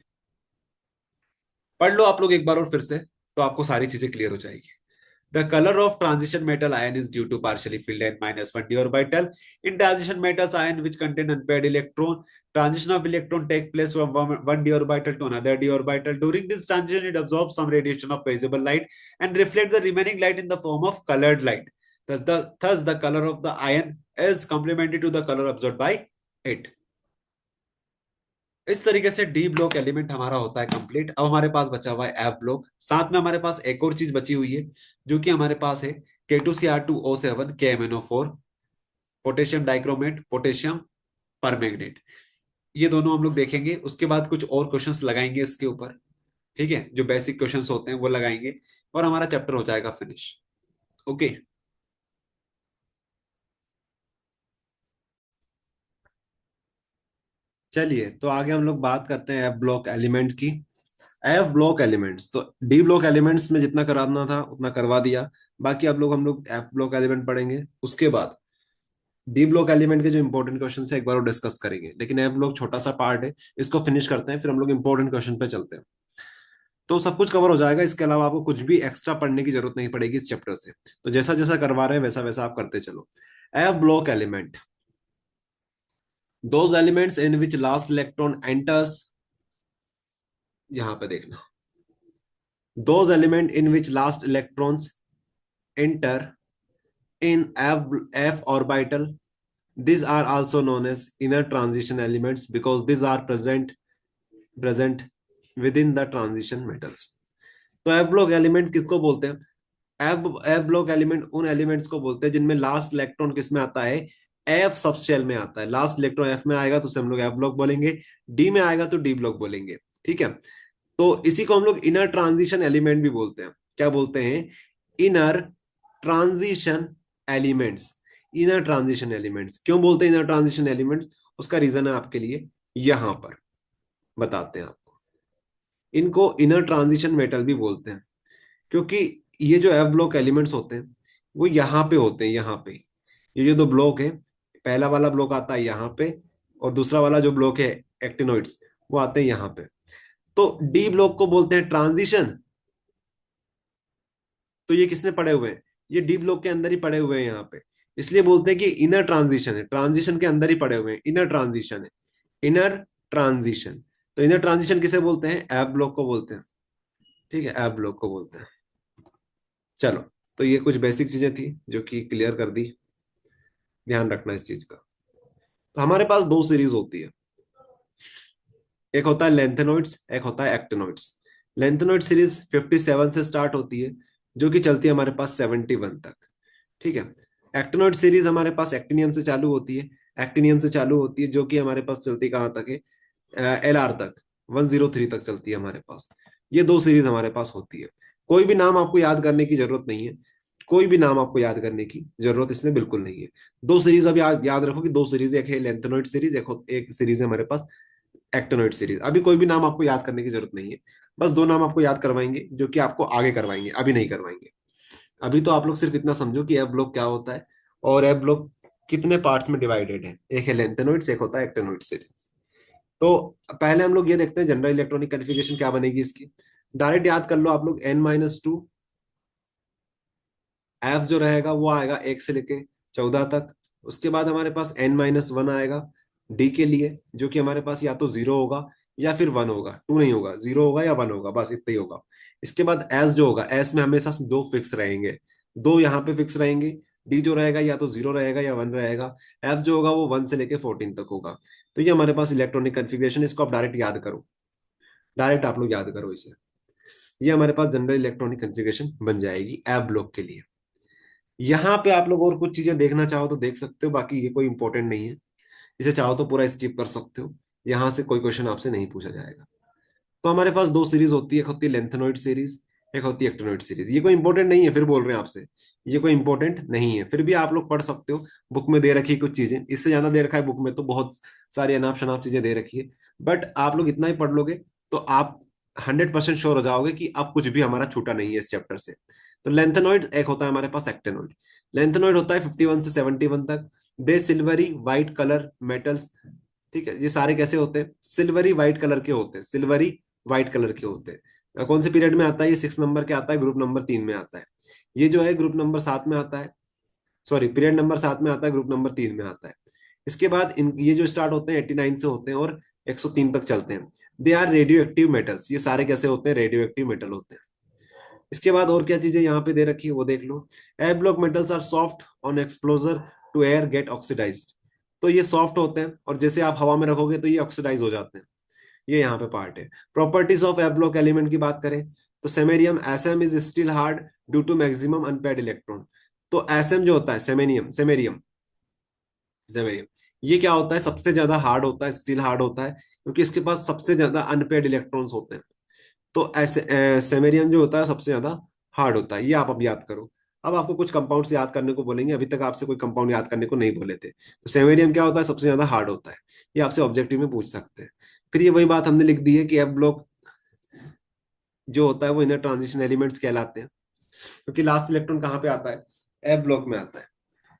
[SPEAKER 2] पढ़ लो आप लोग एक बार और फिर से, तो आपको सारी चीजें क्लियर हो जाएगी। The color of transition metal ion is due to partially filled n minus 1 d orbital. In transition metals ion which contain unpaired electron, transition of electron take place from one d orbital to another d orbital. During this transition, it absorbs some radiation of visible light and reflects the remaining light in the form of colored light. Thus the color of the ion is complementary to the color absorbed by it. इस तरीके से d block element हमारा होता है complete. अब हमारे पास बचा हुआ है एफ ब्लॉक। साथ में हमारे पास एक और चीज बची हुई है, जो कि हमारे पास है K2Cr2O7 KMnO4, potassium dichromate, potassium permanganate. ये दोनों हम लोग देखेंगे, उसके बाद कुछ और क्वेश्चंस लगाएंगे इसके ऊपर, ठीक है, जो बेसिक क्वेश्चंस होते हैं वो लगाएंगे, और हमारा चैप्टर हो जाएगा फिनिश। ओके, चलिए तो आगे हम लोग बात करते हैं एफ ब्लॉक एलिमेंट की। एफ ब्लॉक एलिमेंट्स, तो डी ब्लॉक एलिमेंट्स में जितना कराना था उतना करवा दिया। बाकी आप लोग हम लोग एफ ब्लॉक एलिमेंट पढ़ेंगे, उसके बाद डी ब्लॉक एलिमेंट के जो इंपॉर्टेंट क्वेश्चन है एक बार और डिस्कस करेंगे। लेकिन एफ ब्लॉक छोटा सा पार्ट है, इसको फिनिश करते हैं, फिर हम लोग इंपॉर्टेंट क्वेश्चन पे चलते हैं। तो सब कुछ कवर हो जाएगा, इसके अलावा आपको कुछ भी एक्स्ट्रा पढ़ने की जरूरत नहीं पड़ेगी इस चैप्टर से। तो जैसा जैसा करवा रहे हैं वैसा वैसा आप करते चलो। F block element, those elements in which last electron enters, यहां पे देखना, those element in which last electrons enter in f orbital, these are also known as inner transition elements because these are present within the transition metals। तो F block element किसको बोलते हैं? F F block element उन elements को बोलते हैं जिनमें last electron किस में आता है, एफ सबशेल में आता है। लास्ट इलेक्ट्रॉन एफ में आएगा तो उसे हम लोग एफ ब्लॉक बोलेंगे, डी में आएगा तो डी ब्लॉक बोलेंगे, ठीक है। तो इसी को हम लोग इनर ट्रांजिशन एलिमेंट भी बोलते हैं। क्या बोलते हैं? Inner transition elements. Inner transition elements क्यों बोलते हैं इनर ट्रांजिशन एलिमेंट्स? उसका रीजन है आपके लिए, यहां पर बताते हैं आपको। इनको इनर ट्रांजिशन मेटल भी बोलते हैं क्योंकि ये जो एफ ब्लॉक एलिमेंट्स होते हैं वो यहाँ पे होते हैं, यहाँ पे। ये जो दो ब्लॉक है, पहला वाला ब्लॉक आता है यहाँ पे, और दूसरा वाला जो ब्लॉक है एक्टिनोइड्स, वो आते हैं यहाँ पे। तो डी ब्लॉक को बोलते हैं ट्रांजिशन। तो ये किसने पड़े हुए हैं? ये डी ब्लॉक के अंदर ही पड़े हुए हैं यहाँ पे, इसलिए बोलते हैं कि इनर ट्रांजिशन है, ट्रांजिशन के अंदर ही पड़े हुए हैं, इनर ट्रांजिशन है, इनर ट्रांजिशन। तो इनर ट्रांजिशन किसे बोलते हैं? एफ ब्लॉक को बोलते हैं, ठीक है, एफ ब्लॉक को बोलते हैं। चलो, तो ये कुछ बेसिक चीजें थी जो कि क्लियर कर दी, ध्यान रखना इस चीज का। तो हमारे पास दो सीरीज होती है, एक होता है लेंथेनोइड्स, एक होता है एक्टिनोइड्स। लेंथेनोइड सीरीज 57 से स्टार्ट होती है, जो कि चलती है हमारे पास 71 तक, ठीक है। एक्टिनोइड सीरीज हमारे पास एक्टिनियम से चालू होती है, एक्टिनियम से चालू होती है, जो कि हमारे पास चलती कहाँ तक है? LR तक, 103 तक चलती है हमारे पास। ये दो सीरीज हमारे पास होती है। कोई भी नाम आपको याद करने की जरूरत नहीं है, कोई भी नाम आपको याद करने की जरूरत इसमें बिल्कुल नहीं है। दो सीरीज अब याद रखो कि दो सीरीज, एक है लेंथेनोइड सीरीज, एक सीरीज है हमारे पास एक्टिनोइड सीरीज। अभी कोई भी नाम आपको याद करने की जरूरत नहीं है, बस दो नाम आपको याद करवाएंगे जो कि आपको आगे करवाएंगे, अभी नहीं करवाएंगे। अभी तो आप लोग सिर्फ इतना समझो कि एफ ब्लॉक क्या होता है और एफ ब्लॉक कितने पार्ट्स में डिवाइडेड है। एक है लेंथेनोइड्स, एक होता है एक्टिनोइड सीरीज। तो पहले हम लोग ये देखते हैं जनरल इलेक्ट्रॉनिक क्वालिफिकेशन क्या बनेगी इसकी। डायरेक्ट याद कर लो आप लोग, N-2 एफ जो रहेगा वो आएगा 1 से लेके 14 तक। उसके बाद हमारे पास N-1 आएगा डी के लिए, जो कि हमारे पास या तो 0 होगा या फिर 1 होगा, 2 नहीं होगा, 0 होगा या 1 होगा, बस इतना ही होगा। इसके बाद एस जो होगा, एस में हमेशा दो फिक्स रहेंगे, दो यहाँ पे फिक्स रहेंगे, डी जो रहेगा या तो 0 रहेगा या 1 रहेगा, एफ जो होगा वो 1 से लेके 14 तक होगा। तो ये हमारे पास इलेक्ट्रॉनिक कन्फिग्रेशन, इसको आप डायरेक्ट याद करो, डायरेक्ट आप लोग याद करो इसे। ये हमारे पास जनरल इलेक्ट्रॉनिक कन्फिग्रेशन बन जाएगी एफ ब्लॉक के लिए। यहाँ पे आप लोग और कुछ चीजें देखना चाहो तो देख सकते हो, बाकी ये कोई इंपॉर्टेंट नहीं है, इसे चाहो तो पूरा स्किप कर सकते हो, यहाँ से कोई क्वेश्चन आपसे नहीं पूछा जाएगा। तो हमारे पास दो सीरीज होती है, एक होती है लेंथेनॉइड सीरीज, एक होती है एक्टिनॉइड सीरीज। ये कोई इंपॉर्टेंट नहीं है, फिर बोल रहे हैं आपसे ये कोई इंपॉर्टेंट नहीं है, फिर भी आप लोग पढ़ सकते हो, बुक में दे रखी है कुछ चीजें, इससे ज्यादा दे रखा है बुक में, तो बहुत सारी अनाप शनाप चीजें दे रखी है, बट आप लोग इतना ही पढ़ लोगे तो आप 100% श्योर हो जाओगे कि अब कुछ भी हमारा छूटा नहीं है इस चैप्टर से। तो लेंथेनॉइड एक होता है हमारे पास एक्टेनॉइड। लेंथेनॉइड होता है 51 से 71 तक। दे सिल्वरी व्हाइट कलर मेटल्स, ठीक है, ये सारे कैसे होते हैं, सिल्वरी व्हाइट कलर के होते हैं, सिल्वरी व्हाइट कलर के होते हैं। कौन से पीरियड में आता है, ये 6 नंबर के आता है, ग्रुप नंबर 3 में आता है। ये जो है ग्रुप नंबर 7 में आता है, सॉरी पीरियड नंबर 7 में आता है, ग्रुप नंबर 3 में आता है। इसके बाद इन ये जो स्टार्ट होते हैं 89 से होते हैं और 103 तक चलते हैं। They are radioactive metals, ये सारे कैसे होते हैं, रेडियो एक्टिव मेटल होते हैं। इसके बाद और क्या चीजें यहाँ पे दे रखी है वो देख लो। Air block metals are soft on exposure to air get oxidised. तो ये सॉफ्ट होते हैं और जैसे आप हवा में रखोगे तो ये ऑक्सीडाइज हो जाते हैं, ये यहाँ पे पार्ट है। Properties of f block element की बात करें तो samarium SM is still hard due to maximum unpaired electron. तो एसएम जो होता है, सेमेनियम सेमेरियम सेमेरियम, ये क्या होता है, सबसे ज्यादा हार्ड होता है, स्टिल हार्ड होता है, क्योंकि इसके पास सबसे ज्यादा अनपेयर्ड इलेक्ट्रॉन्स होते हैं। तो ऐसे सेमेरियम जो होता है सबसे ज्यादा हार्ड होता है, ये आप अब याद करो। अब आपको कुछ कंपाउंड्स याद करने को बोलेंगे, अभी तक आपसे कोई कंपाउंड याद करने को नहीं बोले थे। तो सेमेरियम क्या होता है, सबसे ज्यादा हार्ड होता है, ये आपसे ऑब्जेक्टिव में पूछ सकते हैं। फिर ये वही बात हमने लिख दी है कि एफ ब्लॉक जो होता है वो इनर ट्रांजिशन एलिमेंट्स कहलाते हैं, क्योंकि लास्ट इलेक्ट्रॉन कहाँ पे आता है, एफ ब्लॉक में आता है।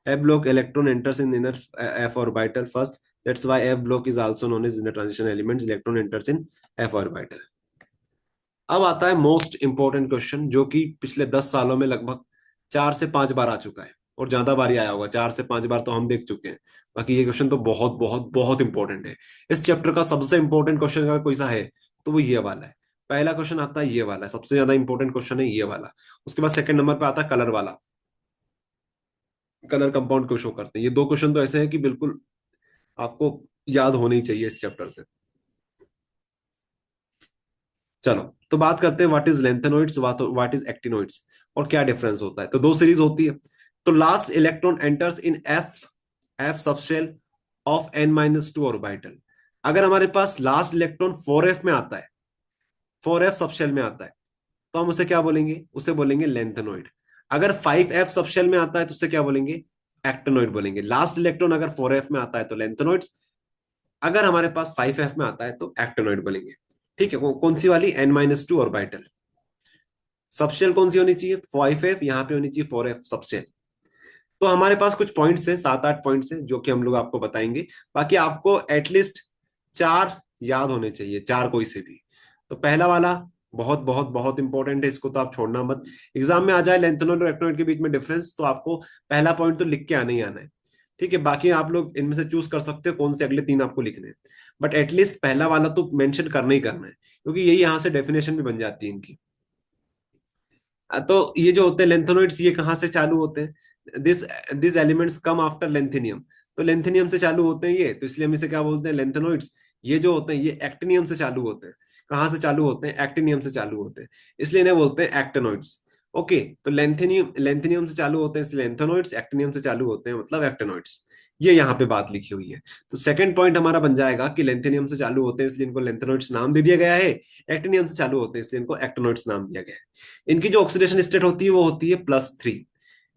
[SPEAKER 2] F block electron enters in inner f orbital first, that's why f block is also known as inner transition elements, electron enters in f orbital. अब आता है मोस्ट इंपॉर्टेंट क्वेश्चन, जो कि पिछले 10 सालों में लगभग 4 से 5 बार आ चुका है, और ज्यादा बार ही आया होगा, 4 से 5 बार तो हम देख चुके हैं। बाकी ये क्वेश्चन तो बहुत बहुत बहुत इंपॉर्टेंट है। इस चैप्टर का सबसे इंपॉर्टेंट क्वेश्चन अगर कोई सा है तो वो ये वाला है। पहला क्वेश्चन आता है ये वाला, सबसे ज्यादा इंपॉर्टेंट क्वेश्चन है ये वाला। उसके बाद सेकंड नंबर पे आता है कलर वाला, कलर कंपाउंड को शो करते हैं। ये दो क्वेश्चन तो ऐसे हैं कि बिल्कुल आपको याद होने ही चाहिए इस चैप्टर से। चलो तो बात करते हैं what is lanthanoids, what is actinoids, और क्या डिफरेंस होता है। तो दो सीरीज होती है। तो last electron enters in F F subshell of n-2 orbital. अगर हमारे पास लास्ट इलेक्ट्रॉन 4f में आता है, 4f सबशेल में आता है, तो हम उसे क्या बोलेंगे, उसे बोलेंगे लेंथेनॉइड। अगर 5f सबशेल में आता है तो उसे क्या बोलेंगे, एक्टिनॉइड बोलेंगे। लास्ट इलेक्ट्रॉन अगर 4f में आता है तो लेंथेनॉइड्स, अगर हमारे पास 5f में आता है तो एक्टिनॉइड बोलेंगे। ठीक है, कौन सी वाली, n-2 ऑर्बिटल। सबशेल कौन सी होनी चाहिए, 5f, यहाँ पे होनी चाहिए 4f सबशेल। तो हमारे पास कुछ पॉइंट्स हैं, 7-8 पॉइंट्स हैं जो कि हम लोग आपको बताएंगे। बाकी आपको एटलीस्ट 4 याद होने चाहिए, 4 कोई से भी। तो पहला वाला बहुत बहुत बहुत इंपॉर्टेंट है, इसको तो आप छोड़ना मत। एग्जाम में आ जाए लेंथेनॉइड और एक्टिनॉइड के बीच में डिफरेंस, तो आपको पहला पॉइंट तो लिख के आना ही आना है। ठीक है, बाकी आप लोग इनमें से चूज कर सकते हो कौन से अगले 3 आपको लिखने हैं, बट एटलीस्ट पहला वाला तो मेंशन करना ही करना है, क्योंकि यही यहाँ से डेफिनेशन भी बन जाती है इनकी। तो ये जो होते हैं लेंथेनॉइड्स, ये कहाँ से चालू होते हैं, this this elements come after lanthanum. तो लेंथेनियम से चालू होते हैं ये, तो इसलिए हम इसे क्या बोलते हैं, लेंथेनॉइड्स। ये जो होते हैं ये एक्टिनियम से चालू होते हैं। कहाँ से चालू होते हैं, एक्टिनियम से चालू होते हैं, इसलिए इन्हें बोलते हैं एक्टिनॉइड्स। ओके, तो लेंथेनियम लेंथेनियम से चालू होते हैं इसलिए लेंथेनॉइड्स, एक्टिनियम से चालू होते हैं मतलब एक्टिनॉइड्स। ये यहाँ पे बात लिखी हुई है। तो सेकंड पॉइंट हमारा बन जाएगा कि लेंथेनियम से चालू होते हैं इसलिए इनको लेंथेनॉइड्स नाम दे दिया गया है, एक्टिनियम से चालू होते हैं इसलिए इनको एक्टिनॉइड्स नाम दिया गया है। इनकी जो ऑक्सीडेशन स्टेट होती है वो होती है +3।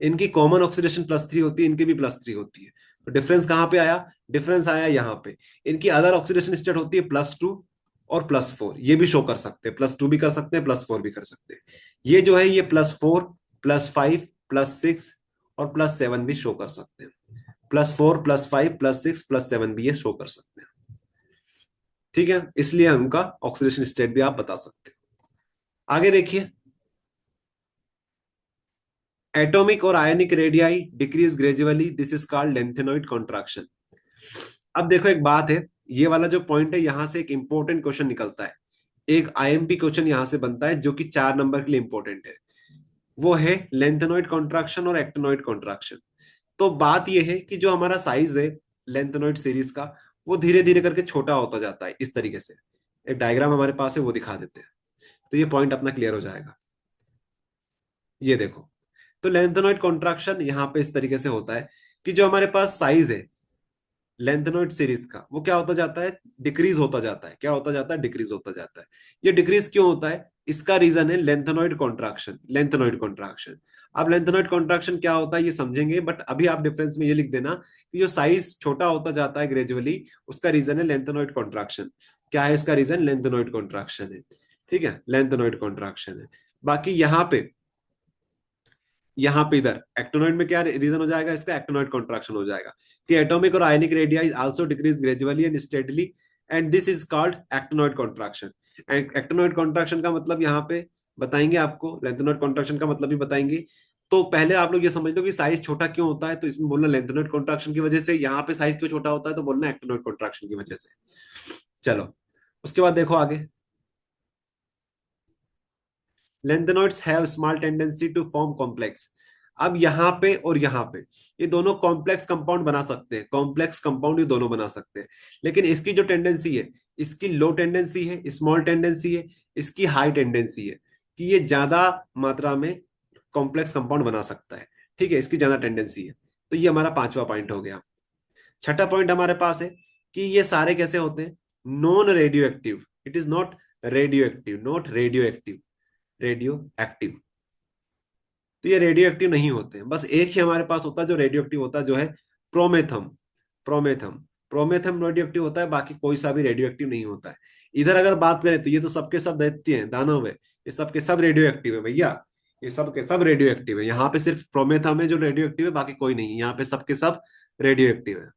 [SPEAKER 2] इनकी कॉमन ऑक्सीडेशन +3 होती है, इनकी भी +3 होती है। तो डिफरेंस कहाँ पे आया, डिफरेंस आया यहाँ पे। इनकी अदर ऑक्सीडेशन स्टेट होती है +2 और +4, ये भी शो कर सकते हैं, +2 भी कर सकते हैं, +4 भी कर सकते हैं। ये जो है ये +4, +5, +6 और +7 भी शो कर सकते हैं। +4, +5, +6, +7 भी ये शो कर सकते हैं। ठीक है, इसलिए उनका ऑक्सीडेशन स्टेट भी आप बता सकते हैं। आगे देखिए, एटॉमिक और ionic radii decrease gradually, this is called lanthanoid contraction. अब देखो एक बात है, ये वाला जो पॉइंट है यहां से एक इंपॉर्टेंट क्वेश्चन निकलता है, एक आईएमपी क्वेश्चन यहां से बनता है जो कि 4 नंबर के लिए इंपॉर्टेंट है। वो है लेंथेनॉइड कॉन्ट्रैक्शन और एक्टिनॉइड कॉन्ट्रैक्शन। तो बात यह है कि जो हमारा साइज है लेंथेनॉइड सीरीज का, वो धीरे धीरे करके छोटा होता जाता है। इस तरीके से एक डायग्राम हमारे पास है, वो दिखा देते हैं, तो ये पॉइंट अपना क्लियर हो जाएगा। ये देखो, तो लेंथेनॉइड कॉन्ट्रैक्शन यहाँ पे इस तरीके से होता है कि जो हमारे पास साइज है लेंथेनॉइड सीरीज का, वो क्या होता जाता है, डिक्रीज होता जाता है। क्या होता जाता है, डिक्रीज होता जाता है। ये डिक्रीज क्यों होता है, इसका रीजन है लेंथेनॉइड कॉन्ट्रैक्शन। लेंथेनॉइड कॉन्ट्रैक्शन, अब लेंथेनॉइड कॉन्ट्रैक्शन क्या होता है ये समझेंगे, बट अभी आप डिफरेंस में ये लिख देना कि जो साइज छोटा होता जाता है ग्रेजुअली, उसका रीजन है लेंथेनॉइड कॉन्ट्रैक्शन। क्या है इसका रीजन, लेंथेनॉइड कॉन्ट्रैक्शन है। ठीक है, लेंथेनॉइड कॉन्ट्रैक्शन है। बाकी यहाँ पे इधर एक्टोनॉइड में क्या रीजन हो जाएगा इसका, एक्टोनॉइड कॉन्ट्रैक्शन हो जाएगा कि एटॉमिक और ionic radii also decrease gradually and steadily, and this is called actinoid contraction. Actinoid contraction का मतलब यहाँ पे बताएंगे आपको, लेंथेनॉइड कॉन्ट्रैक्शन का मतलब भी बताएंगे। तो पहले आप लोग ये समझ लो कि साइज छोटा क्यों होता है, तो इसमें बोलना लेंथेनॉइड कॉन्ट्रैक्शन की वजह से। यहाँ पे साइज क्यों छोटा होता है, तो बोलना एक्टोनॉइड कॉन्ट्रैक्शन की वजह से। चलो, उसके बाद देखो आगे, lanthanoids have small tendency to form complex. अब यहाँ पे और यहाँ पे ये दोनों कॉम्प्लेक्स कंपाउंड बना सकते हैं, कॉम्प्लेक्स कंपाउंड ये दोनों बना सकते हैं। लेकिन इसकी जो टेंडेंसी है, इसकी लो टेंडेंसी है, स्मॉल टेंडेंसी है, इसकी हाई टेंडेंसी है कि ये ज्यादा मात्रा में कॉम्प्लेक्स कंपाउंड बना सकता है। ठीक है, इसकी ज्यादा टेंडेंसी है। तो ये हमारा पांचवा पॉइंट हो गया। छठा पॉइंट हमारे पास है कि ये सारे कैसे होते हैं, non radio active. It is not radio active, not radio active, radio active. तो ये रेडियो एक्टिव नहीं होते हैं। बस एक ही हमारे पास होता है जो रेडियो एक्टिव होता है, जो है प्रोमेथम। प्रोमेथम, प्रोमेथम रेडियो एक्टिव होता है, बाकी कोई सा भी रेडियो एक्टिव नहीं होता है। इधर अगर बात करें तो ये तो सबके सब दैत्य हैं, दानव है, ये सबके सब रेडियो एक्टिव है भैया, ये सब के सब रेडियो एक्टिव है। यहाँ पे सिर्फ प्रोमेथम है जो रेडियो एक्टिव है, बाकी कोई नहीं है। यहाँ पे सबके सब रेडियो एक्टिव है।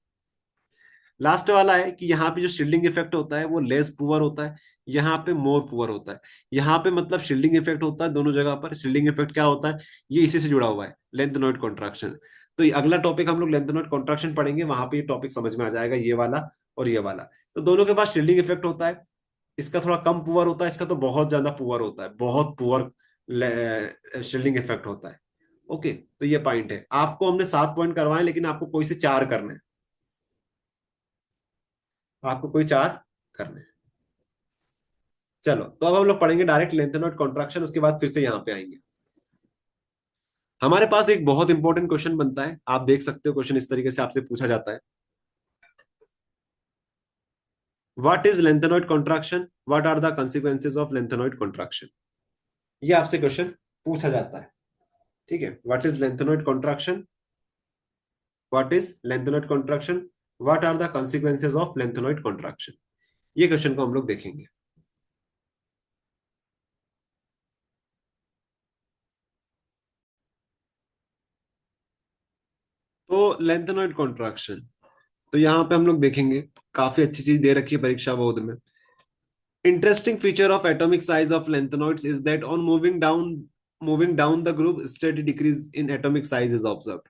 [SPEAKER 2] लास्ट वाला है कि यहाँ पे जो शील्डिंग इफेक्ट होता है वो लेस पुअर होता है, यहाँ पे मोर पुअर होता है। यहाँ पे मतलब शील्डिंग इफेक्ट होता है दोनों जगह पर। शील्डिंग इफेक्ट क्या होता है, ये इसी से जुड़ा हुआ है, लेंथेनॉइड कॉन्ट्रैक्शन। तो ये अगला टॉपिक हम लोग लेंथेनॉइड कॉन्ट्रैक्शन पढ़ेंगे, वहां पे ये टॉपिक समझ में आ जाएगा, ये वाला और ये वाला। तो दोनों के पास शील्डिंग इफेक्ट होता है। इसका थोड़ा कम पुअर होता है, इसका तो बहुत ज्यादा पुअर होता है, बहुत पुअर शील्डिंग इफेक्ट होता है। ओके, तो ये पॉइंट है। आपको हमने 7 पॉइंट करवाए, लेकिन आपको कोई से 4 करने हैं, आपको कोई 4 करने हैं। चलो, तो अब हम लोग पढ़ेंगे डायरेक्ट लेंथेनॉइड कॉन्ट्रैक्शन, उसके बाद फिर से यहाँ पे आएंगे। हमारे पास एक बहुत इंपॉर्टेंट क्वेश्चन बनता है, आप देख सकते हो क्वेश्चन इस तरीके से आपसे पूछा जाता है, what is lanthanoid contraction, what are the consequences of lanthanoid contraction. ये आपसे क्वेश्चन पूछा जाता है। ठीक है, what is lanthanoid contraction, what is lanthanoid contraction, what are the consequences of lanthanoid contraction. ये क्वेश्चन को हम लोग देखेंगे। तो लेंथेनॉइड कॉन्ट्रैक्शन, तो यहाँ पे हम लोग देखेंगे, काफी अच्छी चीज दे रखी है परीक्षा बोर्ड में। Interesting feature of atomic size of lanthanoids is that on moving down the group, steady decrease in atomic size is observed.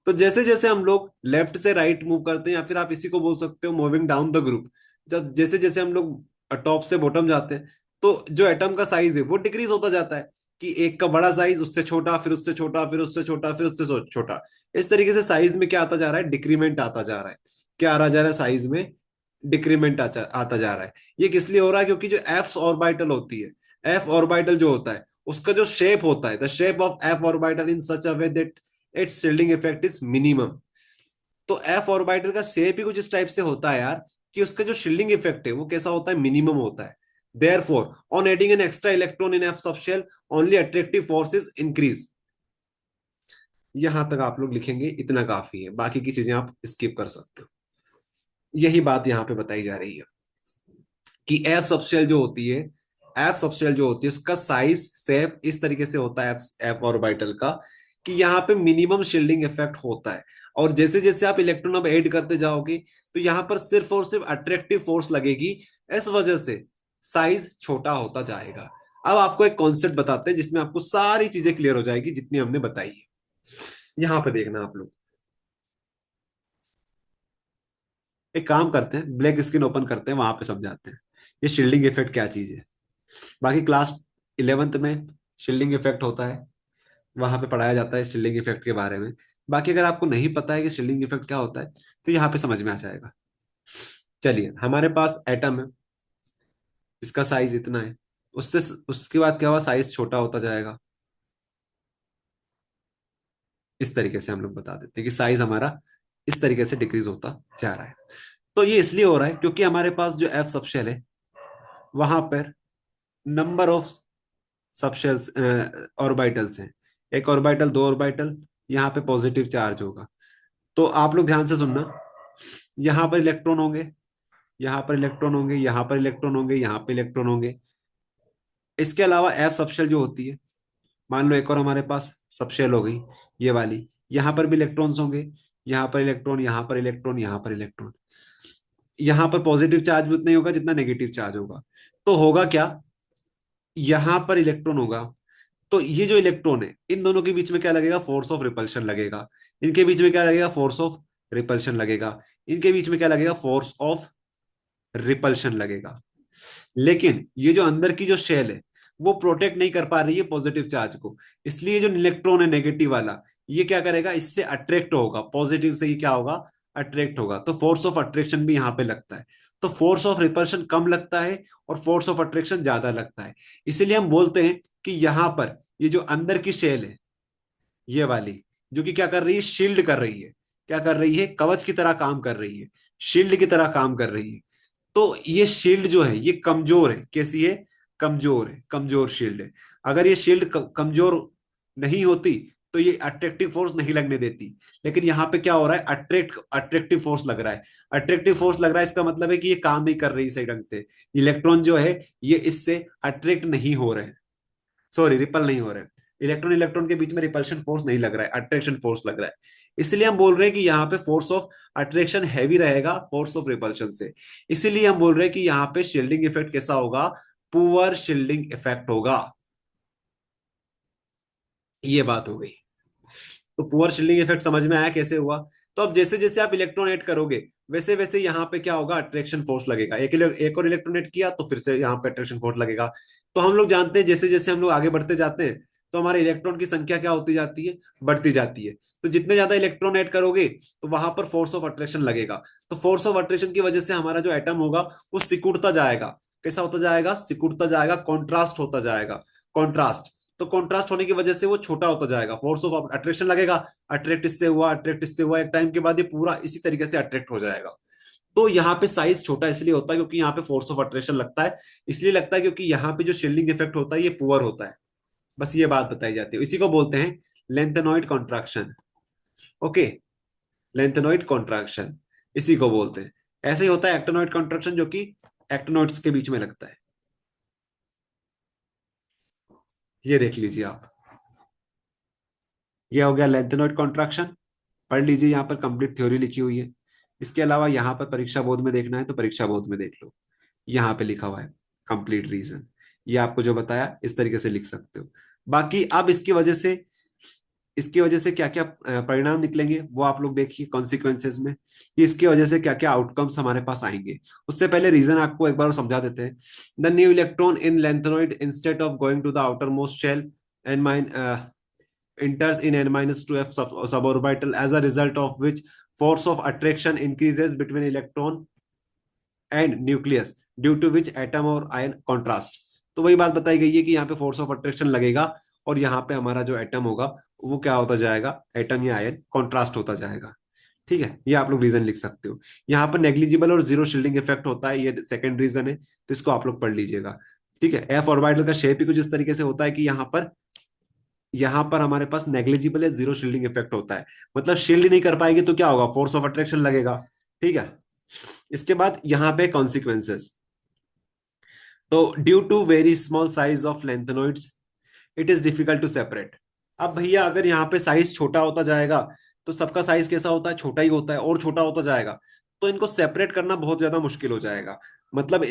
[SPEAKER 2] तो जैसे जैसे हम लोग लेफ्ट से राइट मूव करते हैं, या फिर आप इसी को बोल सकते हो मूविंग डाउन द ग्रुप, जब जैसे जैसे हम लोग टॉप से बॉटम जाते हैं, तो जो एटम का साइज है वो डिक्रीज होता जाता है कि एक का बड़ा साइज, उससे छोटा, फिर उससे छोटा, फिर उससे छोटा, फिर उससे छोटा। इस तरीके से साइज में क्या आता जा रहा है, डिक्रीमेंट आता जा रहा है। क्या आ रहा जा रहा है, साइज में डिक्रीमेंट आता जा रहा है। ये किस लिए हो रहा है, क्योंकि जो एफ ऑर्बिटल होती है, एफ ऑर्बिटल जो होता है, उसका जो शेप होता है, the shape of F orbital in such a way that it's shielding effect is minimum. तो एफ ऑर्बिटल का शेप ही कुछ इस टाइप से होता है यार, कि उसका जो शील्डिंग इफेक्ट है वो कैसा होता है, मिनिमम होता है। therefore on adding an extra electron in f subshell only attractive force is increase। यहां तक आप लोग लिखेंगे, इतना काफी है, बाकी की चीजें आप स्किप कर सकते हो। यही बात यहां पे बताई जा रही है कि एफ सबशेल जो होती है, एफ सबशेल जो होती है उसका साइज शेप इस तरीके से होता है, एफ ऑर्बिटल का, कि यहाँ पे मिनिमम शील्डिंग इफेक्ट होता है। और जैसे जैसे आप इलेक्ट्रॉन अब ऐड करते जाओगे, तो यहाँ पर सिर्फ और सिर्फ अट्रैक्टिव फोर्स लगेगी, इस वजह से साइज छोटा होता जाएगा। अब आपको एक कॉन्सेप्ट बताते हैं जिसमें आपको सारी चीजें क्लियर हो जाएगी जितनी हमने बताई है। यहाँ पे देखना आप लोग, एक काम करते हैं, ब्लैक स्क्रीन ओपन करते हैं, वहां पे समझाते हैं ये शील्डिंग इफेक्ट क्या चीज है। बाकी क्लास 11th में शील्डिंग इफेक्ट होता है, वहां पे पढ़ाया जाता है शील्डिंग इफेक्ट के बारे में। बाकी अगर आपको नहीं पता है कि शील्डिंग इफेक्ट क्या होता है तो यहाँ पे समझ में आ जाएगा। चलिए, हमारे पास एटम है, इसका साइज इतना है। उससे उसके बाद क्या हुआ, साइज छोटा होता जाएगा। इस तरीके से हम लोग बता देते हैं कि साइज हमारा इस तरीके से डिक्रीज होता जा रहा है। तो ये इसलिए हो रहा है क्योंकि हमारे पास जो एफ सबशेल है वहां पर नंबर ऑफ सबशेल्स ऑर्बिटल्स हैं। एक ऑर्बिटल, दो ऑर्बिटल, यहाँ पे पॉजिटिव चार्ज होगा। तो आप लोग ध्यान से सुनना, यहाँ पर इलेक्ट्रॉन होंगे, यहाँ पर इलेक्ट्रॉन होंगे, यहाँ पर इलेक्ट्रॉन होंगे, यहाँ पे इलेक्ट्रॉन होंगे। इसके अलावा एफ सबशेल जो होती है, मान लो एक और हमारे पास सबशेल हो गई ये वाली, यहाँ पर भी इलेक्ट्रॉन्स होंगे, यहाँ पर इलेक्ट्रॉन, यहाँ पर इलेक्ट्रॉन, यहाँ पर इलेक्ट्रॉन। यहाँ पर पॉजिटिव चार्ज भी उतना ही होगा जितना नेगेटिव चार्ज होगा। तो होगा क्या, यहाँ पर इलेक्ट्रॉन होगा, तो ये जो इलेक्ट्रॉन है इन दोनों के बीच में क्या लगेगा, फोर्स ऑफ रिपल्शन लगेगा। इनके बीच में क्या लगेगा, फोर्स ऑफ रिपल्शन लगेगा। इनके बीच में क्या लगेगा, फोर्स ऑफ रिपल्शन लगेगा। लेकिन ये जो अंदर की जो शेल है वो प्रोटेक्ट नहीं कर पा रही है पॉजिटिव चार्ज को, इसलिए जो इलेक्ट्रॉन है नेगेटिव वाला, ये क्या करेगा, इससे अट्रैक्ट होगा, पॉजिटिव से ये क्या होगा, अट्रैक्ट होगा। तो फोर्स ऑफ अट्रैक्शन भी यहाँ पे लगता है। तो फोर्स ऑफ रिपल्शन कम लगता है और फोर्स ऑफ अट्रैक्शन ज्यादा लगता है। इसीलिए हम बोलते हैं कि यहाँ पर ये जो अंदर की शेल है ये वाली, जो कि क्या कर रही है, शील्ड कर रही है, क्या कर रही है, कवच की तरह काम कर रही है, शील्ड की तरह काम कर रही है। तो ये शील्ड जो है ये कमजोर है। कैसी है, कमजोर है, कमजोर शील्ड है। अगर ये शील्ड कमजोर नहीं होती तो ये अट्रैक्टिव फोर्स नहीं लगने देती। लेकिन यहाँ पे क्या हो रहा है, अट्रैक्टिव फोर्स लग रहा है। अट्रैक्टिव फोर्स लग रहा है, इसका मतलब है कि ये काम नहीं कर रही सही ढंग से। इलेक्ट्रॉन जो है ये इससे अट्रैक्ट नहीं हो रहे, सॉरी रिपल नहीं हो रहे। इलेक्ट्रॉन इलेक्ट्रॉन के बीच में रिपल्शन फोर्स नहीं लग रहा है, अट्रैक्शन फोर्स लग रहा है। इसलिए हम बोल रहे हैं कि यहाँ पे फोर्स ऑफ अट्रैक्शन हैवी रहेगा फोर्स ऑफ रिपल्शन से। इसीलिए हम बोल रहे हैं कि यहाँ पे शील्डिंग इफेक्ट कैसा होगा, पुअर शील्डिंग इफेक्ट होगा। ये बात हो गई। तो पुअर शील्डिंग इफेक्ट समझ में आया कैसे हुआ। तो अब जैसे जैसे आप इलेक्ट्रॉन ऐड करोगे वैसे वैसे यहाँ पे क्या होगा, अट्रैक्शन फोर्स लगेगा। एक और इलेक्ट्रॉन ऐड किया तो फिर से यहाँ पे अट्रैक्शन फोर्स लगेगा। तो हम लोग जानते हैं जैसे जैसे हम लोग आगे बढ़ते जाते हैं तो हमारे इलेक्ट्रॉन की संख्या क्या होती जाती है, बढ़ती जाती है। तो जितने ज्यादा इलेक्ट्रॉन ऐड करोगे तो वहां पर फोर्स ऑफ अट्रैक्शन लगेगा। तो फोर्स ऑफ अट्रैक्शन की वजह से हमारा जो एटम होगा वो सिकुड़ता जाएगा। कैसा होता जाएगा, सिकुड़ता जाएगा, कॉन्ट्रास्ट होता जाएगा, कॉन्ट्रास्ट। तो कॉन्ट्रास्ट होने की वजह से वो छोटा होता जाएगा, फोर्स ऑफ अट्रैक्शन लगेगा, अट्रैक्ट इससे हुआ, अट्रैक्ट इससे हुआ, एक टाइम के बाद ये पूरा इसी तरीके से अट्रैक्ट हो जाएगा। तो यहाँ पे साइज छोटा इसलिए होता है क्योंकि यहाँ पे फोर्स ऑफ अट्रैक्शन लगता है। इसलिए लगता है क्योंकि यहाँ पे जो शील्डिंग इफेक्ट होता है ये पुअर होता है। बस ये बात बताई जाती है, इसी को बोलते हैं lanthanoid contraction. Okay, lanthanoid contraction इसी को बोलते हैं। ऐसे ही होता है एक्टिनॉइड कॉन्ट्रैक्शन, जो कि एक्टिनॉइड्स के बीच में लगता है। ये देख लीजिए आप, ये हो गया लेंथेनॉइड कॉन्ट्रैक्शन। पढ़ लीजिए, यहाँ पर कंप्लीट थ्योरी लिखी हुई है। इसके अलावा यहाँ पर परीक्षा बोर्ड में देखना है तो परीक्षा बोर्ड में देख लो, यहाँ पे लिखा हुआ है कंप्लीट रीजन। ये आपको जो बताया इस तरीके से लिख सकते हो। बाकी अब इसकी वजह से क्या क्या परिणाम निकलेंगे वो आप लोग देखिए कॉन्सिक्वेंसेज में, कि इसकी वजह से क्या क्या आउटकम्स हमारे पास आएंगे। उससे पहले रीजन आपको एक बार और समझा देते हैं। The new electron in lanthanoid instead of going to the outermost shell and mine enters in n-2f suborbital, as a result of which force of attraction increases between electron and nucleus, due to which atom और ion contrast। तो वही बात बताई गई है कि यहाँ पे फोर्स ऑफ अट्रैक्शन लगेगा और यहाँ पे हमारा जो एटम होगा वो क्या होता जाएगा, एटम या आयन कॉन्ट्रास्ट होता जाएगा। ठीक है, ये आप लोग रीजन लिख सकते हो। यहाँ पर नेग्लिजिबल और जीरो शील्डिंग इफेक्ट होता है, ये सेकंड रीजन है, तो इसको आप लोग पढ़ लीजिएगा। ठीक है, एफ ऑर्बिटल का शेप ही कुछ इस तरीके से होता है कि यहाँ पर हमारे पास नेग्लिजिबल या जीरो शील्डिंग इफेक्ट होता है। मतलब शील्ड नहीं कर पाएगी तो क्या होगा, फोर्स ऑफ अट्रैक्शन लगेगा। ठीक है, इसके बाद यहाँ पे कॉन्सिक्वेंसेस। तो due to very small size of lanthanoids it is difficult to separate. अब भैया अगर यहाँ पे साइज छोटा होता जाएगा तो सबका साइज कैसा होता है, छोटा ही होता है, और छोटा होता जाएगा तो इनको सेपरेट करना बहुत ज्यादा मुश्किल हो जाएगा। मतलब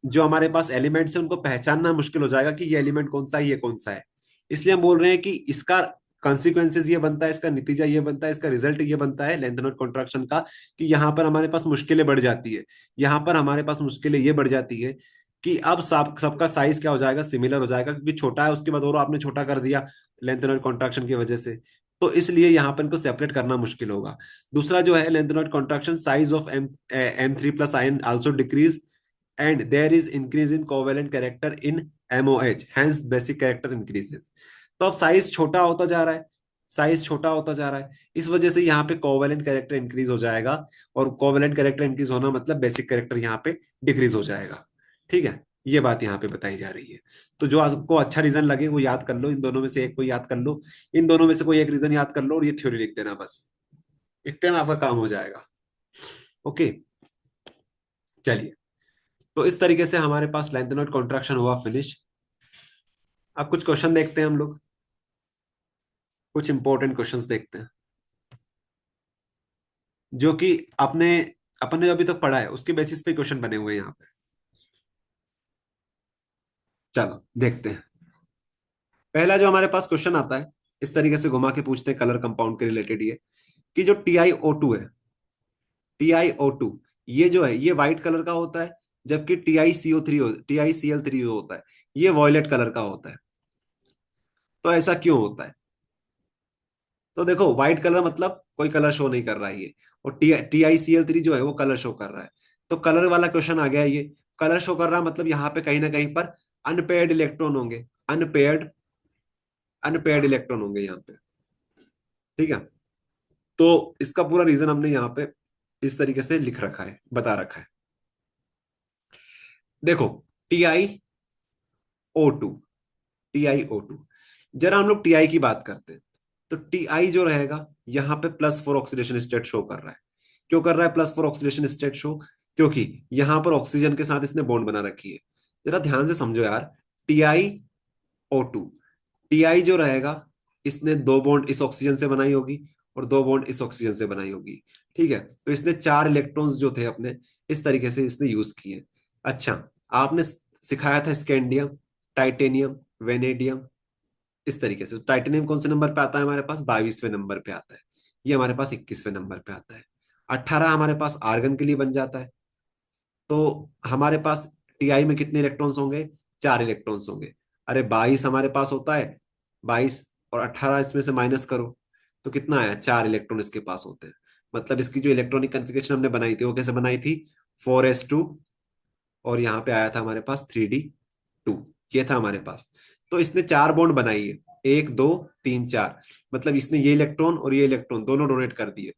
[SPEAKER 2] जो हमारे पास एलिमेंट्स है उनको पहचानना मुश्किल हो जाएगा कि ये एलिमेंट कौन सा है, ये कौन सा है। इसलिए हम बोल रहे हैं कि इसका कॉन्सिक्वेंसेज ये बनता है, इसका नतीजा ये बनता है, इसका रिजल्ट ये बनता है लेंथेनॉइड कॉन्ट्रैक्शन का, कि यहाँ पर हमारे पास मुश्किलें बढ़ जाती है। यहाँ पर हमारे पास मुश्किलें ये बढ़ जाती है कि अब सबका साइज क्या हो जाएगा, सिमिलर हो जाएगा, क्योंकि छोटा है उसके बाद और आपने छोटा कर दिया लेंथेनॉइड कॉन्ट्रैक्शन की वजह से। तो इसलिए यहाँ पर इनको सेपरेट करना मुश्किल होगा। दूसरा जो है lanthanoid contraction, size of M3+ ion also decrease and there is increase in covalent character in MOH, hence basic character increases. तो अब साइज छोटा होता जा रहा है, साइज छोटा होता जा रहा है, इस वजह से यहाँ पे कोवेलेंट कैरेक्टर इंक्रीज हो जाएगा, और कोवेलेंट कैरेक्टर इंक्रीज होना मतलब बेसिक कैरेक्टर यहाँ पे डिक्रीज हो जाएगा। ठीक है, ये बात यहाँ पे बताई जा रही है। तो जो आपको अच्छा रीजन लगे वो याद कर लो, इन दोनों में से एक को याद कर लो, इन दोनों में से कोई एक रीजन याद कर लो और ये थ्योरी लिख देना बस, इतने में आपका काम हो जाएगा। ओके, चलिए, तो इस तरीके से हमारे पास लेंथेनॉइड कॉन्ट्रैक्शन हुआ फिनिश। अब कुछ क्वेश्चन देखते हैं हम लोग, कुछ इंपॉर्टेंट क्वेश्चंस देखते हैं जो कि अपने अपने अभी तक पढ़ा है उसके बेसिस पे क्वेश्चन बने हुए हैं यहाँ पे। चलो देखते हैं। पहला जो हमारे पास क्वेश्चन आता है, इस तरीके से घुमा के पूछते हैं, कलर कंपाउंड के रिलेटेड ये, कि जो TiO2 है, TiO2 ये जो है ये व्हाइट कलर का होता है, जबकि TiCl3 होता है ये वॉयलेट कलर का होता है। तो ऐसा क्यों होता है? तो देखो, व्हाइट कलर मतलब कोई कलर शो नहीं कर रहा है ये, और TiCl3 जो है वो कलर शो कर रहा है। तो कलर वाला क्वेश्चन आ गया, ये कलर शो कर रहा है मतलब यहाँ पे कहीं ना कहीं पर अनपेयर्ड इलेक्ट्रॉन होंगे, अनपेयर्ड अनपेयर्ड इलेक्ट्रॉन होंगे यहाँ पे। ठीक है, तो इसका पूरा रीजन हमने यहाँ पे इस तरीके से लिख रखा है, बता रखा है। देखो, TiO2, TiO2, जरा हम लोग टीआई की बात करते हैं। तो टीआई जो रहेगा यहाँ पे +4 ऑक्सीडेशन स्टेट शो कर रहा है। क्यों कर रहा है +4 ऑक्सीडेशन स्टेट शो? क्योंकि यहाँ पर ऑक्सीजन के साथ इसने बॉन्ड बना रखी है। जरा ध्यान से समझो यार, TiO2, टीआई जो रहेगा इसने दो बॉन्ड इस ऑक्सीजन से बनाई होगी और दो बॉन्ड इस ऑक्सीजन से बनाई होगी। ठीक है, तो इसने 4 इलेक्ट्रॉन्स जो थे अपने इस तरीके से इसने यूज किए। अच्छा, आपने सिखाया था स्कैंडियम, टाइटेनियम, वेनेडियम, इस तरीके से। तो टाइटेनियम कौन से नंबर पे आता है हमारे पास? 22वें नंबर पे आता है। ये हमारे पास 21वें नंबर पे आता है। 18 हमारे पास आर्गन के लिए बन जाता है। तो हमारे पास टीआई में कितने इलेक्ट्रॉन्स होंगे? 4 इलेक्ट्रॉन्स होंगे। अरे 22 हमारे पास होता है, 22 और 18 इसमें से माइनस करो तो कितना आया? 4 इलेक्ट्रॉन इसके पास होते हैं। मतलब इसकी जो इलेक्ट्रॉनिक कन्फिग्रेशन हमने बनाई थी वो कैसे बनाई थी? 4s2, और यहाँ पे आया था हमारे पास 3d2, ये था हमारे पास। तो इसने 4 बॉन्ड बनाई है, 1 2 3 4, मतलब इसने ये इलेक्ट्रॉन और ये इलेक्ट्रॉन दोनों डोनेट कर दिए,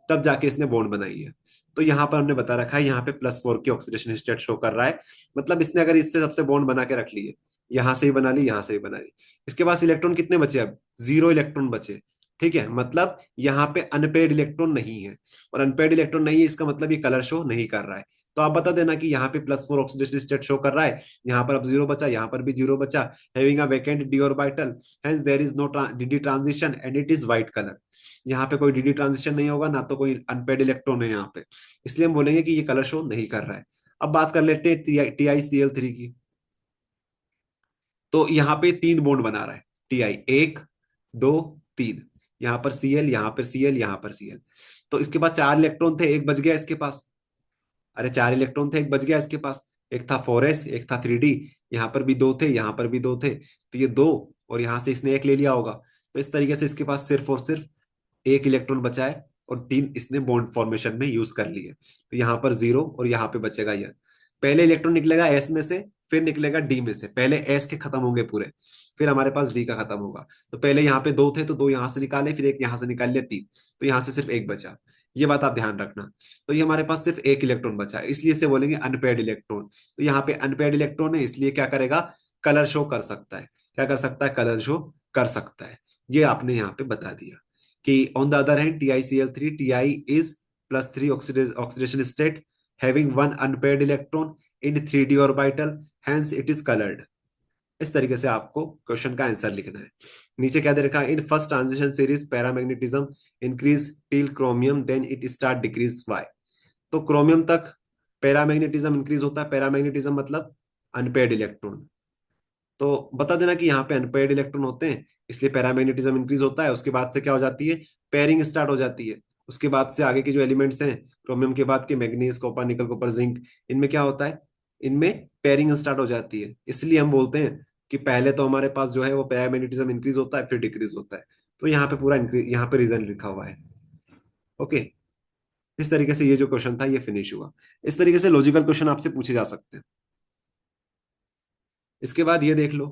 [SPEAKER 2] तब जाके इसने बॉन्ड बनाई है। तो यहाँ पर हमने बता रखा है यहाँ पे +4 की ऑक्सीडेशन स्टेट शो कर रहा है। मतलब इसने अगर इससे सबसे बॉन्ड बना के रख लिए, यहाँ से ही बना ली, यहाँ से ही बना ली, इसके पास इलेक्ट्रॉन कितने बचे? अब 0 इलेक्ट्रॉन बचे। ठीक है, मतलब यहाँ पे अनपेड इलेक्ट्रॉन नहीं है, और अनपेड इलेक्ट्रॉन नहीं है इसका मतलब ये कलर शो नहीं कर रहा है। तो आप बता देना कि यहाँ पे +4 ऑक्सीडेशन स्टेट शो कर रहा है, यहाँ पर अब 0 बचा, यहाँ पर भी 0 बचा, having a vacant d orbital, hence there is no dd transition and it is white colour. यहाँ पे कोई dd ट्रांजिशन नहीं होगा, ना तो कोई अनपेड इलेक्ट्रॉन है यहाँ पे, इसलिए हम बोलेंगे कि ये कलर शो नहीं कर रहा है। अब बात कर लेते हैं TiCl3 की। तो यहाँ पे 3 बॉन्ड बना रहा है टीआई, 1 2 3, यहाँ पर Cl, यहाँ पर Cl, यहाँ पर Cl। तो इसके पास 4 इलेक्ट्रॉन थे, एक बच गया इसके पास। अरे 4 इलेक्ट्रॉन थे, एक बच गया इसके पास। एक था 4s, एक था 3d, यहाँ पर भी 2 थे, यहाँ पर भी 2 थे, तो ये 2, और यहाँ से इसने एक ले लिया होगा। तो इस तरीके से इसके पास सिर्फ और सिर्फ एक इलेक्ट्रॉन बचा है, और 3 इसने बॉन्ड फॉर्मेशन में यूज कर लिए। तो यहाँ पर 0 और यहाँ पे बचेगा यह। पहले इलेक्ट्रॉन निकलेगा s में से, फिर निकलेगा d में से। पहले s के खत्म होंगे पूरे, फिर हमारे पास d का खत्म होगा। तो पहले यहाँ पे 2 थे तो 2 यहाँ से निकाले, फिर एक यहाँ से निकाल लिया 3, तो यहाँ से सिर्फ एक बचा। ये बात आप ध्यान रखना। तो ये हमारे पास सिर्फ एक इलेक्ट्रॉन बचा है, इसलिए इसे बोलेंगे अनपेयर्ड इलेक्ट्रॉन। तो यहाँ पे अनपेयर्ड इलेक्ट्रॉन है, इसलिए क्या करेगा? कलर शो कर सकता है। क्या कर सकता है? कलर शो कर सकता है। ये आपने यहाँ पे बता दिया कि on the other hand TiCl3, Ti is +3 oxidation state having one unpaired electron in 3d orbital, hence it is colored। इस तरीके से आपको क्वेश्चन का आंसर लिखना है। नीचे क्या दे रखा है? In first transition series paramagnetism increase till chromium then it start decrease why. तो क्रोमियम तक पैरामैग्नेटिज्म इंक्रीज होता है। पैरामैग्नेटिज्म मतलब अनपेयर्ड इलेक्ट्रॉन। तो बता देना कि यहाँ पे अनपेयर्ड इलेक्ट्रॉन होते हैं, इसलिए पैरामैग्नेटिज्म इंक्रीज होता है। उसके बाद से क्या हो जाती है? पेयरिंग स्टार्ट हो जाती है। उसके बाद से आगे के जो एलिमेंट्स हैं क्रोमियम के बाद के, मैग्नीज, कॉपर, निकल, कॉपर, जिंक, इनमें क्या होता है? इनमें पेयरिंग स्टार्ट हो जाती है। इसलिए हम बोलते हैं कि पहले तो हमारे पास जो है वो पैरामैग्नेटिज्म इंक्रीज होता है, फिर डिक्रीज होता है। तो यहाँ पे पूरा यहाँ पे रीजन लिखा हुआ है। ओके, इस तरीके से ये जो क्वेश्चन था ये फिनिश हुआ। इस तरीके से लॉजिकल क्वेश्चन आपसे पूछे जा सकते हैं। इसके बाद ये देख लो,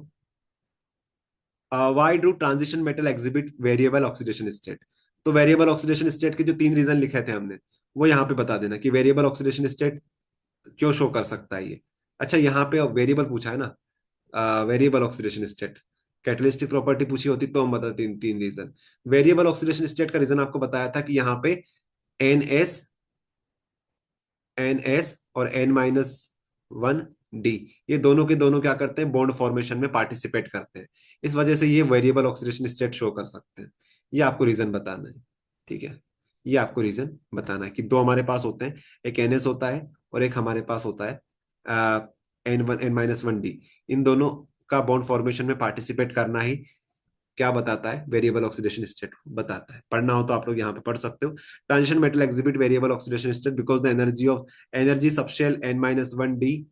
[SPEAKER 2] why do transition metal exhibit variable oxidation state. तो वेरिएबल ऑक्सीडेशन स्टेट के जो 3 रीजन लिखे थे हमने, वो यहाँ पे बता देना कि वेरिएबल ऑक्सीडेशन स्टेट क्यों शो कर सकता है ये। अच्छा, यहाँ पे वेरिएबल पूछा है ना, variable oxidation state, catalytic property पूछी होती तो हम बताते 3 रीजन। वेरिएबल ऑक्सीडेशन स्टेट का रीजन आपको बताया था कि यहाँ पे एन एस और N-1D, ये दोनों के दोनों क्या करते हैं, बॉन्ड फॉर्मेशन में पार्टिसिपेट करते हैं। इस वजह से ये वेरिएबल ऑक्सीडेशन स्टेट शो कर सकते हैं। ये आपको रीजन बताना है, ठीक है। ये आपको रीजन बताना है कि दो हमारे पास होते हैं, एक NS होता है और एक हमारे पास होता है N-1D। इन दोनों का बॉन्ड फॉर्मेशन में पार्टिसिपेट करना ही क्या बताता है, वेरिएबल ऑक्सीडेशन स्टेट बताता है। पढ़ना हो तो आप लोग यहाँ पे पढ़ सकते हो। Transition metal exhibit variable oxidation state because the energy subshell N-1D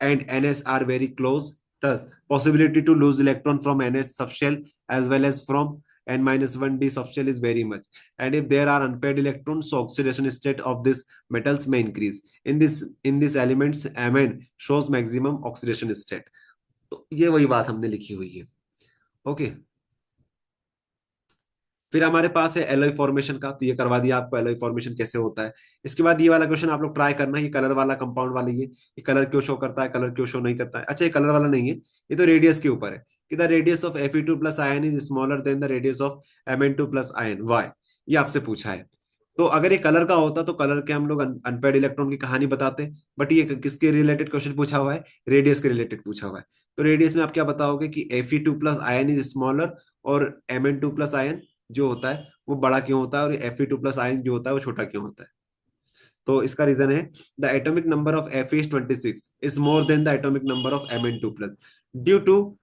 [SPEAKER 2] and NS are very close. Thus, possibility to lose electron from NS subshell as well as from N-1D subshell is very much. And if there are unpaired electrons, so oxidation state of these metals may increase. In this elements, Mn shows maximum oxidation state. तो ये वही बात हमने लिखी हुई है। Okay, फिर हमारे पास है एलॉय फॉर्मेशन का, तो ये करवा दिया आपको एलॉय फॉर्मेशन कैसे होता है। इसके बाद ये वाला क्वेश्चन आप लोग ट्राई करना, ये कलर वाला कंपाउंड वाला, ये कलर क्यों शो करता है, कलर क्यों शो नहीं करता है। अच्छा, ये कलर वाला नहीं है, ये तो रेडियस के ऊपर है कि the radius of Fe2 plus ion is smaller than the radius of Mn2 plus ion, why, ये आपसे पूछा है। तो अगर ये कलर का होता तो कलर के हम लोग अनपेड इलेक्ट्रॉन की कहानी बताते, बट ये किसके रिलेटेड क्वेश्चन पूछा हुआ है, रेडियस के रिलेटेड पूछा हुआ है। तो रेडियस में आप क्या बताओगे कि Fe2 plus ion is smaller और Mn2 प्लस आयन जो होता है वो बड़ा क्यों होता है, और Fe2 प्लस आयन जो होता है वो छोटा क्यों होता है। तो इसका रीजन है the atomic number of Fe is 26 is more than the atomic number of Mn2 plus due to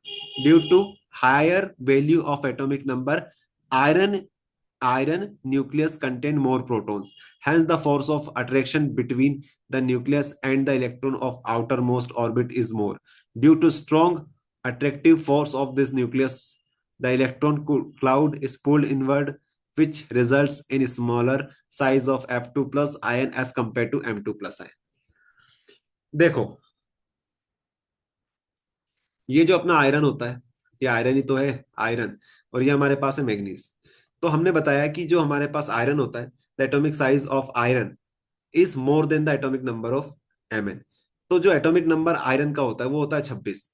[SPEAKER 2] due to higher value of atomic number, iron iron nucleus contain more protons, hence the force of attraction between the nucleus and the electron of outermost orbit is more. Due to strong attractive force of this nucleus, the electron cloud is pulled inward, which results in smaller size of F2 plus ion as compared to M2 plus ion. देखो, ये जो अपना iron होता है, ये iron ही तो है, iron, और ये हमारे पास है मैग्नीज। तो हमने बताया कि जो हमारे पास आयरन होता है, the atomic size of iron is more than the atomic number of Mn। तो जो एटॉमिक नंबर आयरन का होता है वो होता है 26।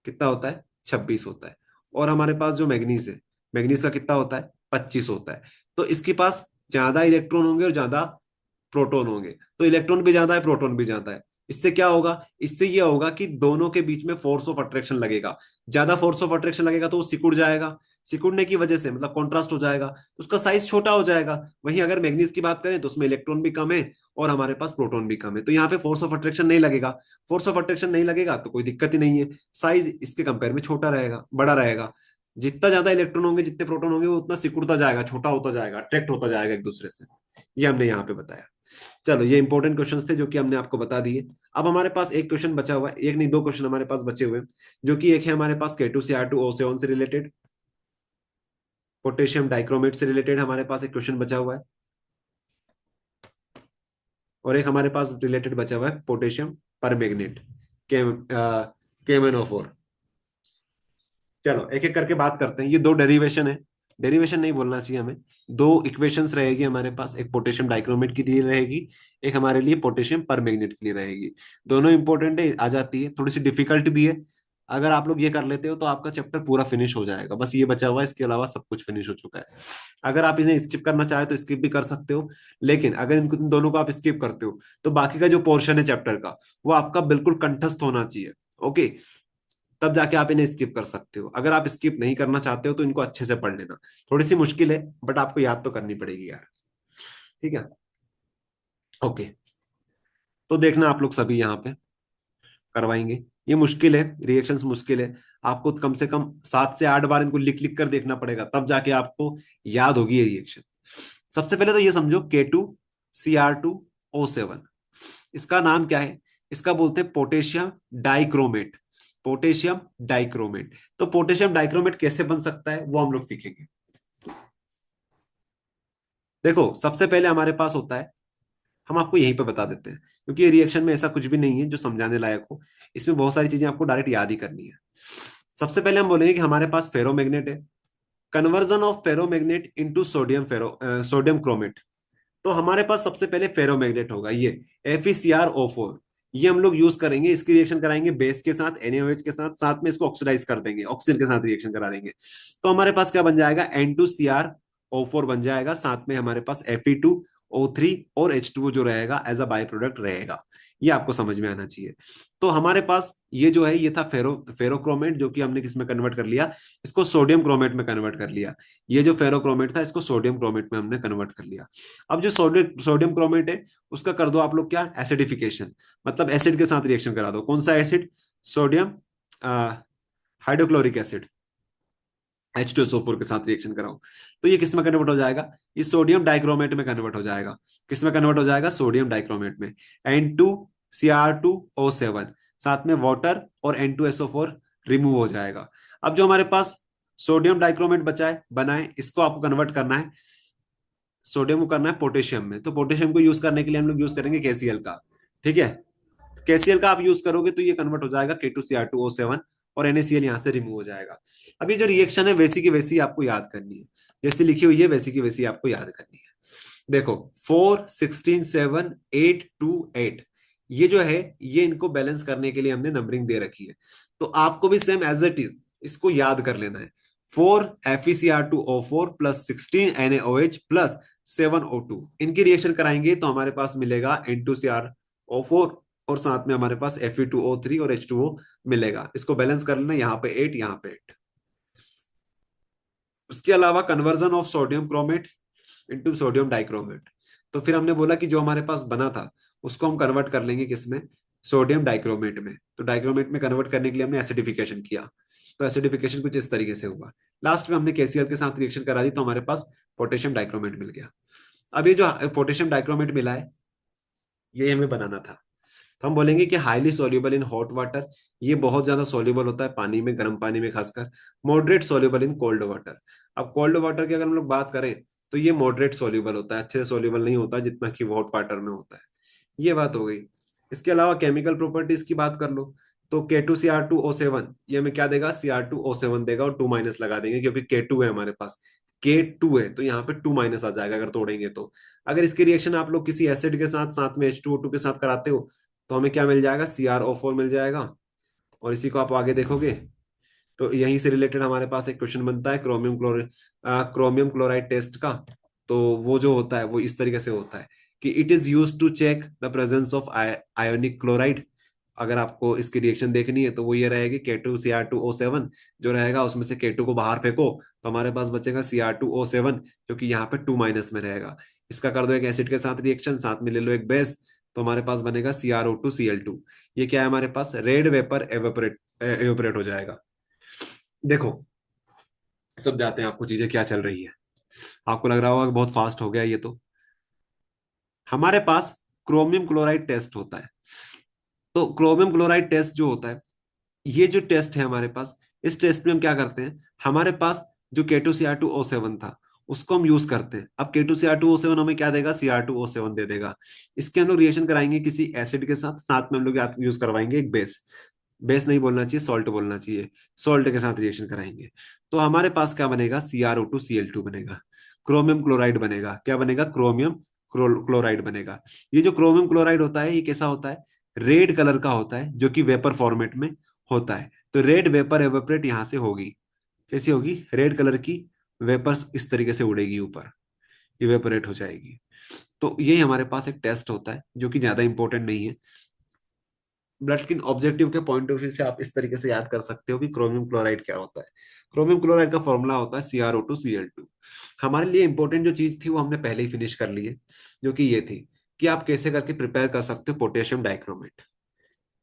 [SPEAKER 2] कितना होता है, 26 होता है। और हमारे पास जो मैग्नीज है, मैग्नीज का कितना होता है, 25 होता है। तो इसके पास ज्यादा इलेक्ट्रॉन होंगे और ज्यादा प्रोटॉन होंगे, तो इलेक्ट्रॉन भी ज्यादा है, प्रोटॉन भी ज्यादा है। इससे क्या होगा, इससे ये होगा कि दोनों के बीच में फोर्स ऑफ अट्रैक्शन लगेगा। ज्यादा फोर्स ऑफ अट्रैक्शन लगेगा तो वो सिकुड़ जाएगा, सिकुड़ने की वजह से मतलब कॉन्ट्रास्ट हो जाएगा, तो उसका साइज छोटा हो जाएगा। वहीं अगर मैग्नीज की बात करें तो उसमें इलेक्ट्रॉन भी कम है और हमारे पास प्रोटॉन भी कम है, तो यहाँ पे फोर्स ऑफ अट्रैक्शन नहीं लगेगा। फोर्स ऑफ अट्रैक्शन नहीं लगेगा तो कोई दिक्कत ही नहीं है, साइज इसके कंपेयर में छोटा रहेगा, बड़ा रहेगा। जितना ज्यादा इलेक्ट्रॉन होंगे, जितने प्रोटॉन होंगे, वो उतना सिकुड़ता जाएगा, छोटा होता जाएगा, अट्रैक्ट होता जाएगा एक दूसरे से। ये हमने यहाँ पे बताया। चलो, ये इंपॉर्टेंट क्वेश्चंस थे जो कि हमने आपको बता दिए। अब हमारे पास एक क्वेश्चन बचा हुआ है, एक नहीं 2 क्वेश्चन हमारे पास बचे हुए हैं, जो कि एक है हमारे पास K2Cr2O7 से रिलेटेड, पोटेशियम डाइक्रोमेट से रिलेटेड हमारे पास एक क्वेश्चन बचा हुआ है, और एक हमारे पास रिलेटेड बचा हुआ है पोटेशियम परमैंगनेट, KMnO4। चलो एक एक करके बात करते हैं। ये 2 डेरिवेशन है, डेरिवेशन नहीं बोलना चाहिए हमें, 2 इक्वेशंस रहेगी हमारे पास, एक पोटेशियम डाइक्रोमेट के लिए रहेगी, एक हमारे लिए पोटेशियम परमैंगनेट के लिए रहेगी। दोनों इंपॉर्टेंट है, आ जाती है, थोड़ी सी डिफिकल्ट भी है। अगर आप लोग ये कर लेते हो तो आपका चैप्टर पूरा फिनिश हो जाएगा, बस ये बचा हुआ है, इसके अलावा सब कुछ फिनिश हो चुका है। अगर आप इन्हें स्किप करना चाहे तो स्किप भी कर सकते हो, लेकिन अगर इनको इन दोनों को आप स्किप करते हो तो बाकी का जो पोर्शन है चैप्टर का वो आपका बिल्कुल कंठस्थ होना चाहिए। ओके, तब जाके आप इन्हें स्किप कर सकते हो। अगर आप स्किप नहीं करना चाहते हो तो इनको अच्छे से पढ़ लेना, थोड़ी सी मुश्किल है बट आपको याद तो करनी पड़ेगी यार, ठीक है। ओके, तो देखना आप लोग सभी यहाँ पे करवाएंगे। ये मुश्किल है, रिएक्शंस मुश्किल है, आपको कम से कम 7 से 8 बार इनको लिख लिख कर देखना पड़ेगा, तब जाके आपको याद होगी ये रिएक्शन। सबसे पहले तो ये समझो K2Cr2O7, इसका नाम क्या है, इसका बोलते हैं पोटेशियम डाइक्रोमेट, पोटेशियम डाइक्रोमेट। तो पोटेशियम डाइक्रोमेट कैसे बन सकता है वो हम लोग सीखेंगे। देखो सबसे पहले हमारे पास होता है, हम आपको यहीं पे बता देते हैं, क्योंकि ये रिएक्शन में ऐसा कुछ भी नहीं है जो समझाने लायक हो, इसमें बहुत सारी चीजें आपको डायरेक्ट याद ही करनी है। सबसे पहले हम बोलेंगे कि हमारे पास फेरोमैग्नेट है, conversion of ferromagnet into sodium chromate. तो हमारे पास सबसे पहले फेरोमैग्नेट होगा ये FeCrO4, ये हम लोग यूज करेंगे, इसकी रिएक्शन कराएंगे बेस के साथ, NaOH के साथ, साथ में इसको ऑक्सीडाइज कर देंगे, ऑक्सीजन के साथ रिएक्शन करा देंगे। तो हमारे पास क्या बन जाएगा, N2CrO4 बन जाएगा, साथ में हमारे पास Fe2O3 और H2O जो रहेगा एज अ बाई प्रोडक्ट रहेगा। ये आपको समझ में आना चाहिए। तो हमारे पास ये जो है ये था फेरोक्रोमेट, जो कि हमने किसमें कन्वर्ट कर लिया, इसको सोडियम क्रोमेट में कन्वर्ट कर लिया। ये जो फेरोक्रोमेट था इसको सोडियम क्रोमेट में हमने कन्वर्ट कर लिया। अब जो सोडियम क्रोमेट है उसका कर दो आप लोग क्या, एसिडिफिकेशन, मतलब एसिड के साथ रिएक्शन करा दो। कौन सा acid, sodium hydrochloric acid, H2SO4 के साथ रिएक्शन कराओ। तो ये किस में कन्वर्ट हो जाएगा, ये सोडियम डाइक्रोमेट में कन्वर्ट हो जाएगा। किस में कन्वर्ट हो जाएगा, सोडियम डाइक्रोमेट में। N2Cr2O7, साथ में वाटर और N2SO4 रिमूव हो जाएगा। अब जो हमारे पास सोडियम डाइक्रोमेट बचा है बना है, इसको आपको कन्वर्ट करना है, सोडियम को करना है पोटेशियम में। तो पोटेशियम को यूज करने के लिए हम लोग यूज करेंगे KCl का। ठीक है, KCl का आप यूज करोगे तो ये कन्वर्ट हो जाएगा K2Cr2O7 और NaCl यहाँ से रिमूव हो जाएगा। अब ये जो रिएक्शन है वैसी की वैसी आपको याद करनी है, जैसी लिखी हुई है वैसी की वैसी आपको याद करनी है। देखो 4 16 7 8 2 8, ये जो है ये इनको बैलेंस करने के लिए हमने नंबरिंग दे रखी है। तो आपको भी सेम एज इट इज इसको याद कर लेना है। 4 FeCr2O4 plus 16 NaOH plus 7O2, इनकी रिएक्शन कराएंगे तो हमारे पास मिलेगा N2CrO4 और साथ में हमारे पास Fe2O3 और H2O मिलेगा। इसको बैलेंस कर लेना, यहाँ पे 8 यहाँ पे 8। उसके अलावा conversion of sodium chromate into sodium dichromate. तो फिर हमने बोला कि जो हमारे पास बना था उसको हम कन्वर्ट कर लेंगे किसमें, सोडियम डाइक्रोमेट में। तो डाइक्रोमेट में कन्वर्ट करने के लिए हमने एसिडिफिकेशन किया। तो एसिडिफिकेशन कुछ इस तरीके से हुआ, लास्ट में हमने KCl के साथ रिएक्शन करा दी तो हमारे पास पोटेशियम डाइक्रोमेट मिल गया। अब ये जो पोटेशियम डाइक्रोमेट मिला है ये हमें बनाना था। तो हम बोलेंगे कि highly soluble in hot water, ये बहुत ज्यादा सोल्यूबल होता है पानी में, गर्म पानी में खासकर। Moderate soluble in cold water, अब कोल्ड वाटर की अगर हम लोग बात करें तो ये मॉडरेट सोल्यूबल होता है, अच्छे से सोल्यूबल नहीं होता जितना कि हॉट वाटर में होता है। ये बात हो गई। इसके अलावा केमिकल प्रॉपर्टीज की बात कर लो तो K2Cr2O7 ये हमें क्या देगा, Cr2O7 देगा और 2 माइनस लगा देंगे क्योंकि K2 है हमारे पास, K2 है तो यहाँ पे 2 माइनस आ जाएगा अगर तोड़ेंगे तो। अगर इसकी रिएक्शन आप लोग किसी एसिड के साथ साथ में H2O2 के साथ कराते हो तो हमें क्या मिल जाएगा, CrO4 मिल जाएगा। और इसी को आप आगे देखोगे तो यहीं से रिलेटेड हमारे पास एक क्वेश्चन बनता है क्रोमियम क्लोराइड टेस्ट का। तो वो जो होता है वो इस तरीके से होता है कि it is use to check the presence of ionic chloride. अगर आपको इसकी रिएक्शन देखनी है तो वो ये रहेगी K2Cr2O7 जो रहेगा उसमें से K2 को बाहर फेंको तो हमारे पास बचेगा Cr2O7 जो कि यहाँ पे 2 माइनस में रहेगा। इसका कर दो एक एसिड के साथ रिएक्शन, साथ में ले लो एक बेस, तो हमारे पास बनेगा CrO2Cl2। ये क्या है हमारे पास, रेड वेपर एवेपोरेट हो जाएगा। देखो सब जाते हैं आपको चीजें क्या चल रही है, आपको लग रहा होगा कि बहुत फास्ट हो गया ये। तो हमारे पास क्रोमियम क्लोराइड टेस्ट होता है। तो क्रोमियम क्लोराइड टेस्ट जो होता है, ये जो टेस्ट है हमारे पास, इस टेस्ट में हम क्या करते हैं, हमारे पास जो K2Cr2O7 था उसको हम यूज करते हैं। अब K2Cr2O7 हमें क्या देगा, Cr2O7 दे देगा। इसके हम लोग रिएक्शन कराएंगे किसी एसिड के साथ, साथ में हम लोग यूज करवाएंगे एक बेस, बेस नहीं बोलना चाहिए सॉल्ट बोलना चाहिए, सॉल्ट के साथ रिएक्शन कराएंगे। तो हमारे पास क्या बनेगा, CrO2Cl2 बनेगा, क्रोमियम क्लोराइड बनेगा। क्या बनेगा, क्रोमियम क्लोराइड बनेगा। ये जो क्रोमियम क्लोराइड होता है ये कैसा होता है, रेड कलर का होता है जो कि वेपर फॉर्मेट में होता है। तो रेड वेपर एवेपोरेट यहां से होगी, कैसी होगी, रेड कलर की वेपर्स इस तरीके से उड़ेगी ऊपर, इवेपोरेट हो जाएगी। तो यही हमारे पास एक टेस्ट होता है जो कि ज्यादा इंपॉर्टेंट नहीं है, लेकिन ऑब्जेक्टिव के पॉइंट ऑफ व्यू से आप इस तरीके से याद कर सकते हो कि क्रोमियम क्लोराइड क्या होता है। क्रोमियम क्लोराइड का फॉर्मूला होता है CrO2Cl2। हमारे लिए इंपॉर्टेंट जो चीज थी वो हमने पहले ही फिनिश कर ली है, जो कि ये थी कि आप कैसे करके प्रिपेयर कर सकते हो पोटेशियम डाइक्रोमेट।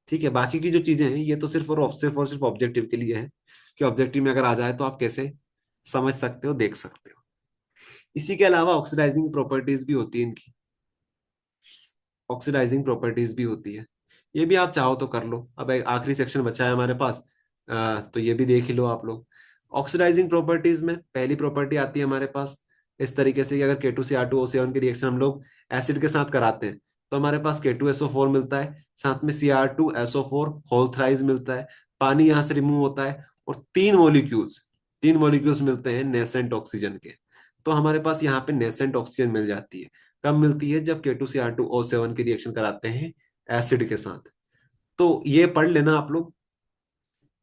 [SPEAKER 2] ठीक है, बाकी की जो चीजें हैं ये तो सिर्फ ऑब्जेक्टिव के लिए है, कि ऑब्जेक्टिव में अगर आ जाए तो आप कैसे समझ सकते हो, देख सकते हो। इसी के अलावा ऑक्सीडाइजिंग प्रॉपर्टीज भी होती है इनकी, ऑक्सीडाइजिंग प्रॉपर्टीज भी होती है, ये भी आप चाहो तो कर लो। अब एक आखिरी सेक्शन बचा है हमारे पास, तो ये भी देख ही लो आप लोग। ऑक्सीडाइजिंग प्रॉपर्टीज में पहली प्रॉपर्टी आती है हमारे पास इस तरीके से कि अगर K2Cr2O7 की रिएक्शन हम लोग एसिड के साथ कराते हैं तो हमारे पास K2SO4 मिलता है, साथ में Cr2SO4 होल थ्राइस मिलता है, पानी यहाँ से रिमूव होता है और तीन मॉलिक्यूल्स मिलते हैं नेसेंट ऑक्सीजन के। तो हमारे पास यहाँ पे नेसेंट ऑक्सीजन मिल जाती है। कब मिलती है? जब K2Cr2O7 की रिएक्शन कराते हैं एसिड के साथ। तो ये पढ़ लेना आप लोग,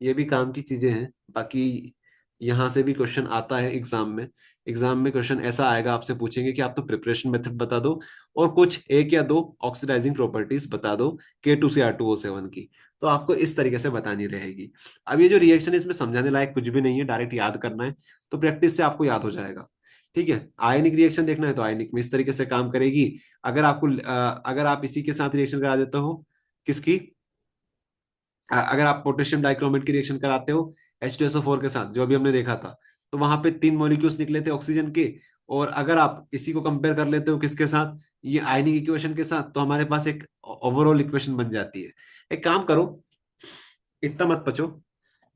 [SPEAKER 2] ये भी काम की चीजें हैं। बाकी यहाँ से भी क्वेश्चन आता है एग्जाम में क्वेश्चन ऐसा आएगा, आपसे पूछेंगे कि आप तो प्रिपरेशन मेथड बता दो और कुछ एक या दो ऑक्सीडाइजिंग प्रॉपर्टीज बता दो K2Cr2O7 की। तो आपको इस तरीके से बतानी रहेगी। अब ये जो रिएक्शन है इसमें समझाने लायक कुछ भी नहीं है, डायरेक्ट याद करना है। तो प्रैक्टिस से आपको याद हो जाएगा। ठीक है, आयनिक रिएक्शन देखना है तो आयनिक में इस तरीके से काम करेगी। अगर आप इसी के साथ रिएक्शन करा देते हो, किसकी? अगर आप पोटेशियम डाइक्रोमेट की रिएक्शन कराते हो H2SO4 के साथ, जो अभी हमने देखा था, तो वहां पे तीन मॉलिक्यूल्स निकले थे ऑक्सीजन के। और अगर आप इसी को कंपेयर कर लेते हो किसके साथ? ये आयनिक इक्वेशन के साथ, तो हमारे पास एक ओवरऑल इक्वेशन बन जाती है। एक काम करो, इतना मत पचो,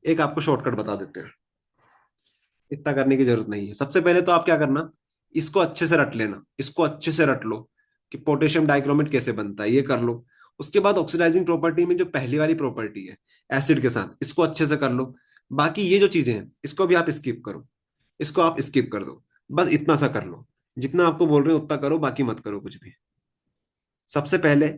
[SPEAKER 2] एक आपको शॉर्टकट बता देते हैं। इतना करने की जरूरत नहीं है। सबसे पहले तो आप क्या करना, इसको अच्छे से रट लेना, इसको अच्छे से रट लो कि पोटेशियम डाइक्रोमेट कैसे बनता है, ये कर लो। उसके बाद ऑक्सीडाइजिंग प्रॉपर्टी में जो पहली वाली प्रॉपर्टी है एसिड के साथ, इसको अच्छे से कर लो। बाकी ये जो चीजें हैं इसको भी आप स्किप करो, इसको आप स्किप कर दो। बस इतना सा कर लो, जितना आपको बोल रहे हो उतना करो, बाकी मत करो कुछ भी। सबसे पहले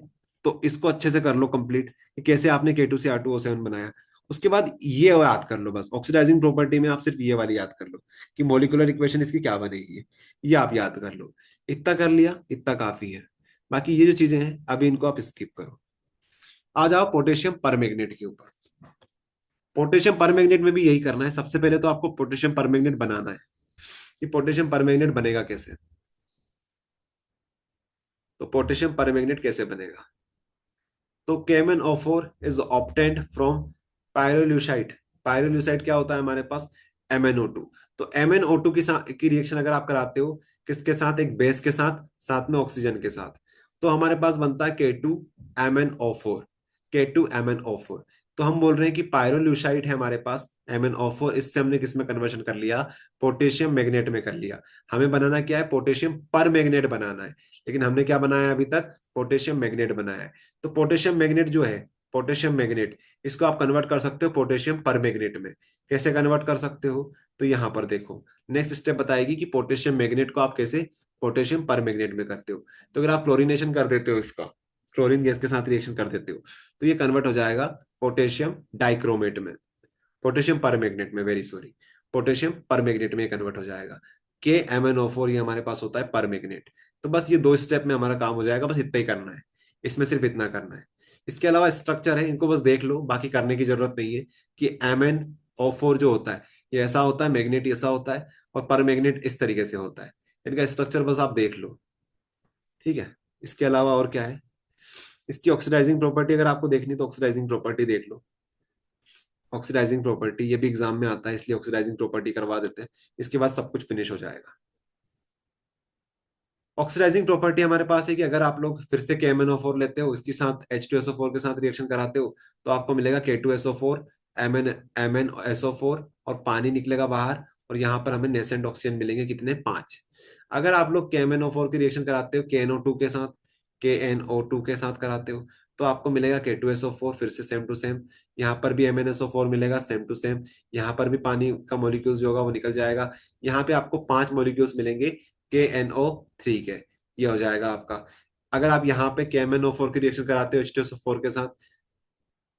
[SPEAKER 2] तो इसको अच्छे से कर लो कंप्लीट कि कैसे आपने K2Cr2O7 बनाया। उसके बाद ये याद कर लो, बस ऑक्सीडाइजिंग प्रॉपर्टी में आप सिर्फ ये वाली याद कर लो कि मॉलिक्यूलर इक्वेशन इसकी क्या बनेगी, ये आप याद कर लो। इतना कर लिया, इतना काफी है। बाकी ये जो चीजें हैं अभी इनको आप स्किप करो। आ जाओ पोटेशियम परमैंगनेट के ऊपर। पोटेशियम परमैंगनेट में भी यही करना है। सबसे पहले तो आपको पोटेशियम परमैंगनेट बनाना है कि पोटेशियम परमैंगनेट बनेगा कैसे। तो पोटेशियम परमैंगनेट कैसे बनेगा? तो KMnO4 is obtained from pyrolusite. Pyrolusite क्या होता है हमारे पास? MnO2। तो MnO2 की रिएक्शन अगर आप कराते हो किसके साथ? एक बेस के साथ, साथ में ऑक्सीजन के साथ, तो हमारे पास बनता है K2MnO4। K2MnO4। तो हम बोल रहे हैं कि पायरोल्यूसाइट है हमारे पास MnO4, इससे हमने किस में कन्वर्शन कर लिया? पोटेशियम मैग्नेट में कर लिया। हमें बनाना क्या है? पोटेशियम पर मैग्नेट बनाना है। लेकिन हमने क्या बनाया अभी तक? पोटेशियम मैग्नेट बनाया है। तो पोटेशियम मैग्नेट जो है, पोटेशियम मैग्नेट, इसको आप कन्वर्ट कर सकते हो पोटेशियम परमैंगनेट में। कैसे कन्वर्ट कर सकते हो? तो यहां पर देखो, नेक्स्ट स्टेप बताएगी कि पोटेशियम मैग्नेट को आप कैसे पोटेशियम परमैंगनेट में करते हो। तो अगर आप क्लोरीनेशन कर देते हो, इसका क्लोरीन गैस के साथ रिएक्शन कर देते हो, तो ये कन्वर्ट हो जाएगा पोटेशियम डाइक्रोमेट में, पोटेशियम परमैंगनेट में, वेरी सॉरी, पोटेशियम परमैंगनेट में कन्वर्ट हो जाएगा। KMnO4 ये हमारे पास होता है परमैंगनेट। तो बस ये दो स्टेप में हमारा काम हो जाएगा, बस इतना ही करना है। इसमें सिर्फ इतना करना है। इसके अलावा स्ट्रक्चर है, इनको बस देख लो, बाकी करने की जरूरत नहीं है। कि MnO4 जो होता है ये ऐसा होता है, मैग्नेट ऐसा होता है, और परमैंगनेट इस तरीके से होता है। इनका स्ट्रक्चर बस आप देख लो। ठीक है, इसके अलावा और क्या है? इसकी ऑक्सीडाइजिंग प्रॉपर्टी अगर आपको देखनी तो ऑक्सीडाइजिंग प्रॉपर्टी देख लो। ऑक्सीडाइजिंग प्रॉपर्टी ये भी एग्जाम में आता है, इसलिए ऑक्सीडाइजिंग प्रॉपर्टी करवा देते हैं। इसके बाद सब कुछ फिनिश हो जाएगा। ऑक्सीडाइजिंग प्रॉपर्टी हमारे पास है कि अगर आप लोग फिर से KMnO4 लेते हो, इसके साथ H2SO4 के साथ रिएक्शन कराते हो, तो आपको मिलेगा K2SO4 MnSO4 और पानी निकलेगा बाहर। और यहाँ पर हमें नेसेंट ऑक्सीजन मिलेंगे कितने? 5। अगर आप लोग KMnO4 की रिएक्शन कराते हो KNO2 के साथ कराते हो, तो आपको मिलेगा K2SO4, फिर से सेम टू सेम। यहाँ पर भी MnSO4 मिलेगा, सेम टू सेम। यहाँ पर भी पानी का मॉलिक्यूल्स जो होगा वो निकल जाएगा। यहाँ पे आपको 5 मॉलिक्यूल्स मिलेंगे KNO3 के। ये हो जाएगा आपका। अगर आप यहाँ पे KMnO4 की रिएक्शन कराते हो H2SO4 के साथ,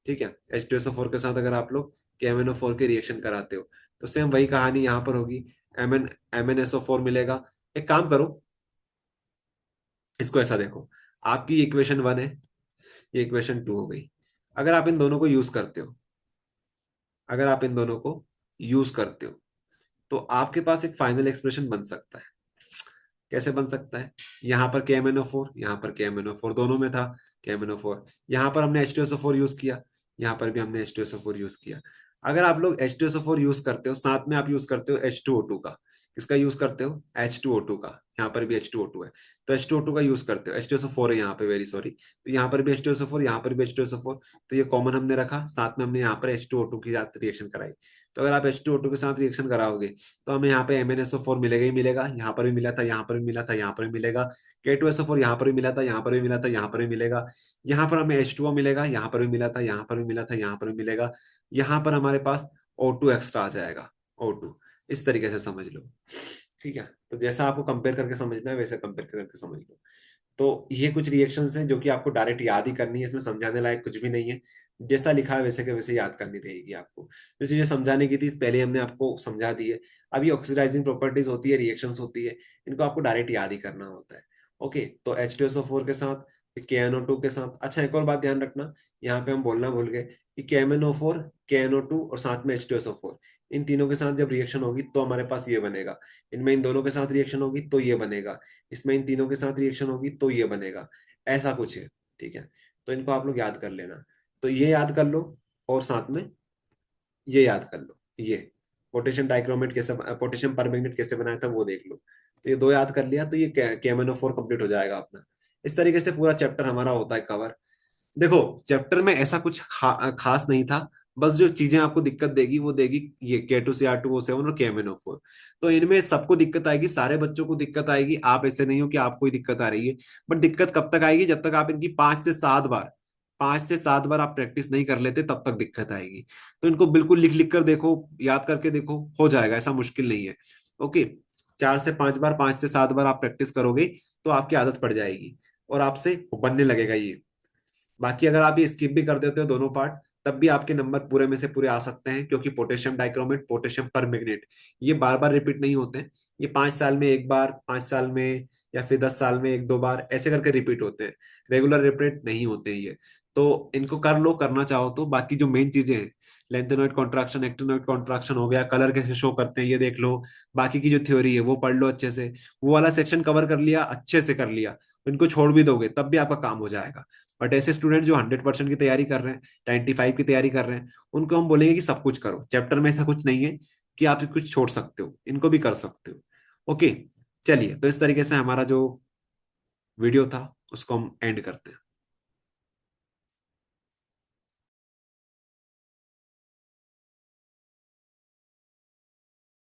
[SPEAKER 2] ठीक है, H2SO4 के साथ अगर आप लोग KMnO4 की रिएक्शन कराते हो, तो सेम वही कहानी यहाँ पर होगी। MnSO4 मिलेगा। एक काम करो, इसको ऐसा देखो, आपकी इक्वेशन 1 है, ये इक्वेशन 2 हो गई। अगर आप इन दोनों को यूज करते हो, अगर आप इन दोनों को यूज करते हो, तो आपके पास एक फाइनल एक्सप्रेशन बन सकता है। कैसे बन सकता है? यहाँ पर KMnO4, यहाँ पर KMnO4, दोनों में था KMnO4। यहाँ पर हमने H2SO4 यूज किया, यहाँ पर भी हमने H2SO4 यूज किया। अगर आप लोग H2SO4 यूज करते हो, साथ में आप यूज करते हो H2O2 का, किसका यूज करते हो, H2O2 का। यहाँ पर भी H2O2 है, तो H2O2 का यूज करते हो। H2SO4 है यहाँ पे, वेरी सॉरी, तो यहाँ पर भी H2SO4, यहाँ पर भी H2SO4, तो ये कॉमन हमने रखा, साथ में हमने यहाँ पर H2O2 की साथ रिएक्शन कराई। तो अगर आप H2O2 के साथ रिएक्शन कराओगे तो हमें यहाँ पे MnSO4 मिलेगा ही मिलेगा, यहाँ पर भी मिला था, यहाँ पर भी मिला था, यहाँ पर भी मिलेगा। K2SO4 यहाँ पर भी मिला था, यहाँ पर भी मिला था, यहाँ पर भी मिलेगा। यहाँ पर हमें H2O मिलेगा, यहाँ पर भी मिला था, यहाँ पर भी मिला था, यहाँ पर भी मिलेगा। यहाँ पर हमारे पास O2 एक्स्ट्रा आ जाएगा, O2। इस तरीके से समझ लो, ठीक है। तो जैसा आपको कंपेयर करके समझना है वैसे कंपेयर करके समझ लो। तो ये कुछ रिएक्शंस हैं जो कि आपको डायरेक्ट याद ही करनी है, इसमें समझाने लायक कुछ भी नहीं है। जैसा लिखा है वैसे के वैसे याद करनी रहेगी आपको। जो चीजें समझाने की थी पहले हमने आपको समझा दी है। अब ये ऑक्सीडाइजिंग प्रॉपर्टीज होती है, रिएक्शंस होती है, इनको आपको डायरेक्ट याद ही करना होता है। ओके, तो H2SO4 के साथ, KNO2 के साथ। अच्छा, एक और बात ध्यान रखना, यहाँ पे हम बोलना भूल गए कि KMnO4, KNO2 और साथ में H2SO4, इन तीनों के साथ जब रिएक्शन होगी तो हमारे पास ये बनेगा। इनमें इन दोनों के साथ रिएक्शन होगी तो ये बनेगा, इसमें इन तीनों के साथ रिएक्शन होगी तो ये बनेगा। ऐसा कुछ है, ठीक है। तो इनको आप लोग याद कर लेना। तो ये याद कर लो, और साथ में ये याद कर लो, ये पोटेशियम डाइक्रोमेट कैसे, पोटेशियम परमैंगनेट कैसे बनाया था वो देख लो। तो ये दो याद कर लिया तो ये KMnO4 कंप्लीट हो जाएगा अपना। इस तरीके से पूरा चैप्टर हमारा होता है कवर। देखो, चैप्टर में ऐसा कुछ खास नहीं था, बस जो चीजें आपको दिक्कत देगी वो देगी ये K2Cr2O7 और KMnO4। तो इनमें सबको दिक्कत आएगी, सारे बच्चों को दिक्कत आएगी। आप ऐसे नहीं हो कि आपको ही दिक्कत आ रही है, बट दिक्कत कब तक आएगी, जब तक आप इनकी 5 से 7 बार, 5 से 7 बार आप प्रैक्टिस नहीं कर लेते तब तक दिक्कत आएगी। तो इनको बिल्कुल लिख लिख कर देखो, याद करके देखो, हो जाएगा, ऐसा मुश्किल नहीं है। ओके, 4 से 5 बार, 5 से 7 बार आप प्रैक्टिस करोगे तो आपकी आदत पड़ जाएगी और आपसे बनने लगेगा ये। बाकी अगर आप ये स्किप भी कर देते हो दोनों पार्ट, तब भी आपके नंबर पूरे में से पूरे आ सकते हैं, क्योंकि पोटेशियम डाइक्रोमेट, पोटेशियम परमैंगनेट, ये बार बार रिपीट नहीं होते हैं। ये 5 साल में एक बार, 5 साल में या फिर 10 साल में एक दो बार ऐसे करके रिपीट होते हैं, रेगुलर रिपीट नहीं होते हैं ये। तो इनको कर लो, करना चाहो तो। बाकी जो मेन चीजें हैं, लेंथेनॉइड कॉन्ट्रैक्शन, एक्टिनॉइड कॉन्ट्रैक्शन हो गया, कलर कैसे शो करते हैं ये देख लो, बाकी की जो थ्योरी है वो पढ़ लो अच्छे से। वो वाला सेक्शन कवर कर लिया, अच्छे से कर लिया, इनको छोड़ भी दोगे तब भी आपका काम हो जाएगा। बट ऐसे स्टूडेंट जो 100% की तैयारी कर रहे हैं, 95 की तैयारी कर रहे हैं, उनको हम बोलेंगे कि सब कुछ करो। चैप्टर में ऐसा कुछ नहीं है कि आप कुछ छोड़ सकते हो, इनको भी कर सकते हो। ओके, चलिए, तो इस तरीके से हमारा जो वीडियो था उसको हम एंड करते हैं।